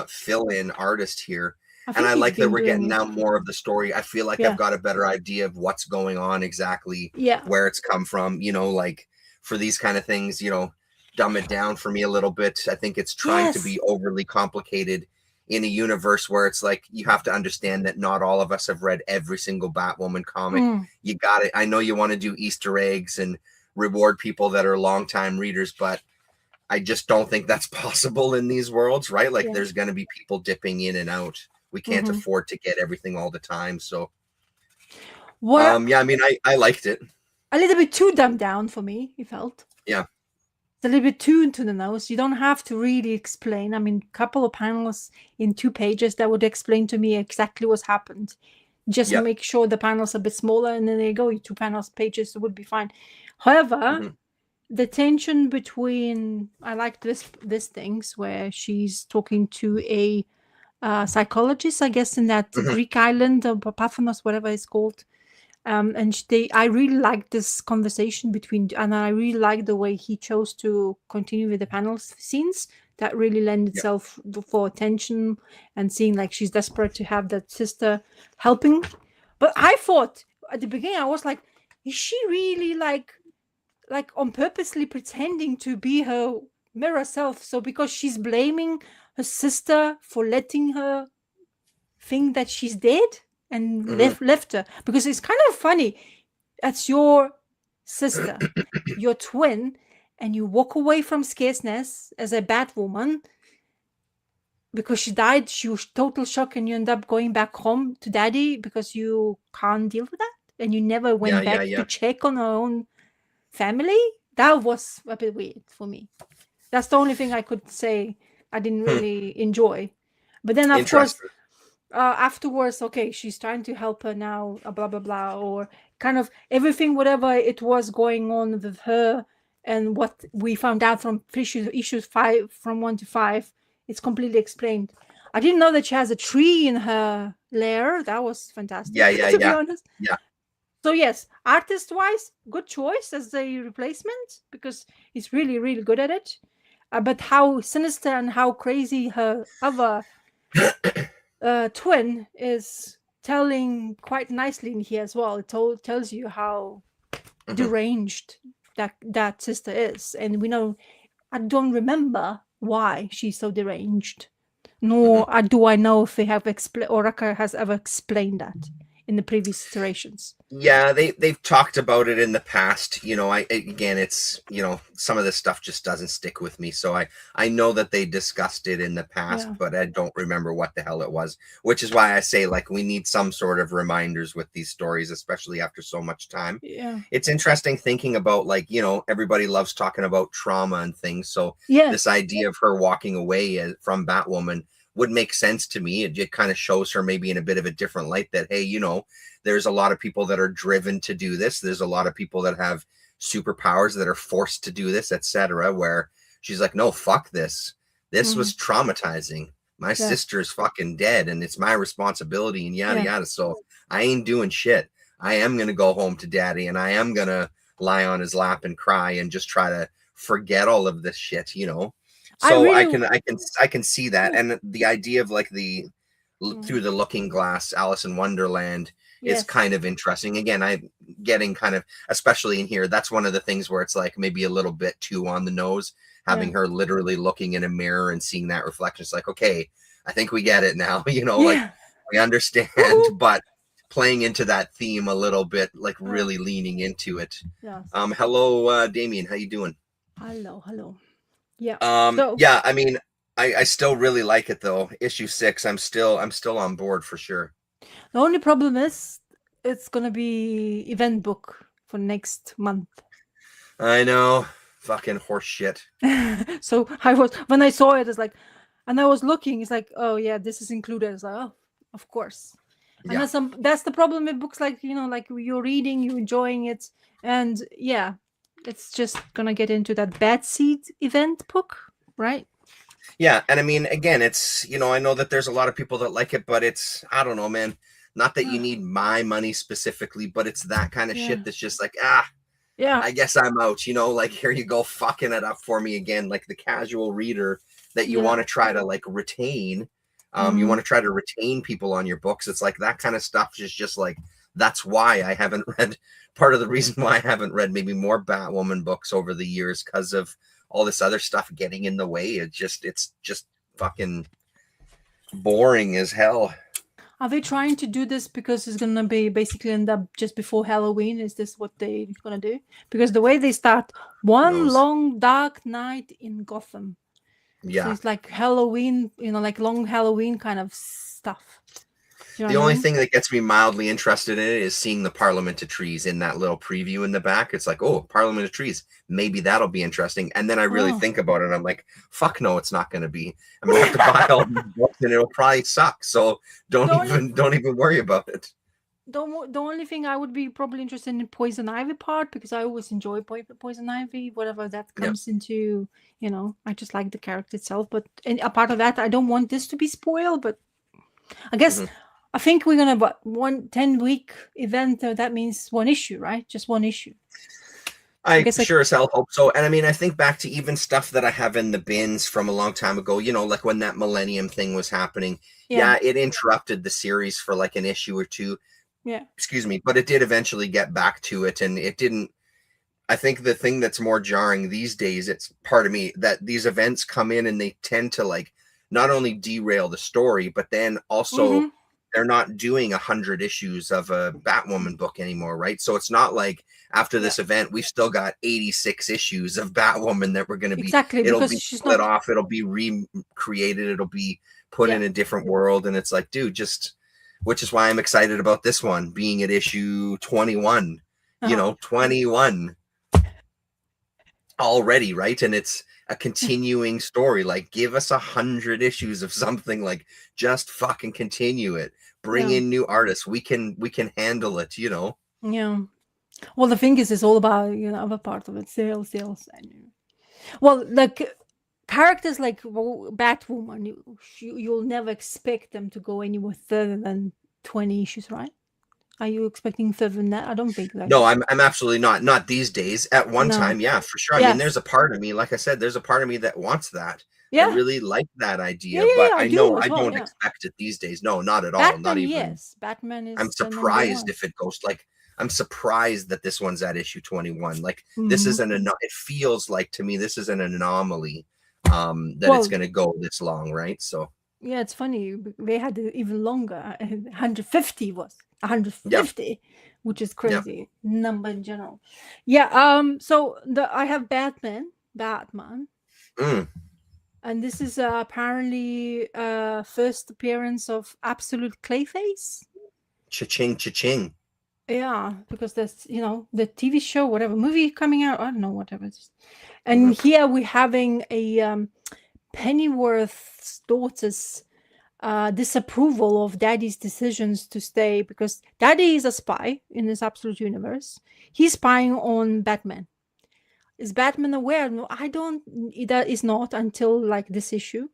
fill-in artist here. And I like that we're getting now more of the story. I feel like I've got a better idea of what's going on exactly, where it's come from, like for these kind of things, dumb it down for me a little bit. I think it's trying to be overly complicated in a universe where it's like, you have to understand that not all of us have read every single Batwoman comic. You got it. I know you want to do Easter eggs and reward people that are longtime readers, but I just don't think that's possible in these worlds, right? Like there's going to be people dipping in and out. We can't afford to get everything all the time. So I mean, I liked it. A little bit too dumbed down for me, it felt. Yeah. It's a little bit too into the nose. You don't have to really explain. I mean, a couple of panels in 2 pages that would explain to me exactly what's happened. Just make sure the panels are a bit smaller, and then there you go. 2 panels, pages would be fine. However, the tension between, I like this things where she's talking to a psychologist, I guess, in that Greek island of Paphanos, whatever it's called. And I really like this conversation between, and I really like the way he chose to continue with the panel scenes. that really lend itself for attention and seeing like she's desperate to have that sister helping. But I thought at the beginning, I was like, is she really like on purposely pretending to be her mirror self? So because she's blaming her sister for letting her think that she's dead and left her, because it's kind of funny. That's your sister, your twin, and you walk away from Scarceness as a bad woman because she died. She was total shock, and you end up going back home to daddy because you can't deal with that, and you never went back to check on her own family. That was a bit weird for me. That's the only thing I could say I didn't really enjoy. But then, of course, afterwards, okay, she's trying to help her now, blah, blah, blah, or kind of everything, whatever it was going on with her and what we found out from issues 5, from 1 to 5, it's completely explained. I didn't know that she has a tree in her lair. That was fantastic, to be honest. Yeah. So yes, artist-wise, good choice as a replacement because he's really, really good at it. But how sinister and how crazy her other twin is telling quite nicely in here as well. It tells you how deranged that sister is. And we know, I don't remember why she's so deranged. Nor do I know if they have or Raka has ever explained that in the previous iterations. Yeah, they've talked about it in the past. You know, it's, you know, some of this stuff just doesn't stick with me. So I know that they discussed it in the past, but I don't remember what the hell it was, which is why I say, like, we need some sort of reminders with these stories, especially after so much time. Yeah. It's interesting thinking about, like, you know, everybody loves talking about trauma and things. So this idea of her walking away from Batwoman would make sense to me. It kind of shows her maybe in a bit of a different light that, hey, you know, there's a lot of people that are driven to do this. There's a lot of people that have superpowers that are forced to do this, etc. Where she's like, no, fuck this. This was traumatizing. My sister's fucking dead and it's my responsibility and yada, yada. So I ain't doing shit. I am going to go home to daddy and I am going to lie on his lap and cry and just try to forget all of this shit, you know? So I can see that. And the idea of like the through the looking glass Alice in Wonderland is kind of interesting. Again, I'm getting kind of, especially in here, that's one of the things where it's like maybe a little bit too on the nose, having her literally looking in a mirror and seeing that reflection. It's like, okay, I think we get it now, you know, like we understand, but playing into that theme a little bit, like really leaning into it. Hello, Damien, how you doing? Hello. Yeah. Yeah, I mean, I still really like it though. Issue 6, I'm still on board for sure. The only problem is it's gonna be event book for next month. I know, fucking horse shit. So when I saw it, it's like, and I was looking, it's like, oh yeah, this is included. It's like, oh, of course. And that's the problem with books, like, you know, like you're reading, you're enjoying it, and it's just gonna get into that Bad Seed event book, right? Yeah, and I mean, again, it's, you know, I know that there's a lot of people that like it, but it's, I don't know, man. Not that you need my money specifically, but it's that kind of shit that's just like, I guess I'm out, you know, like, here you go, fucking it up for me again, like the casual reader that you want to try to like retain. You want to try to retain people on your books. It's like that kind of stuff is just like, that's why I haven't read, part of the reason why I haven't read maybe more Batwoman books over the years, because of all this other stuff getting in the way. It's just fucking boring as hell. Are they trying to do this because it's gonna be basically end up just before Halloween? Is this what they're gonna do? Because the way they start, one long dark night in Gotham. Yeah. So it's like Halloween, you know, like long Halloween kind of stuff. The only thing that gets me mildly interested in it is seeing the Parliament of Trees in that little preview in the back. It's like, oh, Parliament of Trees. Maybe that'll be interesting. And then I really think about it. I'm like, fuck no, it's not going to be. I'm going to have to buy all the books and it'll probably suck. So don't even worry about it. The only thing I would be probably interested in Poison Ivy part, because I always enjoy Poison Ivy, whatever that comes into, you know, I just like the character itself. But a part of that, I don't want this to be spoiled, but I guess... I think we're gonna, what, 1 10-week event. That means one issue, right? Just one issue. I I guess sure as hell hope so. And I mean, I think back to even stuff that I have in the bins from a long time ago, like when that Millennium thing was happening. yeah, Yeah, it interrupted the series for like an issue or two. yeah, Excuse me, but it did eventually get back to it, and it didn't. I think the thing that's more jarring these days, it's part of me, that these events come in and they tend to like not only derail the story, but then also mm-hmm. they're not doing 100 issues of a Batwoman book anymore, right? So it's not like after Yeah, this event we've still got 86 issues of Batwoman that we're going to be. exactly, It'll because be she's split not. off. It'll be recreated. It'll be put Yeah, in a different world, and it's like, dude, just. Which is why I'm excited about this one being at issue 21. uh-huh. 21 already, right? And it's a continuing story. Like, give us 100 issues of something. Like, just fucking continue it. Bring Yeah, in new artists. We can handle it. yeah. Well, the thing is, it's all about other part of it, sales. And well, like characters like Batwoman, you'll never expect them to go anywhere further than 20 issues, right? Are you expecting further than that? I don't think like No, I'm absolutely not these days. At one no. time, yeah, for sure. I mean, Yes. there's a part of me, like I said, there's a part of me that wants that. I Yeah. really like that Yeah, idea, yeah, but yeah. I I know do I as well. don't Yeah. expect it these days. No, not at all. Not Batman, even. yes. Batman I'm is the number surprised one. if it goes like I'm surprised that this one's at issue 21. Like this Mhm. is it feels like to me this is an anomaly that it's Well, going to go this long, right? So, yeah, it's funny. They had it even longer. 150 was yeah. 150, which is Yeah. crazy number in general. Yeah. So I have Batman. Mm. And this is apparently first appearance of Absolute Clayface. Cha-ching, cha-ching. Yeah, because there's the TV show, whatever movie coming out. I don't know, whatever. And Mhm. here we're having a Pennyworth's daughter's disapproval of Daddy's decisions to stay, because Daddy is a spy in this Absolute universe. He's spying on Batman. Is Batman aware? No, I don't. That is not until like this issue.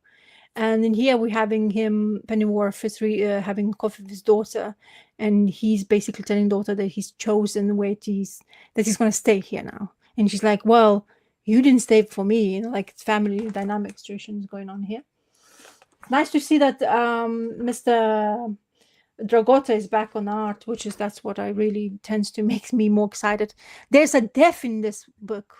And in here we're having him, Pennyworth is having coffee with his daughter, and he's basically telling daughter that he's chosen that he's going to stay here now. And she's like, well, you didn't stay for me. Like it's family dynamic situations going on here. Nice to see that Mr. Dragotta is back on art, that's what I really tends to make me more excited. There's a death in this book.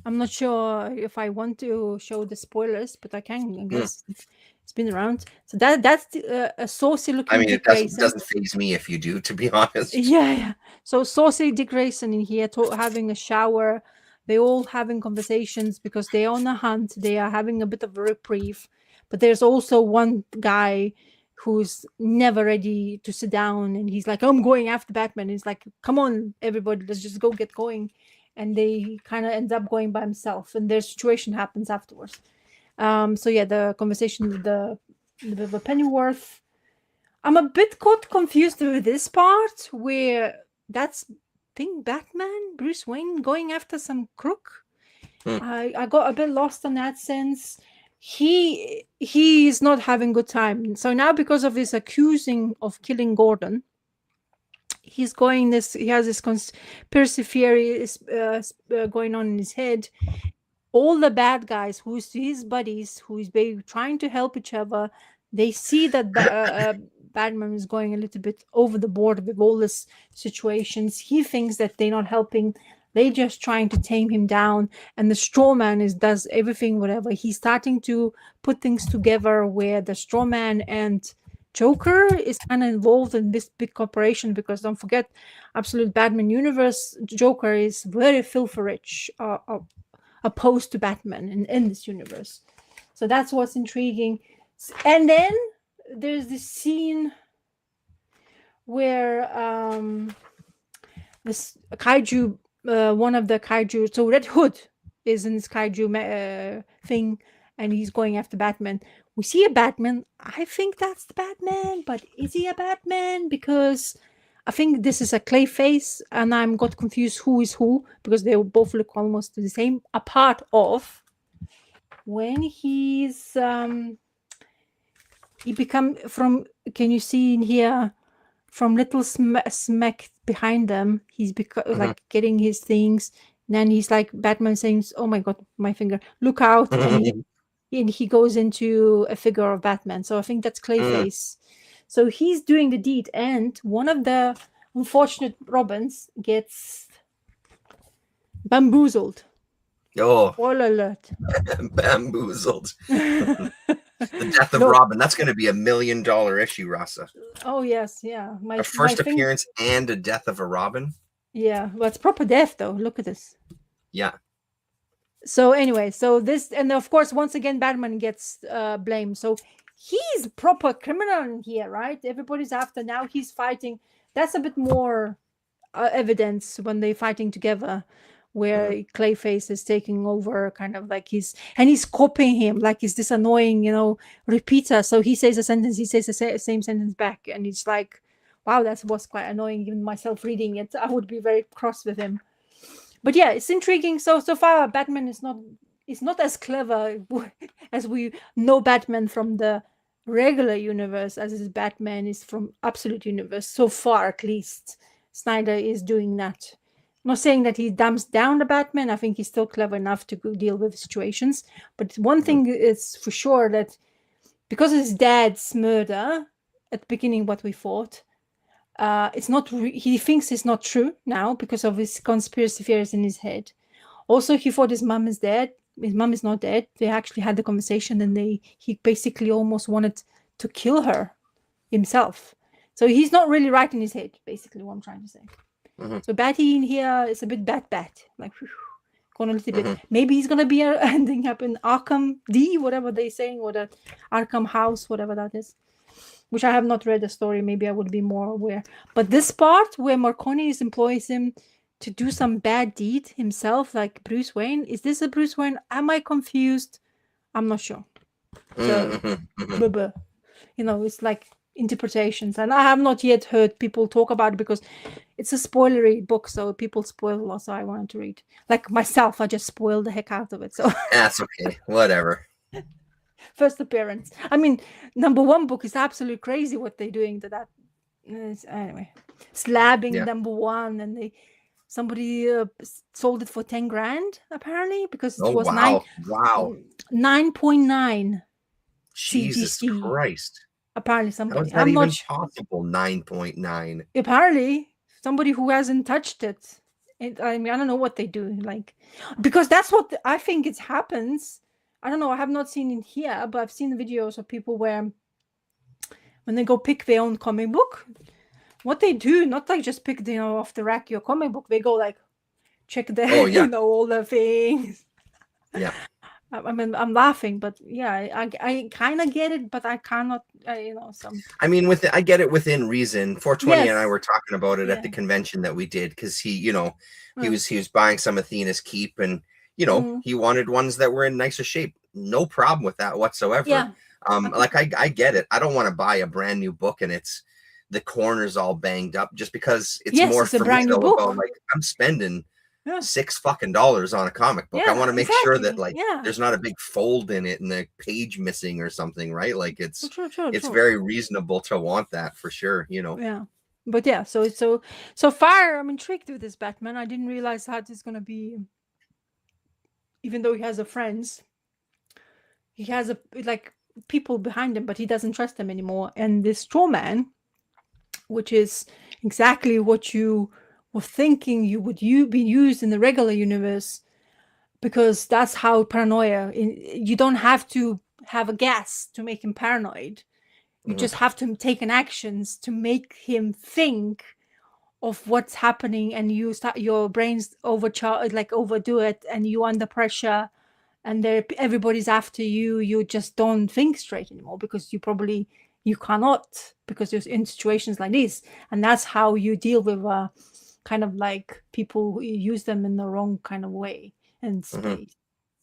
I'm not sure if I want to show the spoilers, but I can, I guess. It's been around. So that's a saucy I looking mean, Dick it doesn't Grayson. doesn't faze me if you do, to be honest. Yeah. So saucy Dick Grayson in here having a shower. They all having conversations because they're on a hunt. They are having a bit of a reprieve. But there's also one guy who's never ready to sit down, and he's like, I'm going after Batman. He's like, come on, everybody, let's just go get going. And they kind of ends up going by himself, and their situation happens afterwards. So yeah, the conversation with the Pennyworth. I'm a bit confused with this part where that's Batman, Bruce Wayne going after some crook. I got a bit lost in that sense. He is not having good time. So now, because of his accusing of killing Gordon, he has this conspiracy theory going on in his head. All the bad guys, who's his buddies, who's trying to help each other, they see that Batman is going a little bit over the board with all these situations. He thinks that they're not helping. They're just trying to tame him down. And the straw man does everything, whatever. He's starting to put things together where the straw man and Joker is kind of involved in this big corporation, because don't forget, Absolute Batman universe, Joker is very filthy rich, opposed to Batman in this universe. So that's what's intriguing. And then there's this scene where this kaiju, one of the kaiju, so Red Hood is in this kaiju thing, and he's going after Batman. We see a Batman. I think that's the Batman, but is he a Batman? Because I think this is a Clayface, and I'm got confused who is who, because they both look almost the same. Apart of when he's he become from. Can you see in here from little smack behind them? He's like getting his things, then he's like Batman saying, "Oh my God, my finger! Look out!" And he goes into a figure of Batman. So I think that's Clayface. So he's doing the deed, and one of the unfortunate Robins gets bamboozled. Oh, Spoiler alert. bamboozled. The death of No. Robin. That's going to be $1 million issue, Rasa. Oh yes, yeah. A first appearance and a death of a Robin. Yeah, well, it's proper death though. Look at this. Yeah. So anyway, so this, and of course, once again, Batman gets blamed. So he's proper criminal in here, right? Everybody's after now. He's fighting. That's a bit more evidence when they're fighting together, where Clayface is taking over, kind of like he's copying him, like he's this annoying, repeater. So he says a sentence, he says the same sentence back, and it's like, wow, that was quite annoying. Even myself reading it, I would be very cross with him. But yeah, it's intriguing. So far, Batman is not as clever as we know Batman from the regular universe as his Batman is from Absolute Universe. So far, at least, Snyder is doing that. I'm not saying that he dumps down the Batman. I think he's still clever enough to deal with situations. But one thing is for sure, that because of his dad's murder at the beginning, what we thought, it's not. He thinks it's not true now because of his conspiracy theories in his head. Also, he thought his mom is dead. His mom is not dead. They actually had the conversation, and he basically almost wanted to kill her himself. So he's not really right in his head, basically what I'm trying to say. So Batty in here is a bit bat, like going a little bit. Maybe he's gonna be ending up in Arkham D, whatever they're saying, or the Arkham House, whatever that is. Which I have not read the story. Maybe I would be more aware. But this part where Marconi employs him to do some bad deed himself, like Bruce Wayne, is this a Bruce Wayne? Am I confused? I'm not sure. So, it's like interpretations. And I have not yet heard people talk about it because it's a spoilery book. So people spoil a lot. So I wanted to read. Like myself, I just spoiled the heck out of it. So that's okay. Whatever. First appearance. I mean, number one book is absolutely crazy what they're doing to that. Anyway, slabbing number one, and somebody sold it for 10 grand apparently because it was 9.9. Jesus CGC. Christ! Apparently, somebody. How is that I'm even not possible? 9.9. Apparently, somebody who hasn't touched it. I mean, I don't know what they do, like, because that's what I think it happens. I don't know. I have not seen it here, but I've seen videos of people where when they go pick their own comic book, what they do, not like just pick, off the rack your comic book. They go like check the, all the things. Yeah. I mean, I'm laughing, but yeah, I kind of get it, but I cannot, some. I mean, I get it within reason. 420 and I were talking about it at the Yeah. convention that we did because he, he was buying some Athena's Keep, and he wanted ones that were in nicer shape. No problem with that whatsoever. Yeah. Like I get it. I don't want to buy a brand new book and it's the corners all banged up just because it's more it's a for brand me new book. about like I'm spending $6 on a comic book. I want to make sure that there's not a big fold in it and the page missing or something, right? Like it's very reasonable to want that for sure, Yeah. But yeah, so far I'm intrigued with this Batman. I didn't realize how this is gonna be. Even though he has friends, he has people behind him, but he doesn't trust them anymore. And this straw man, which is exactly what you were thinking you be used in the regular universe, because that's how paranoia. You don't have to have a gas to make him paranoid. You just have to take an actions to make him think of what's happening, and you start your brains overdo it, and you under pressure, and everybody's after you. You just don't think straight anymore because you cannot, because you're in situations like this, and that's how you deal with kind of like people who use them in the wrong kind of way and space.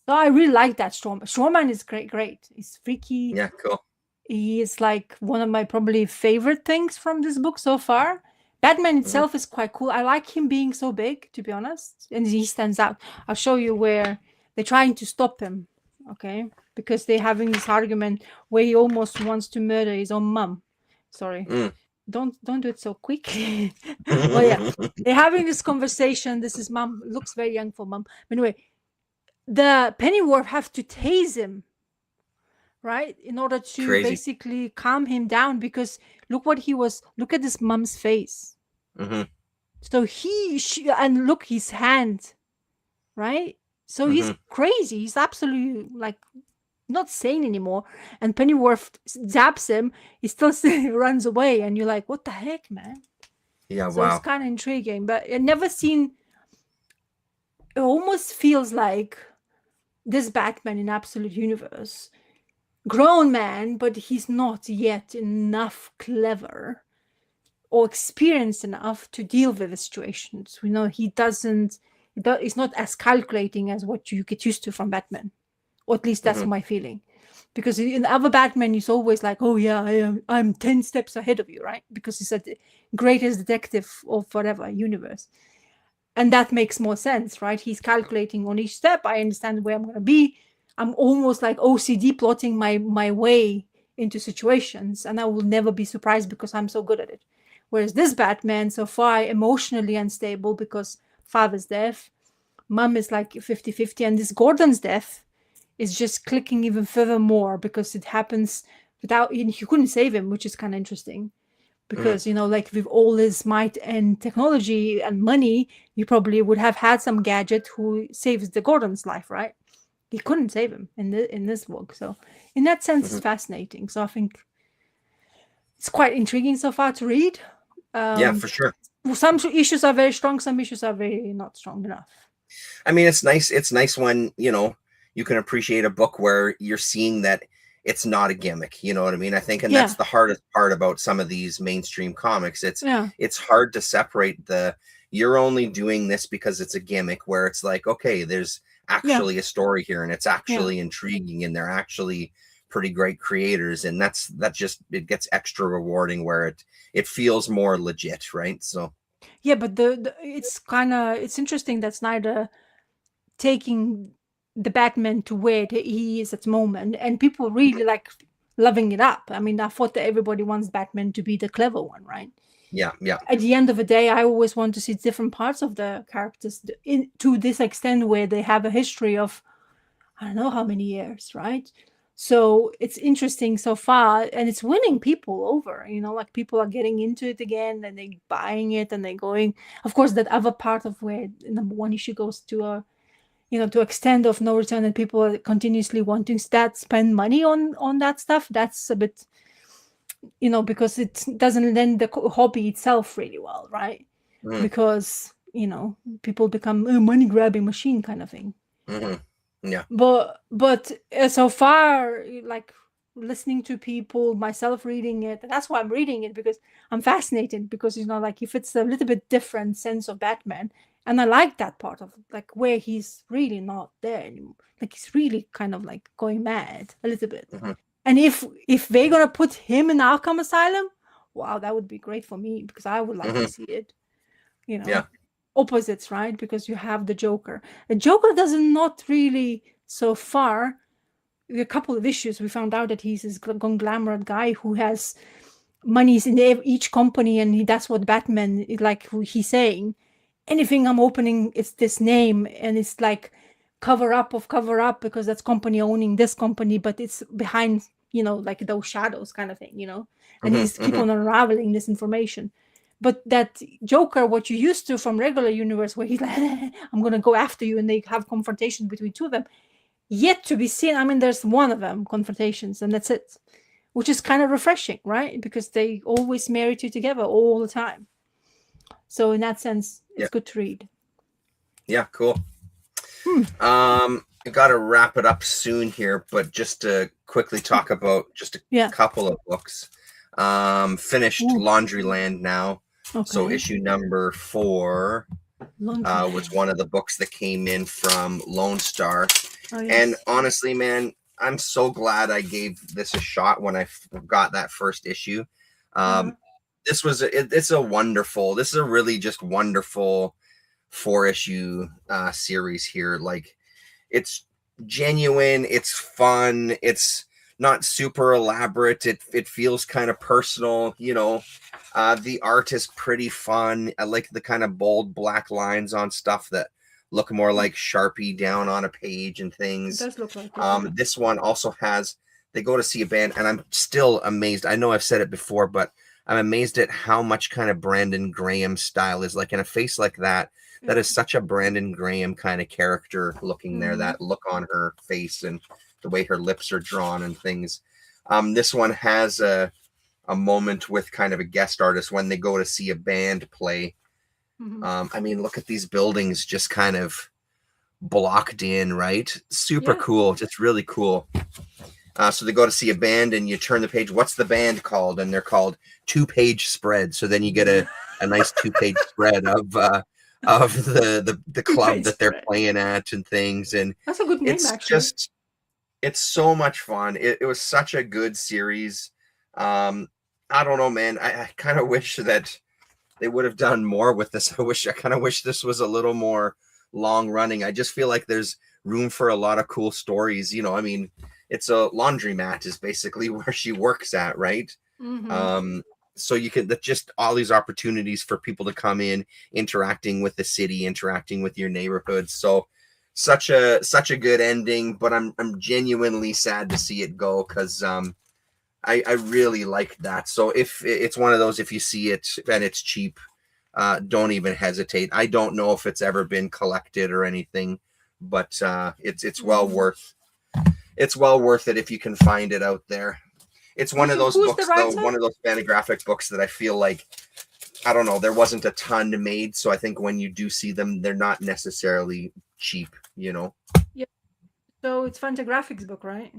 So I really like that Strawman is great. He's freaky. Yeah, cool. He is like one of my probably favorite things from this book so far. Batman itself is quite cool. I like him being so big, to be honest, and he stands out. I'll show you where they're trying to stop him, okay? Because they're having this argument where he almost wants to murder his own mum. Sorry. don't do it so quickly. Well, yeah, they're having this conversation. This is mom, looks very young for mom. But anyway, the Pennyworth have to tase him, right, in order to Crazy. basically calm him down, because look at this mom's face. Mm-hmm. So and look his hand, right? So he's Mm-hmm. crazy. He's absolutely like not sane anymore. And Pennyworth zaps him. He still runs away, and you're like, what the heck, man? Yeah, So it's wow. kind of intriguing, but I've never seen. It almost feels like this Batman in Absolute Universe, grown man, but he's not yet enough clever or experienced enough to deal with the situations. We know he doesn't. He's not as calculating as what you get used to from Batman, or at least that's Mm-hmm. my feeling. Because in other Batman, he's always like, "Oh yeah, I'm 10 steps ahead of you," right? Because he's the greatest detective of whatever universe, and that makes more sense, right? He's calculating on each step. I understand where I'm going to be. I'm almost like OCD plotting my way into situations, and I will never be surprised because I'm so good at it. Whereas this Batman, so far, emotionally unstable because father's death, mom is like 50-50, and this Gordon's death is just clicking even further more because it happens without, you couldn't save him, which is kind of interesting. Mm-hmm. Because, like with all his might and technology and money, you probably would have had some gadget who saves the Gordon's life, right? He couldn't save him in this book. So in that sense, Mm-hmm. it's fascinating. So I think it's quite intriguing so far to read. Yeah, for sure. Some issues are very strong, some issues are very not strong enough. I mean, it's nice. It's nice when, you can appreciate a book where you're seeing that it's not a gimmick. You know what I mean? I think, and Yeah, that's the hardest part about some of these mainstream comics. yeah, It's hard to separate you're only doing this because it's a gimmick, where it's like, okay, there's yeah, actually a story here, and it's yeah. actually intriguing, and they're actually pretty great creators, and that just, it gets extra rewarding where it feels more legit, right? So Yeah, but it's interesting that Snyder taking the Batman to where he is at the moment, and people really like loving it up. I mean, I thought that everybody wants Batman to be the clever one, right? yeah, yeah. At the end of the day, I always want to see different parts of the characters to this extent where they have a history of I don't know how many years, right? So it's interesting so far, and it's winning people over. Like people are getting into it again, and they buying it, and they going. Of course, that other part of where number one issue goes to to extent of no return, and people are continuously wanting spend money on that stuff. That's a bit, because it doesn't lend the hobby itself really well, right? Mm-hmm. Because people become a money grabbing machine kind of thing. Mm-hmm. Yeah. But so far, like listening to people, myself reading it, and that's why I'm reading it, because I'm fascinated, because like if it's a little bit different sense of Batman, and I like that part of like where he's really not there anymore, like he's really kind of like going mad a little bit. Mm-hmm. And if they're gonna put him in Arkham Asylum, wow, that would be great for me, because I would like Mm-hmm. to see it. you Yeah. know Opposites, right? Because you have the Joker. The Joker doesn't not really so far. A couple of issues we found out that he's this conglomerate guy who has monies in each company, and that's what Batman is like. Who he's saying, anything I'm opening, it's this name, and it's like cover up of cover up, because that's company owning this company, but it's behind like those shadows kind of thing. And he's Mm-hmm. keep Mm-hmm. on unraveling this information. But that Joker, what you used to from regular universe, where he's like, I'm gonna go after you, and they have confrontation between two of them, yet to be seen. I mean, there's one of them confrontations, and that's it, which is kind of refreshing, right? Because they always marry two together all the time. So in that sense, Yeah. it's good to read. Yeah. Cool. Hmm. I got to wrap it up soon here, but just to quickly talk about just a Yeah. couple of books. Finished Ooh. Laundryland now. So Okay. issue number 4 was Laundryland. one of the books that came in from Lone Star. Oh And yes. honestly, man, I'm so glad I gave this a shot when I got that first issue. Uh-huh. It's a really just wonderful 4 issue series here. Like, it's genuine, it's fun, it's not super elaborate. It feels kind of personal, the art is pretty fun. I like the kind of bold black lines on stuff that look more like Sharpie down on a page and It things. does look like it. Yeah. This one also has, they go to see a band, and I'm still amazed. I know I've said it before, but I'm amazed at how much kind of Brandon Graham style is like in a face like that. That is such a Brandon Graham kind of character looking there, that look on her face and the way her lips are drawn and things. This one has a moment with kind of a guest artist when they go to see a band play. I mean, look at these buildings just kind of blocked in, right? Super cool. Just really cool. So they go to see a band, and you turn the page. What's the band called? And they're called 2-Page Spread. So then you get a nice 2-page spread of the club that they're playing at and things. And that's a good name, it's actually. it's so much fun. It was such a good series. I don't know, man. I kind of wish that they would have done more with this. I kind of wish this was a little more long running. I just feel like there's room for a lot of cool stories. I mean, it's a laundromat is basically where she works at, right? So you can just all these opportunities for people to come in, interacting with the city, interacting with your neighborhood. So such a good ending, but I'm genuinely sad to see it go, because I really like that. So if it's one of those, if you see it and it's cheap, don't even hesitate. I don't know if it's ever been collected or anything, but it's well worth it if you can find it out there. It's one of those books, though, one of those Fantagraphics books that I feel like, I don't know, there wasn't a ton made, so I think when you do see them, they're not necessarily cheap, Yeah. So it's Fantagraphics book, right?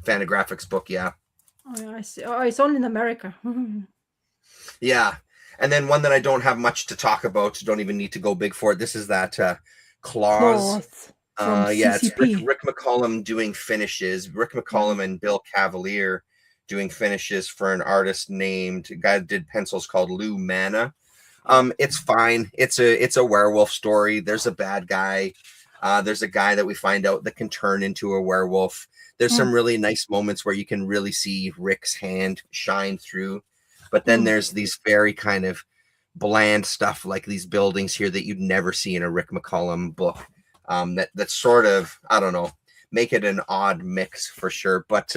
Fantagraphics book, yeah. Oh, yeah, I see. Oh, it's only in America. Yeah. And then one that I don't have much to talk about, don't even need to go big for it. This is that Claws. Yeah, it's Rick McCollum doing finishes. Rick McCollum and Bill Cavalier doing finishes for an artist named, a guy that did pencils called Lou Mana. It's fine. It's a werewolf story. There's a bad guy. There's a guy that we find out that can turn into a werewolf. There's some really nice moments where you can really see Rick's hand shine through. But then there's these very kind of bland stuff, like these buildings here that you'd never see in a Rick McCollum book. That sort of, I don't know, make it an odd mix for sure. But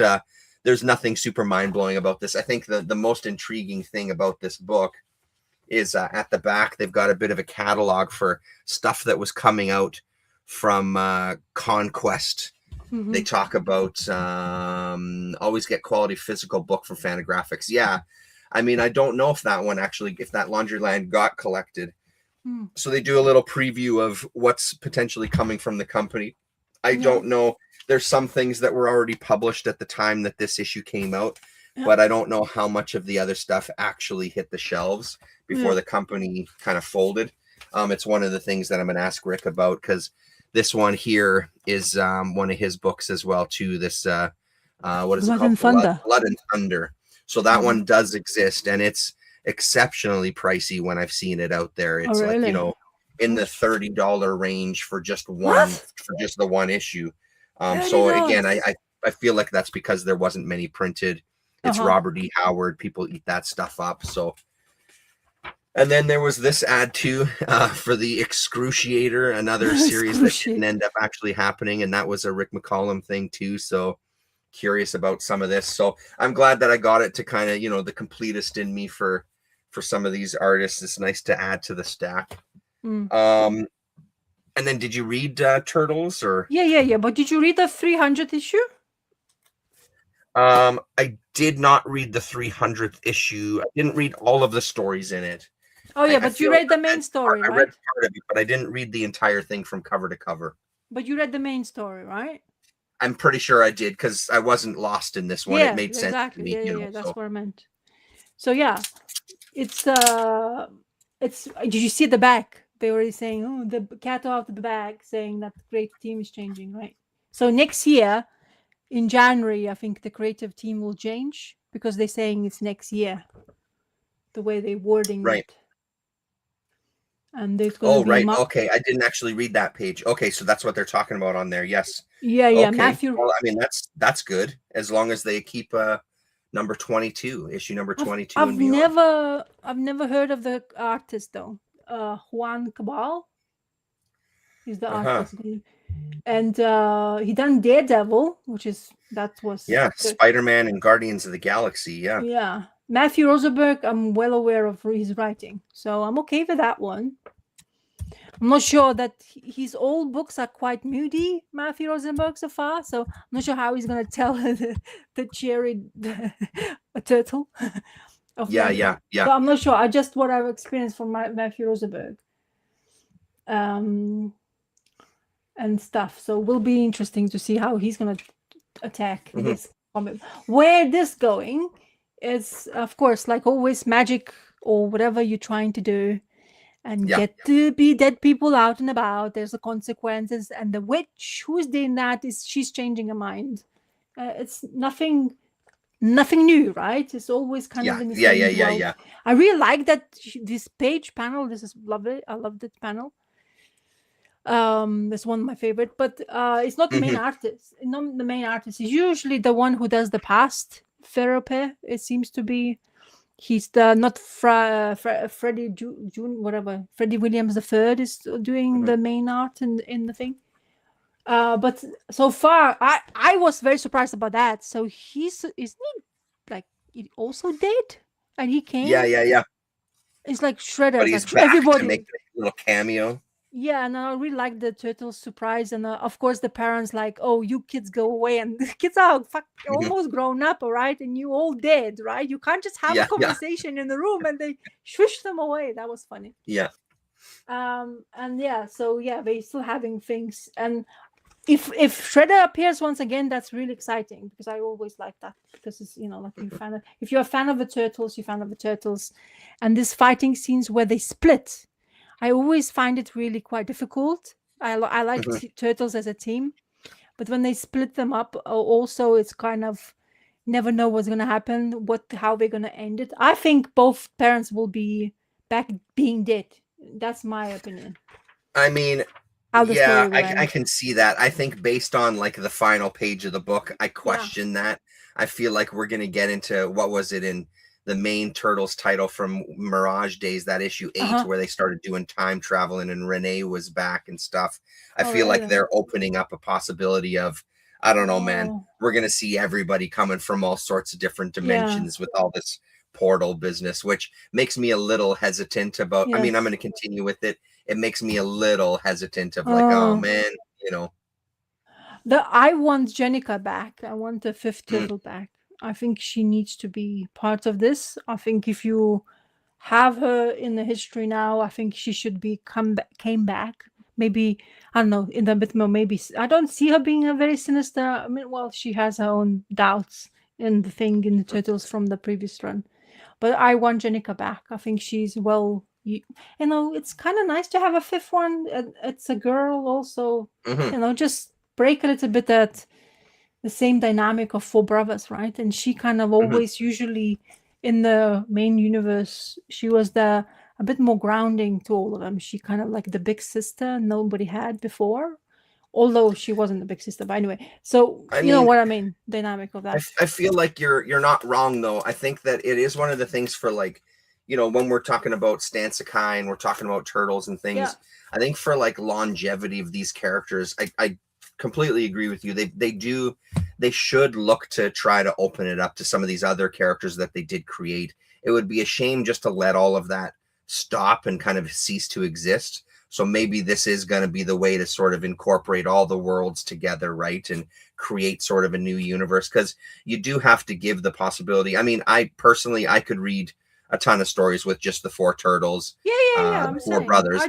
there's nothing super mind-blowing about this. I think the most intriguing thing about this book is at the back, they've got a bit of a catalog for stuff that was coming out from Conquest. They talk about always get quality physical book for Fantagraphics. Yeah. I mean, I don't know if that one actually, if that Laundryland got collected. So they do a little preview of what's potentially coming from the company. I don't know. There's some things that were already published at the time that this issue came out, but I don't know how much of the other stuff actually hit the shelves before the company kind of folded. It's one of the things that I'm going to ask Rick about, because this one here is one of his books as well, too. This, what is it called? Blood and Thunder. So that one does exist, and it's exceptionally pricey when I've seen it out there. It's like, in the $30 range for just the one issue. So again, I feel like that's because there wasn't many printed. It's Robert E. Howard. People eat that stuff up. So, and then there was this ad too for the Excruciator, another series that didn't end up actually happening, and that was a Rick McCollum thing too. So curious about some of this. So I'm glad that I got it to kind of, the completist in me for some of these artists. It's nice to add to the stack. And then did you read Turtles or? Yeah. But did you read the 300th issue? I did not read the 300th issue. I didn't read all of the stories in it. Oh yeah, but you read the main story, right? I read part of it, but I didn't read the entire thing from cover to cover. But you read the main story, right? I'm pretty sure I did, because I wasn't lost in this one. It made sense to me. Yeah, that's what I meant. So yeah, it's did you see the back? They were saying, oh, the cat out of the bag, saying that the creative team is changing, right? So next year, in January, I think the creative team will change, because they're saying it's next year. The way they're wording it. and there's going to Oh, be right. Okay, I didn't actually read that page. Okay, so that's what they're talking about on there. Yes. yeah, Okay. Matthew. Well, I mean, that's good as long as they keep number 22, issue number 22 and beyond. I've never heard of the artist though. Juan Cabal is the Uh-huh. artist, and he done Daredevil, that was Yeah, good. Spider-Man and Guardians of the Galaxy. Yeah. Yeah, Matthew Rosenberg, I'm well aware of his writing, so I'm okay with that one. I'm not sure that his old books are quite moody, Matthew Rosenberg, so far. So I'm not sure how he's going to tell the cherry a turtle of Yeah, Matthew. yeah, yeah. So I'm not sure. I just what I've experienced from Matthew Rosenberg, and stuff. So it will be interesting to see how he's going to attack this comic. Where this going is, of course, like always, magic or whatever you're trying to do. And get to be dead people out and about. There's the consequences, and the witch who's doing that she's changing her mind. It's nothing new, right? It's always kind of in the same world. Yeah. I really like that this page panel. This is lovely. I love that panel. That's one of my favorite, but it's not the main artist. Not the main artist. It's usually the one who does the past therapy. It seems to be. He's the not Freddie June whatever Freddie Williams III is doing the main art in the thing. But so far, I was very surprised about that. So isn't he like he also did, and he came. Yeah. It's like Shredder. But he's like back everybody to make a little cameo. Yeah, and I really like the turtles' surprise, and of course the parents like, "Oh, you kids go away," and the kids are almost grown up, all right, and you all dead, right? You can't just have a conversation in the room, and they shush them away. That was funny. Yeah. And yeah, so yeah, they still having things, and if Shredder appears once again, that's really exciting because I always like that because it's like if you're a fan of the turtles, you're a fan of the turtles, and this fighting scenes where they split. I always find it really quite difficult. I like turtles as a team, but when they split them up, also it's kind of never know what's going to happen, how they're going to end it. I think both parents will be back being dead. That's my opinion. I mean, I can see that. I think based on like the final page of the book, I question that. I feel like we're going to get into what was it in the main Turtles title from Mirage Days, that issue 8, where they started doing time traveling and Renee was back and stuff. I feel like they're opening up a possibility of, I don't know, man, we're going to see everybody coming from all sorts of different dimensions with all this portal business, which makes me a little hesitant about, I mean, I'm going to continue with it. It makes me a little hesitant of like, oh man, I want Jenica back. I want the fifth turtle back. I think she needs to be part of this. I think if you have her in the history now, I think she should be came back. Maybe, I don't know, in the bit more, maybe I don't see her being a very sinister. I mean, well, she has her own doubts in the Turtles from the previous run. But I want Jenica back. I think she's it's kind of nice to have a fifth one. It's a girl also, just break a little bit that the same dynamic of four brothers, right? And she kind of always usually in the main universe, she was a bit more grounding to all of them. She kind of like the big sister nobody had before, although she wasn't the big sister. But anyway, so you know what I mean, dynamic of that. I feel like you're not wrong though. I think that it is one of the things for like, when we're talking about Stan Sakai and we're talking about turtles and things, I think for like longevity of these characters, I completely agree with you. They should look to try to open it up to some of these other characters that they did create. It would be a shame just to let all of that stop and kind of cease to exist. So maybe this is going to be the way to sort of incorporate all the worlds together, right? And create sort of a new universe, because you do have to give the possibility. I mean, I could read a ton of stories with just the four turtles, four brothers,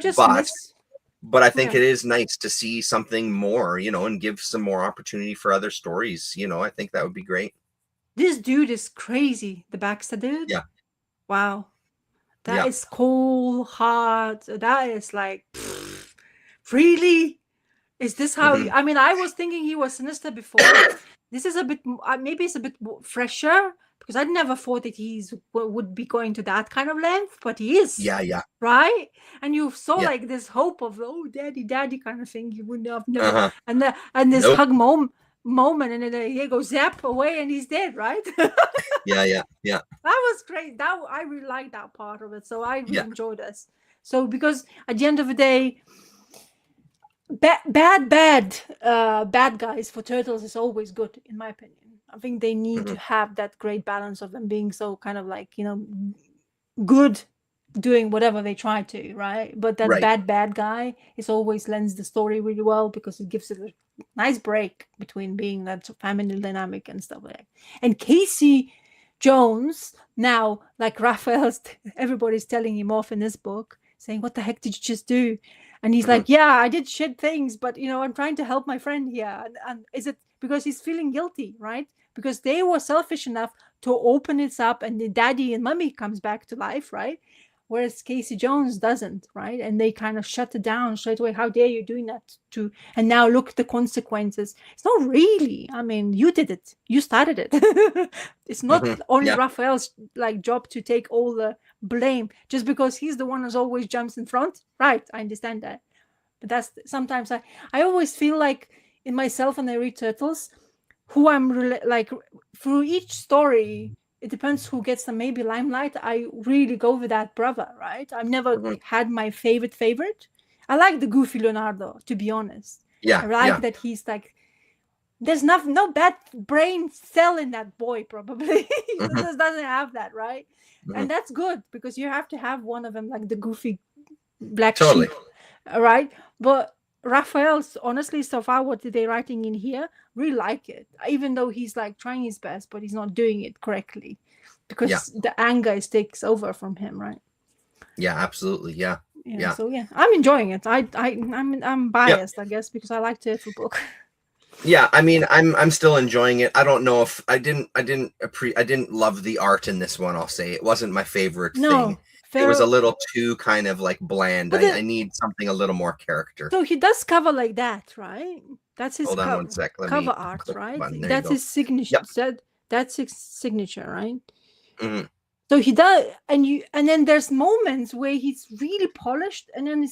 but I think it is nice to see something more, and give some more opportunity for other stories. I think that would be great. This dude is crazy. The Baxter dude. Yeah. Wow. That is cold, hard. That is like, really? Is this how? I mean, I was thinking he was sinister before. This is a bit, maybe it's a bit fresher, because I never thought that would be going to that kind of length, but he is. Yeah. Right? And you saw Yeah. like this hope of, oh, daddy kind of thing. You wouldn't have never, Uh-huh. and this Nope. hug moment, and then he goes zap away and he's dead, right? Yeah. That was great. I really liked that part of it. So I really enjoyed this. So because at the end of the day, bad guys for turtles is always good, in my opinion. I think they need to have that great balance of them being so kind of like, good, doing whatever they try to, right? But that bad guy is always lends the story really well, because it gives it a nice break between being that family dynamic and stuff like that. And Casey Jones, now, like Raphael's, everybody's telling him off in this book, saying, what the heck did you just do? And he's like, yeah, I did shit things, but I'm trying to help my friend here. And is it because he's feeling guilty, right? Because they were selfish enough to open it up, and the daddy and mommy comes back to life, right? Whereas Casey Jones doesn't, right? And they kind of shut it down straight away. How dare you doing that to? And now look at the consequences. It's not really. I mean, you did it. You started it. It's not only Raphael's job to take all the blame just because he's the one who's always jumps in front. Right? I understand that, but that's sometimes I always feel like in myself when I read Turtles, who I'm through each story. It depends who gets the maybe limelight. I really go with that brother, right? I've never had my favorite. I like the goofy Leonardo, to be honest. Yeah. I like that he's like, there's no bad brain cell in that boy, probably. He just doesn't have that, right? And that's good, because you have to have one of them, like the goofy black sheep, right? But Raphael's, honestly, so far, what they're writing in here, really like it. Even though he's like trying his best, but he's not doing it correctly, because the anger takes over from him, right? Yeah, absolutely. Yeah. So I'm enjoying it. I'm biased, I guess, because I like Turtle Book. Yeah, I mean, I'm still enjoying it. I don't know if I didn't love the art in this one. I'll say it wasn't my favorite thing. It was a little too kind of like bland. I need something a little more character. So he does cover like that, right? That's his Hold on one sec. cover art, right? That's his signature. Yep. That's his signature, right? So he does, and then there's moments where he's really polished, and then he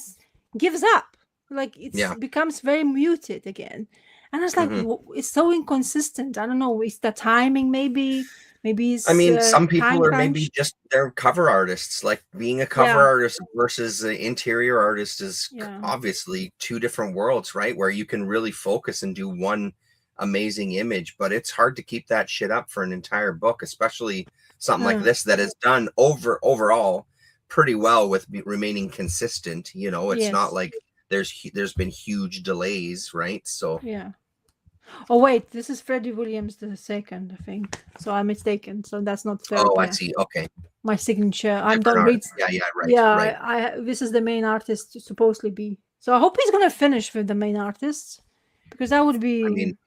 gives up. Like it becomes very muted again. And it's like, it's so inconsistent. I don't know. Is the timing maybe? Maybe it's, I mean, some people are maybe just they're cover artists. Like being a cover artist versus an interior artist is obviously two different worlds, right? Where you can really focus and do one amazing image, but it's hard to keep that shit up for an entire book, especially something like this that is done overall pretty well with remaining consistent. It's not like there's been huge delays, right? So oh wait, this is Freddie Williams II, I think. So I'm mistaken. So that's not fair. Oh, I see. Okay. My signature. I don't read. Right. This is the main artist to supposedly be. So I hope he's gonna finish with the main artist, because that would be. I mean,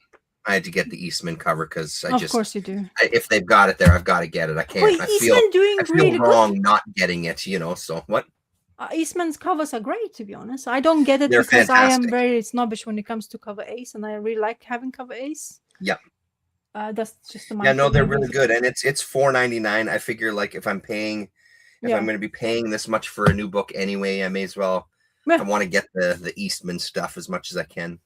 I had to get the Eastman cover because of course you do. If they've got it there, I've got to get it. I can't. Wait, I feel really wrong not getting it. So what? Eastman's covers are great, to be honest. I don't get it because fantastic. I am very snobbish when it comes to cover ace, and I really like having cover ace. Yep. That's just they're really good, and it's $4.99. I figure like if I'm going to be paying this much for a new book anyway, I may as well. I want to get the Eastman stuff as much as I can.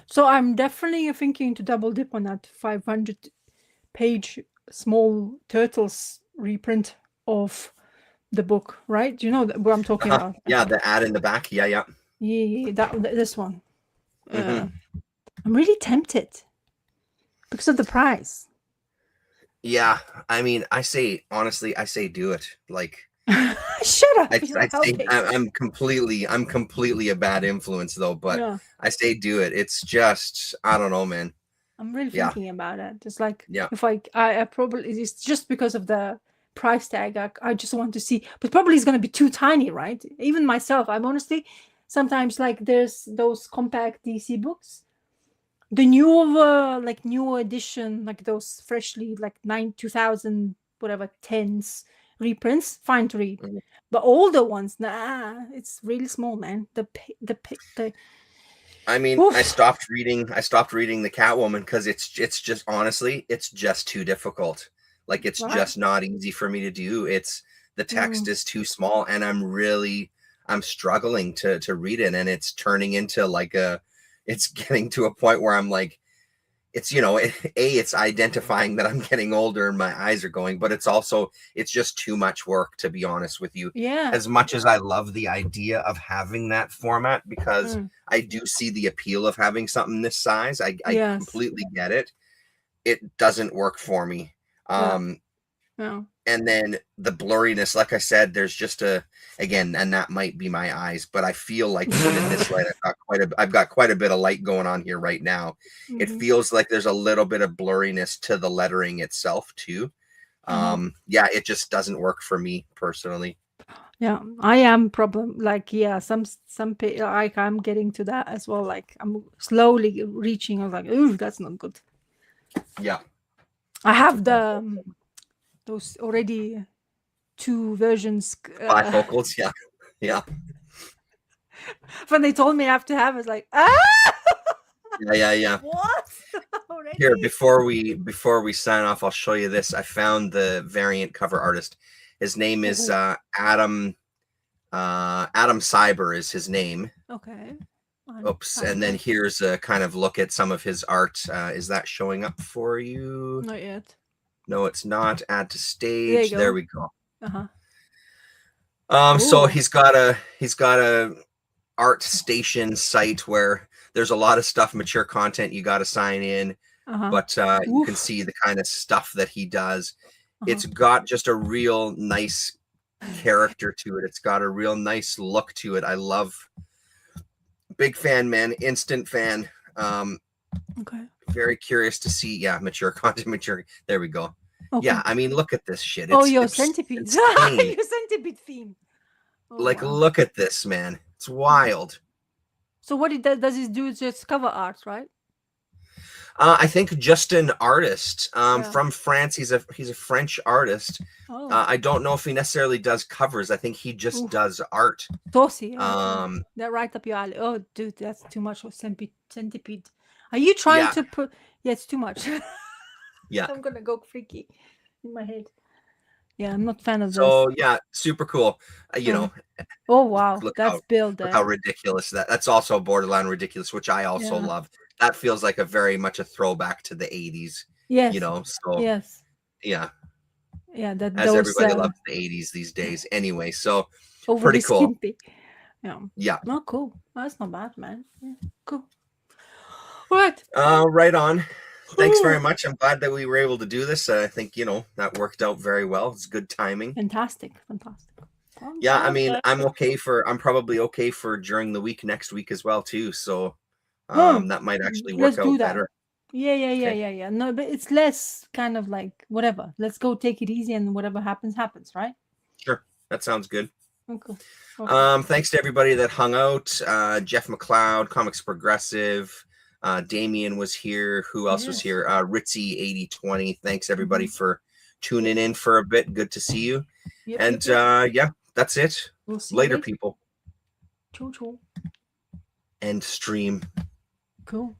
So I'm definitely thinking to double dip on that 500-page small Turtles reprint of the book, right? Do you know what I'm talking about? Yeah, the ad in the back. Yeah. This one. I'm really tempted because of the price. Yeah, I mean, I say do it. Like, shut up. I'm completely a bad influence though, but I say do it. It's just, I don't know, man. I'm really thinking about it. It's like, if I probably, it's just because of the price tag. I just want to see, but probably it's going to be too tiny, right? Even myself, I'm honestly sometimes like there's those compact DC books, the newer edition, like those freshly like 2000 whatever 10s reprints, fine to read, but older ones, it's really small, man. The I mean, oof. I stopped reading the Catwoman because it's just honestly it's just too difficult. Like it's Right. just not easy for me to do. It's the text is too small, and I'm struggling to read it, and it's turning into like it's getting to a point where I'm like, it's, it's identifying that I'm getting older and my eyes are going, but it's just too much work, to be honest with you. Yeah. As much as I love the idea of having that format, because I do see the appeal of having something this size. I Yes. completely get it. It doesn't work for me. Yeah. And then the blurriness, like I said, there's just again, and that might be my eyes, but I feel like even in this light, I've got quite a bit of light going on here right now. It feels like there's a little bit of blurriness to the lettering itself too. Yeah, it just doesn't work for me personally. Yeah, I am problem like, yeah, some like I'm getting to that as well. Like I'm slowly reaching. I was like, ooh, that's not good. Yeah, I have the those already 2 versions. bifocals. Yeah. When they told me I have to have, it's like, Yeah. what? Already? Here, before we sign off, I'll show you this. I found the variant cover artist. His name is Adam Cyber is his name. Okay. Oops. And then here's a kind of look at some of his art. Is that showing up for you? Not yet. No, it's not. Add to stage. There we go. So he's got a art station site where there's a lot of stuff, mature content you got to sign in, but you can see the kind of stuff that he does. It's got just a real nice character to it. It's got a real nice look to it. I love. Big fan, man. Instant fan. Okay. Very curious to see. Yeah, mature content, mature. There we go. Okay. Yeah, I mean, look at this shit. Your centipede. Your centipede theme. Look at this, man. It's wild. So what does he do? Just cover art, right? I think just an artist from France. He's a French artist. I don't know if he necessarily does covers. I think he just does art. Tosi, that right up your alley. Oh, dude, that's too much for centipede. Are you trying to put? Yeah, it's too much. Yeah, I'm gonna go freaky in my head. Yeah, I'm not a fan of this. So yeah, super cool. Oh wow, that's built. Look how ridiculous that's also borderline ridiculous, which I also love. That feels like a very much a throwback to the 80s. Yes. So yes. Yeah. Yeah, that as everybody loves the 80s these days. Anyway, so pretty cool. Skimpy. Yeah. Oh, cool. That's not bad, man. Yeah, cool. What? Right on. Thanks very much. I'm glad that we were able to do this. I think, that worked out very well. It's good timing. Fantastic. Yeah, I mean, I'm probably okay for during the week next week as well too. So that might actually work out better. Yeah. No, but it's less kind of like whatever. Let's go take it easy, and whatever happens, right? Sure. That sounds good. Okay. Thanks to everybody that hung out. Jeff McLeod, Comics Progressive. Damien was here. Who else was here? Ritzy 8020. Thanks everybody for tuning in for a bit. Good to see you. Yeah, that's it. We'll see later, people. Choo. End stream. Cool.